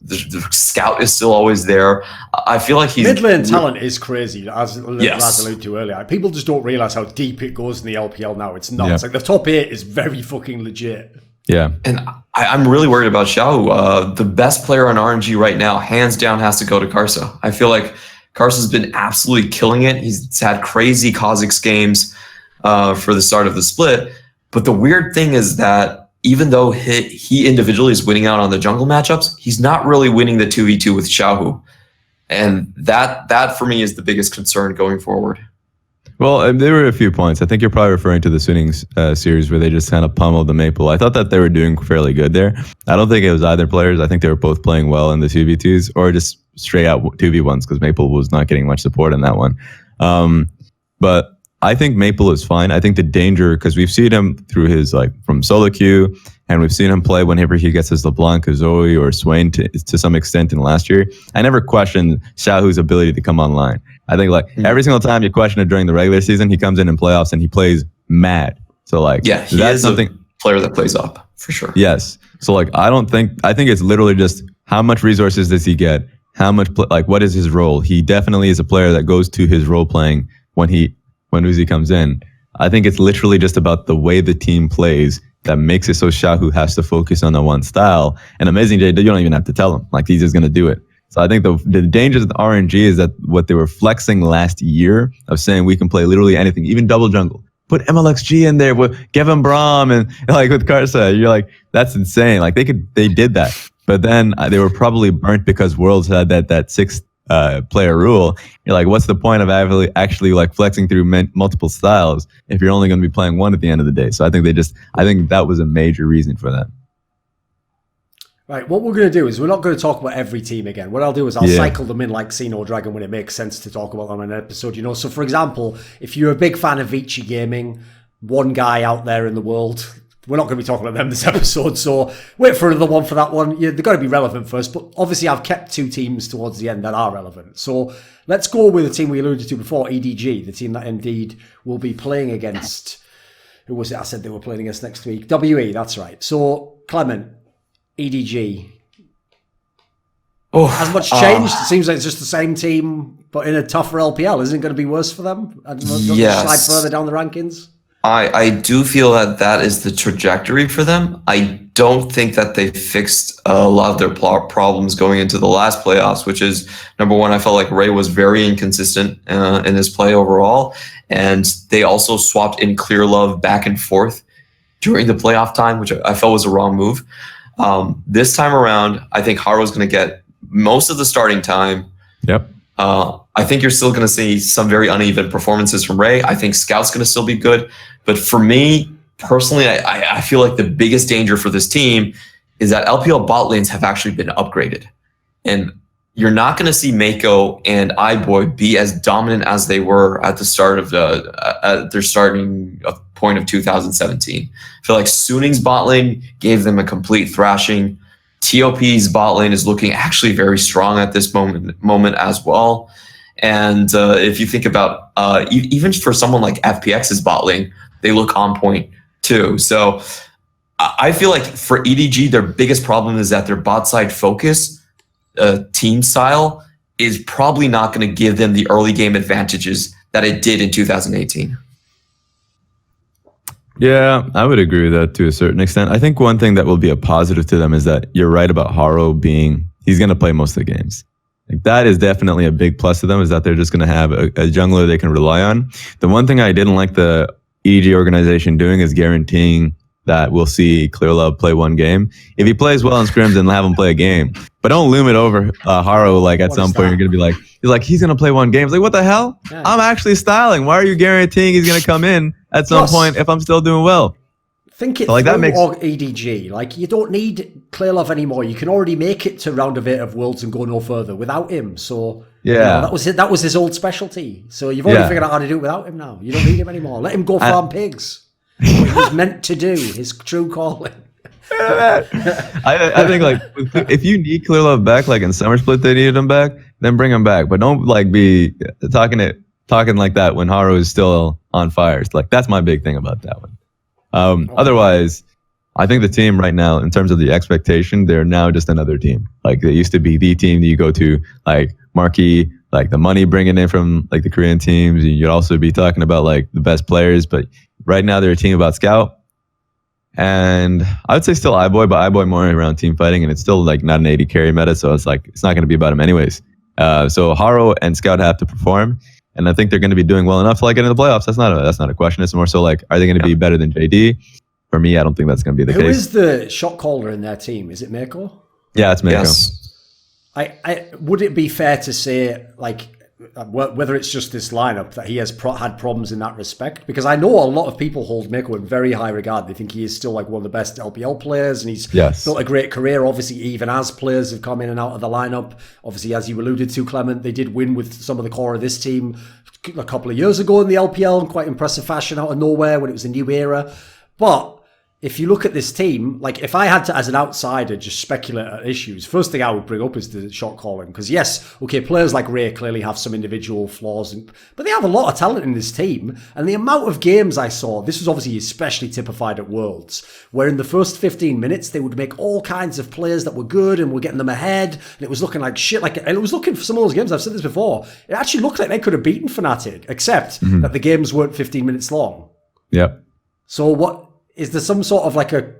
[SPEAKER 2] the Scout is still always there. I feel like he's...
[SPEAKER 1] Mid lane talent is crazy, as alluded to earlier. People just don't realize how deep it goes in the LPL now. It's nuts.
[SPEAKER 3] Yeah.
[SPEAKER 1] Like the top 8 is very fucking legit.
[SPEAKER 3] Yeah.
[SPEAKER 2] And I'm really worried about Xiao. The best player on RNG right now, hands down, has to go to Karsa. I feel like Karsa's been absolutely killing it. He's had crazy Kha'Zix games for the start of the split. But the weird thing is that even though he individually is winning out on the jungle matchups, he's not really winning the 2v2 with Xiaohu. And that for me is the biggest concern going forward.
[SPEAKER 3] Well, there were a few points. I think you're probably referring to the Swinning series where they just kind of pummeled the Maple. I thought that they were doing fairly good there. I don't think it was either players. I think they were both playing well in the 2v2s or just straight out 2v1s because Maple was not getting much support in that one. But I think Maple is fine. I think the danger, because we've seen him through his, like, from solo queue, and we've seen him play whenever he gets his LeBlanc, Zoe, or Swain to some extent in last year. I never questioned Xiaohu's ability to come online. I think, like, every single time you question it during the regular season, he comes in playoffs and he plays mad. So, like,
[SPEAKER 2] yeah, he
[SPEAKER 3] that's
[SPEAKER 2] is
[SPEAKER 3] something.
[SPEAKER 2] A player that plays up, for sure.
[SPEAKER 3] Yes. So, like, I think it's literally just how much resources does he get? How much, what is his role? He definitely is a player that goes to his role playing when Uzi comes in. I think it's literally just about the way the team plays that makes it so Xiaohu has to focus on the one style. And Amazing J, you don't even have to tell him. Like, he's just going to do it. So I think the dangers of the RNG is that what they were flexing last year of saying we can play literally anything, even double jungle. Put MLXG in there with Kevin Brom and like with Karsa. You're like, that's insane. Like they did that. But then they were probably burnt because Worlds had that 6 player rule. You're like, what's the point of actually like flexing through multiple styles if you're only going to be playing one at the end of the day? So I think that was a major reason for that.
[SPEAKER 1] Right, what we're going to do is we're not going to talk about every team again. What I'll do is I'll cycle them in like Xeno Dragon when it makes sense to talk about them in an episode, you know. So for example, if you're a big fan of Vici Gaming, one guy out there in the world, we're not going to be talking about them this episode, so wait for another one for that one. Yeah, they've got to be relevant first, but obviously I've kept 2 teams towards the end that are relevant. So let's go with the team we alluded to before, EDG, the team that indeed will be playing against, who was it I said they were playing against next week? WE, that's right. So Clement, EDG. Has much changed? It seems like it's just the same team, but in a tougher LPL. Isn't it going to be worse for them? Don't slide further down the rankings?
[SPEAKER 2] I do feel that is the trajectory for them. I don't think that they fixed a lot of their problems going into the last playoffs, which is, number one, I felt like Ray was very inconsistent in his play overall. And they also swapped in Clear Love back and forth during the playoff time, which I felt was a wrong move. This time around, I think Haro's going to get most of the starting time.
[SPEAKER 3] Yep.
[SPEAKER 2] I think you're still going to see some very uneven performances from Ray. I think Scout's going to still be good. But for me, personally, I feel like the biggest danger for this team is that LPL bot lanes have actually been upgraded. And you're not going to see Mako and iBoy be as dominant as they were at the start of at their starting point of 2017. I feel like Suning's bot lane gave them a complete thrashing. TOP's bot lane is looking actually very strong at this moment as well. And if you think about even for someone like FPX's bot lane, they look on point too. So I feel like for EDG, their biggest problem is that their bot side focus, team style, is probably not going to give them the early game advantages that it did in 2018.
[SPEAKER 3] Yeah, I would agree with that to a certain extent. I think one thing that will be a positive to them is that you're right about Haro he's going to play most of the games. Like, that is definitely a big plus to them, is that they're just going to have a jungler they can rely on. The one thing I didn't like the EG organization doing is guaranteeing that we'll see Clear Love play one game. If he plays well in scrims, then have him play a game. But don't loom it over Haro, like at some point you're going to be like, he's going to play one game. It's like, what the hell? Yeah. I'm actually styling. Why are you guaranteeing he's going to come in at some point if I'm still doing well?
[SPEAKER 1] Think it
[SPEAKER 3] So, like,
[SPEAKER 1] through,
[SPEAKER 3] that makes-
[SPEAKER 1] or EDG. Like, you don't need Klylov anymore. You can already make it to round of 8 of Worlds and go no further without him. So
[SPEAKER 3] Yeah.
[SPEAKER 1] that was it. That was his old specialty. So you've already
[SPEAKER 3] Yeah.
[SPEAKER 1] figured out how to do it without him now. You don't need him anymore. Let him go farm pigs. What he was meant to do, his true calling.
[SPEAKER 3] I think like if you need Klylov back, like in Summer Split they needed him back, then bring him back. But don't like be talking like that when Haru is still on fire. It's like that's my big thing about that one. Otherwise, I think the team right now, in terms of the expectation, they're now just another team. Like they used to be the team that you go to, like marquee, like the money bringing in from like the Korean teams. And you'd also be talking about like the best players. But right now they're a team about scout. And I would say still iBoy, but iBoy more around team fighting, and it's still like not an 80 carry meta, so it's like it's not going to be about him anyways. So Haro and Scout have to perform, and I think they're going to be doing well enough to like get into the playoffs. That's not a question. It's more so like, are they going to be better than JD? For me, I don't think that's going to be the case.
[SPEAKER 1] Who is the shot caller in their team? Is it Mako?
[SPEAKER 3] Yeah, it's Mako.
[SPEAKER 2] Yes.
[SPEAKER 1] I would it be fair to say, like, whether it's just this lineup that he has had problems in that respect? Because I know a lot of people hold Mako in very high regard. They think he is still like one of the best LPL players, and he's built a great career. Obviously, even as players have come in and out of the lineup, obviously, as you alluded to, Clement, they did win with some of the core of this team a couple of years ago in the LPL in quite impressive fashion out of nowhere when it was a new era. But if you look at this team, like if I had to, as an outsider, just speculate at issues, first thing I would bring up is the shot calling. Because yes, okay, players like Ray clearly have some individual flaws, but they have a lot of talent in this team. And the amount of games I saw, this was obviously especially typified at Worlds, where in the first 15 minutes, they would make all kinds of players that were good and were getting them ahead. And it was looking like shit. And it was looking for some of those games, I've said this before, it actually looked like they could have beaten Fnatic, except that the games weren't 15 minutes long.
[SPEAKER 3] Yep.
[SPEAKER 1] So what... Is there some sort of like a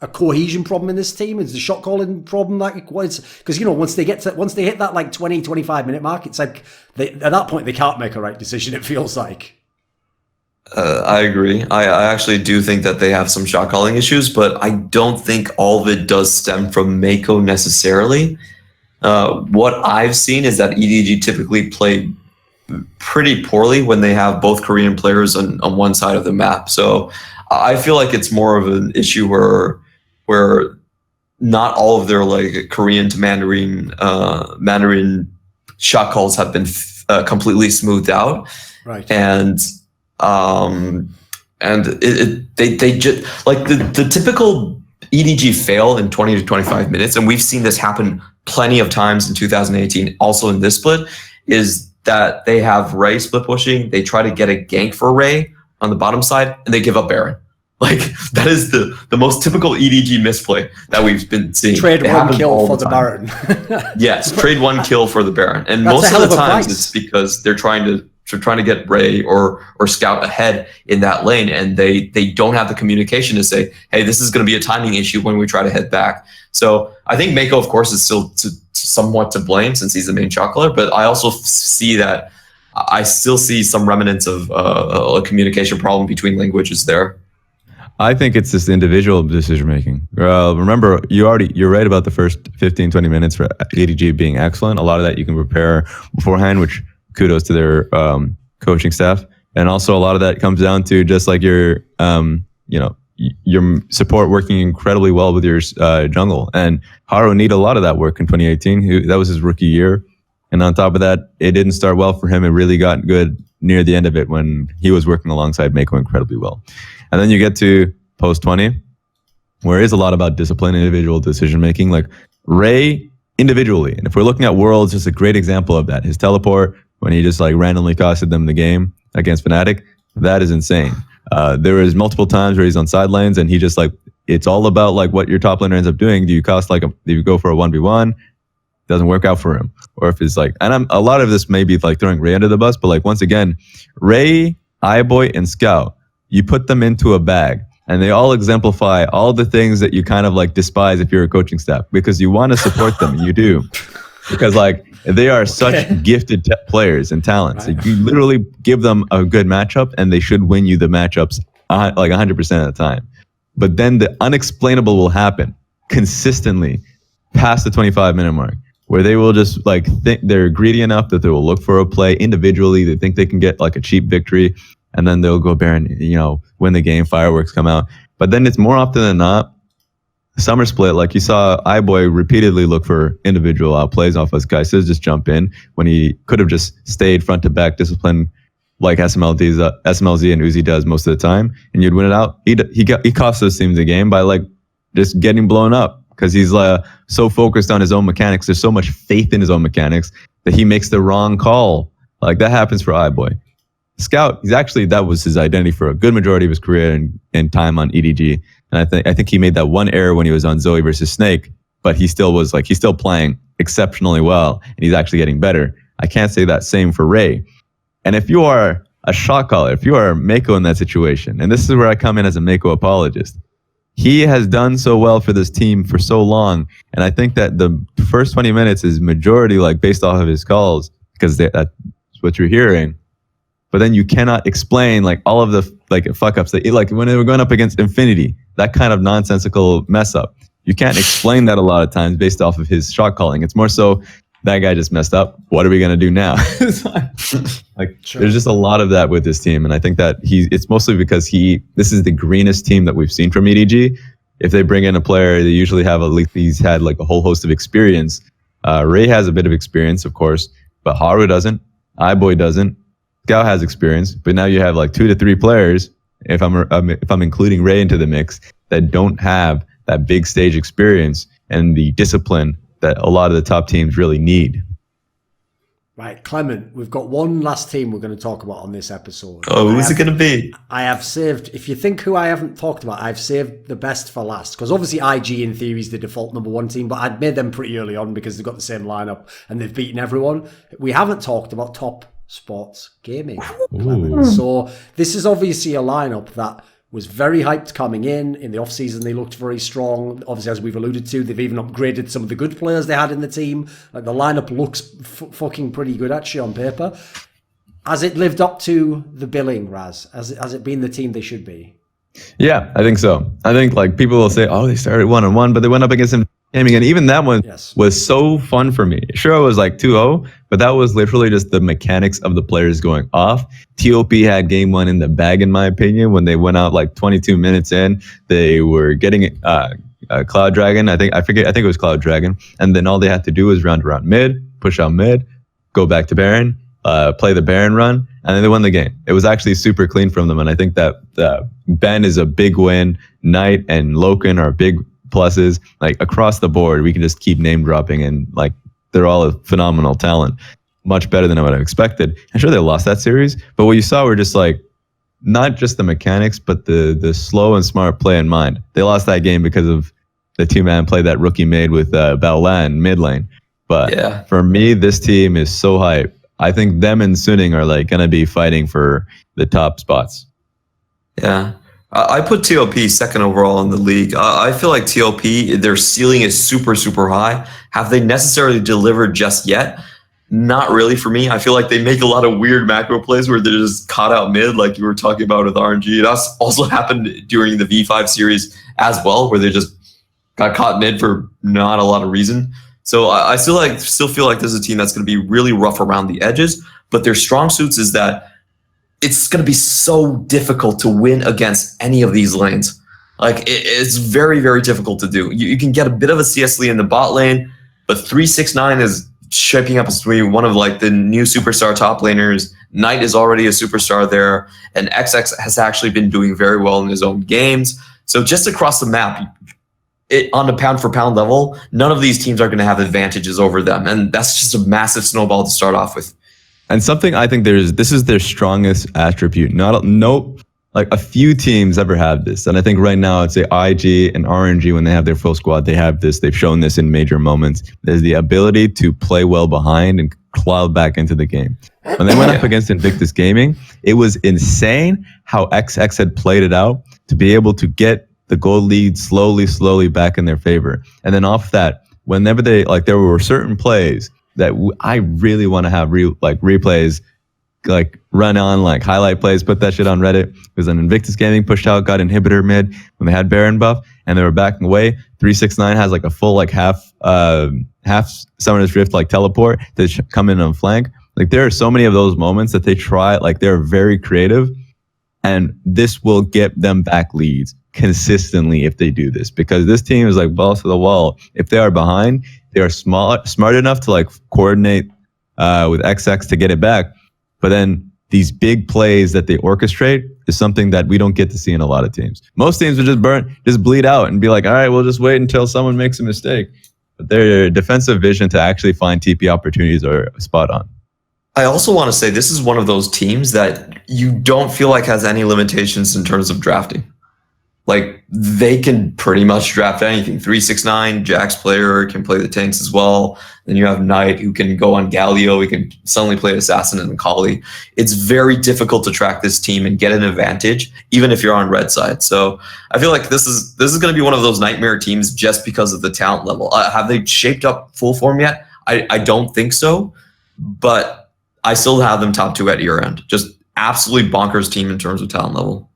[SPEAKER 1] cohesion problem in this team? Is the shot calling problem like what is? Because you know once they hit that like 20-25 minute mark, it's like at that point they can't make a right decision. It feels like.
[SPEAKER 2] I agree. I actually do think that they have some shot calling issues, but I don't think all of it does stem from Mako necessarily. What I've seen is that EDG typically play pretty poorly when they have both Korean players on one side of the map. So I feel like it's more of an issue where not all of their like Korean to Mandarin shot calls have been completely smoothed out,
[SPEAKER 1] right?
[SPEAKER 2] And they just like the typical EDG fail in 20 to 25 minutes, and we've seen this happen plenty of times in 2018. Also in this split, is that they have Ray split pushing, they try to get a gank for Ray on the bottom side, and they give up Baron. Like that is the most typical EDG misplay that we've been seeing.
[SPEAKER 1] Trade one kill for the Baron.
[SPEAKER 2] Yes, trade one kill for the Baron, and most of the times it's because they're trying to get Ray or Scout ahead in that lane, and they don't have the communication to say, hey, this is going to be a timing issue when we try to head back. So I think Mako, of course, is still somewhat to blame since he's the main shot caller, but I also see that I still see some remnants of a communication problem between languages there.
[SPEAKER 3] I think it's this individual decision making. Remember, you're right about the first 15, 20 minutes for EDG being excellent. A lot of that you can prepare beforehand, which kudos to their coaching staff. And also a lot of that comes down to just like your support working incredibly well with your jungle. And Haro needed a lot of that work in 2018. That was his rookie year. And on top of that, it didn't start well for him. It really got good near the end of it when he was working alongside Mako incredibly well. And then you get to post 20, where it is a lot about discipline, individual decision making. Like Ray individually, and if we're looking at Worlds, just a great example of that. His teleport when he just like randomly costed them the game against Fnatic, that is insane. There was multiple times where he's on side lanes and he just like, it's all about like what your top laner ends up doing. Do you go for a 1v1? Doesn't work out for him. Or if it's like, and a lot of this may be like throwing Ray under the bus, but like once again, Ray, iBoy, and Scout, you put them into a bag and they all exemplify all the things that you kind of like despise if you're a coaching staff, because you want to support them. You do. Because like they are such gifted players and talents. Right. You literally give them a good matchup and they should win you the matchups like 100% of the time. But then the unexplainable will happen consistently past the 25-minute mark, where they will just like think they're greedy enough that they will look for a play individually. They think they can get like a cheap victory, and then they'll go Baron, win the game, fireworks come out. But then it's more often than not, summer split, like you saw iBoy repeatedly look for individual outplays off us. Guys just jump in when he could have just stayed front to back discipline like SMLZ and Uzi does most of the time, and you'd win it out. He cost those teams the game by like just getting blown up because he's so focused on his own mechanics. There's so much faith in his own mechanics that he makes the wrong call. Like that happens for iBoy. Scout, that was his identity for a good majority of his career and time on EDG. And I think he made that one error when he was on Zoe versus Snake, but he's still playing exceptionally well, and he's actually getting better. I can't say that same for Ray. And if you are a shot caller, if you are Mako in that situation, and this is where I come in as a Mako apologist, he has done so well for this team for so long, and I think that the first 20 minutes is majority like based off of his calls because that's what you're hearing. But then you cannot explain like all of the like fuck ups that like when they were going up against Infinity, that kind of nonsensical mess up. You can't explain that a lot of times based off of his shot calling. It's more so that guy just messed up. What are we gonna do now? Like sure. There's just a lot of that with this team, and I think that it's mostly because this is the greenest team that we've seen from EDG. If they bring in a player, they usually have he's had like a whole host of experience. Ray has a bit of experience, of course, but Haru doesn't. iBoy doesn't. Scout has experience, but now you have like 2 to 3 players, if I'm including Ray into the mix, that don't have that big stage experience and the discipline that a lot of the top teams really need.
[SPEAKER 1] Right, Clement, we've got one last team we're going to talk about on this episode.
[SPEAKER 2] Oh, who's it going to be?
[SPEAKER 1] I have saved, if you think who I haven't talked about, I've saved the best for last. Because obviously IG in theory is the default number 1 team, but I'd made them pretty early on because they've got the same lineup and they've beaten everyone. We haven't talked about Top Sports Gaming, Clement. So this is obviously a lineup that was very hyped coming in the off-season. They looked very strong. Obviously, as we've alluded to, they've even upgraded some of the good players they had in the team. Like the lineup looks fucking pretty good actually on paper. Has it lived up to the billing, Raz? Has it been the team they should be?
[SPEAKER 3] Yeah, I think so. I think like people will say, oh, they started 1-1, but they went up against him. And even that one was so fun for me. Sure, it was like 2-0, but that was literally just the mechanics of the players going off. TOP had game 1 in the bag, in my opinion. When they went out like 22 minutes in, they were getting Cloud Dragon. I think it was Cloud Dragon. And then all they had to do was round around mid, push out mid, go back to Baron, play the Baron run, and then they won the game. It was actually super clean from them. And I think that Ben is a big win. Knight and Loken are big pluses. Like across the board, we can just keep name dropping, and like they're all a phenomenal talent, much better than I would have expected. I'm sure they lost that series, but what you saw were just like not just the mechanics, but the slow and smart play in mind. They lost that game because of the 2-man play that rookie made with Baolan mid lane. But for me, this team is so hype. I think them and Suning are like gonna be fighting for the top spots.
[SPEAKER 2] Yeah. I put TOP second overall in the league. I feel like TOP, their ceiling is super, super high. Have they necessarily delivered just yet? Not really for me. I feel like they make a lot of weird macro plays where they're just caught out mid, like you were talking about with RNG. That's also happened during the V5 series as well, where they just got caught mid for not a lot of reason. So I still feel like this is a team that's going to be really rough around the edges, but their strong suits is that it's going to be so difficult to win against any of these lanes. Like it's very, very difficult to do. You can get a bit of a CS lead in the bot lane, but 369 is shaping up as to be one of like the new superstar top laners. Knight is already a superstar there, and XX has actually been doing very well in his own games. So just across the map, on a pound for pound level, none of these teams are going to have advantages over them, and that's just a massive snowball to start off with.
[SPEAKER 3] And something I think this is their strongest attribute. Like a few teams ever have this. And I think right now I'd say IG and RNG, when they have their full squad, they have this. They've shown this in major moments. There's the ability to play well behind and cloud back into the game. When they went up against Invictus Gaming, it was insane how XX had played it out to be able to get the gold lead slowly back in their favor. And then off that, whenever there were certain plays that I really want to have replays, like run on, like highlight plays, put that shit on Reddit. It was an Invictus Gaming pushed out, got inhibitor mid when they had Baron buff, and they were backing away. 369 has like a full like half Summoner's Rift like teleport to come in on flank. Like there are so many of those moments that they try, like they're very creative, and this will get them back leads consistently if they do this, because this team is like balls to the wall. If they are behind, they are smart enough to like coordinate with XX to get it back. But then these big plays that they orchestrate is something that we don't get to see in a lot of teams. Most teams would just bleed out and be like, all right, we'll just wait until someone makes a mistake. But their defensive vision to actually find TP opportunities are spot on.
[SPEAKER 2] I also want to say this is one of those teams that you don't feel like has any limitations in terms of drafting. Like, they can pretty much draft anything. 369, Jax player, can play the tanks as well. Then you have Knight, who can go on Galio. He can suddenly play Assassin and Kali. It's very difficult to track this team and get an advantage, even if you're on red side. So I feel like this is going to be one of those nightmare teams just because of the talent level. Have they shaped up full form yet? I don't think so. But I still have them top 2 at year end. Just absolutely bonkers team in terms of talent level.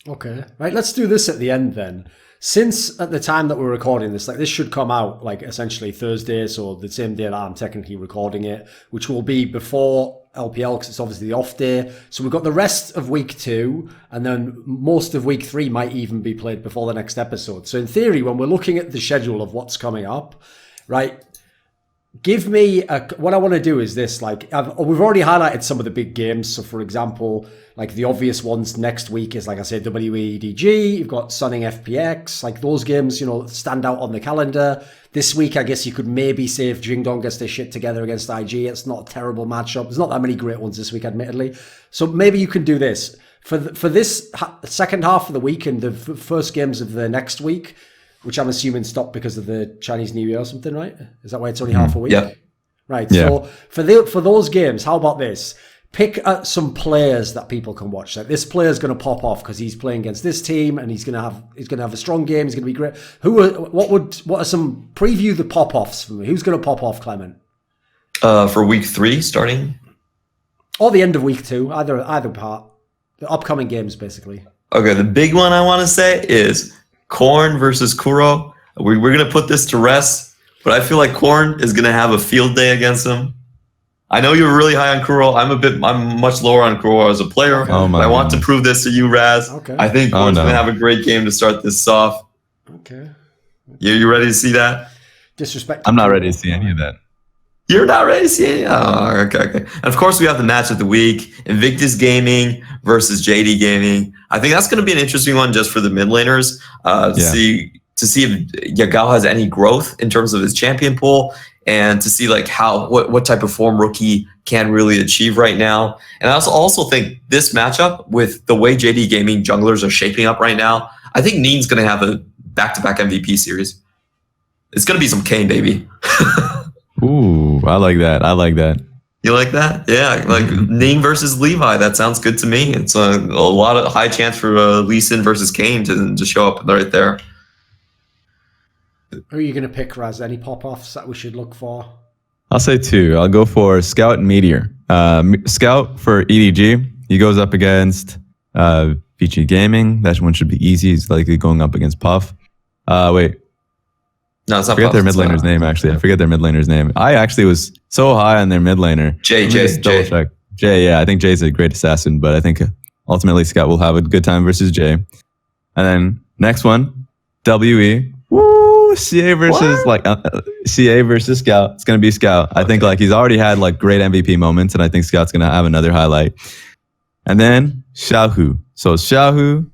[SPEAKER 1] Okay, right, let's do this at the end then. Since at the time that we're recording this, like this should come out like essentially Thursday, so the same day that I'm technically recording it, which will be before LPL because it's obviously the off day. So we've got the rest of week 2, and then most of week 3 might even be played before the next episode. So in theory, when we're looking at the schedule of what's coming up, right, give me what I want to do is this, like we've already highlighted some of the big games. So for example, like the obvious ones next week is, like I said, WEDG, you've got Sunning FPX, like those games, you know, stand out on the calendar. This week, I guess you could maybe say if Jingdong gets their shit together against IG, it's not a terrible matchup. There's not that many great ones this week, admittedly. So maybe you can do this. For this second half of the week and the first games of the next week, which I'm assuming stopped because of the Chinese New Year or something, right? Is that why it's only half a week?
[SPEAKER 2] Yeah.
[SPEAKER 1] Right.
[SPEAKER 3] Yeah.
[SPEAKER 1] So for those games, how about this? Pick some players that people can watch. Like this player's going to pop off because he's playing against this team and he's going to have a strong game. He's going to be great. What are some preview the pop offs for me? Who's going to pop off, Clement?
[SPEAKER 2] For week 3 starting,
[SPEAKER 1] or the end of week 2, either part. The upcoming games, basically.
[SPEAKER 2] Okay, the big one I want to say is Korn versus Kuro. We're going to put this to rest, but I feel like Korn is going to have a field day against him. I know you're really high on Kuro. I'm much lower on Kuro as a player.
[SPEAKER 3] Oh my
[SPEAKER 2] I want to prove this to you, Raz.
[SPEAKER 1] Okay.
[SPEAKER 2] I think Korn's going to have a great game to start this off.
[SPEAKER 1] Okay.
[SPEAKER 2] You ready to see that?
[SPEAKER 1] Disrespect.
[SPEAKER 3] I'm not ready to see any of that.
[SPEAKER 2] You're not ready to see it? Oh, okay. And of course, we have the match of the week, Invictus Gaming versus JD Gaming. I think that's going to be an interesting one just for the mid laners to see if Yagao has any growth in terms of his champion pool, and to see like what type of form Rookie can really achieve right now. And I also think this matchup with the way JD Gaming junglers are shaping up right now, I think Neen's going to have a back-to-back MVP series. It's going to be some Kane, baby.
[SPEAKER 3] Ooh, I like that.
[SPEAKER 2] You like that? Yeah, like Ning versus Levi. That sounds good to me. It's a lot of high chance for Lee Sin versus Kane to show up right there.
[SPEAKER 1] Who are you going to pick, Raz? Any pop-offs that we should look for?
[SPEAKER 3] I'll say 2. I'll go for Scout and Meteor. Scout for EDG. He goes up against VG Gaming. That one should be easy. He's likely going up against Puff. Wait.
[SPEAKER 2] No, it's not.
[SPEAKER 3] I forget their mid laner's name, actually. I forget their mid laner's name. I actually was so high on their mid laner.
[SPEAKER 2] Jay.
[SPEAKER 3] Jay, yeah. I think Jay's a great assassin, but I think ultimately Scout will have a good time versus Jay. And then next one, WE. Woo! CA versus CA versus Scout. It's gonna be Scout. Okay. I think like he's already had like great MVP moments, and I think Scout's gonna have another highlight. And then Xiaohu. So Xiaohu,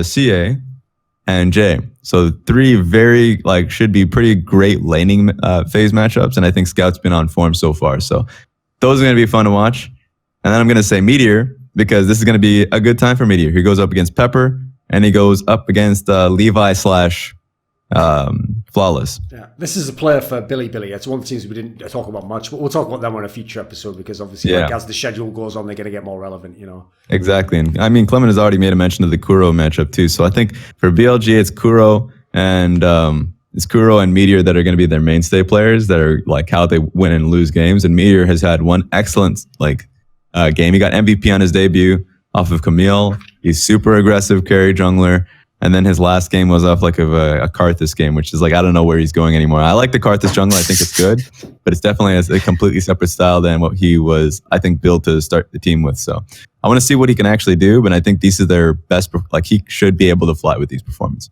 [SPEAKER 3] CA, and Jay. So 3 very should be pretty great laning phase matchups, and I think Scout's been on form so far. So those are gonna be fun to watch. And then I'm gonna say Meteor because this is gonna be a good time for Meteor. He goes up against Pepper, and he goes up against Levi / Flawless.
[SPEAKER 1] Yeah, this is a player for Billy. It's one of the teams we didn't talk about much, but we'll talk about them on a future episode because obviously, as the schedule goes on, they're going to get more relevant. You know.
[SPEAKER 3] Exactly, and I mean Clement has already made a mention of the Kuro matchup too. So I think for BLG, it's Kuro and Meteor that are going to be their mainstay players. That are like how they win and lose games. And Meteor has had one excellent game. He got MVP on his debut off of Camille. He's super aggressive carry jungler. And then his last game was off like a Karthus game, which is like, I don't know where he's going anymore. I like the Karthus jungle. I think it's good, but it's definitely a completely separate style than what he was, I think, built to start the team with. So I want to see what he can actually do, but I think these are their best, like he should be able to fly with these performances.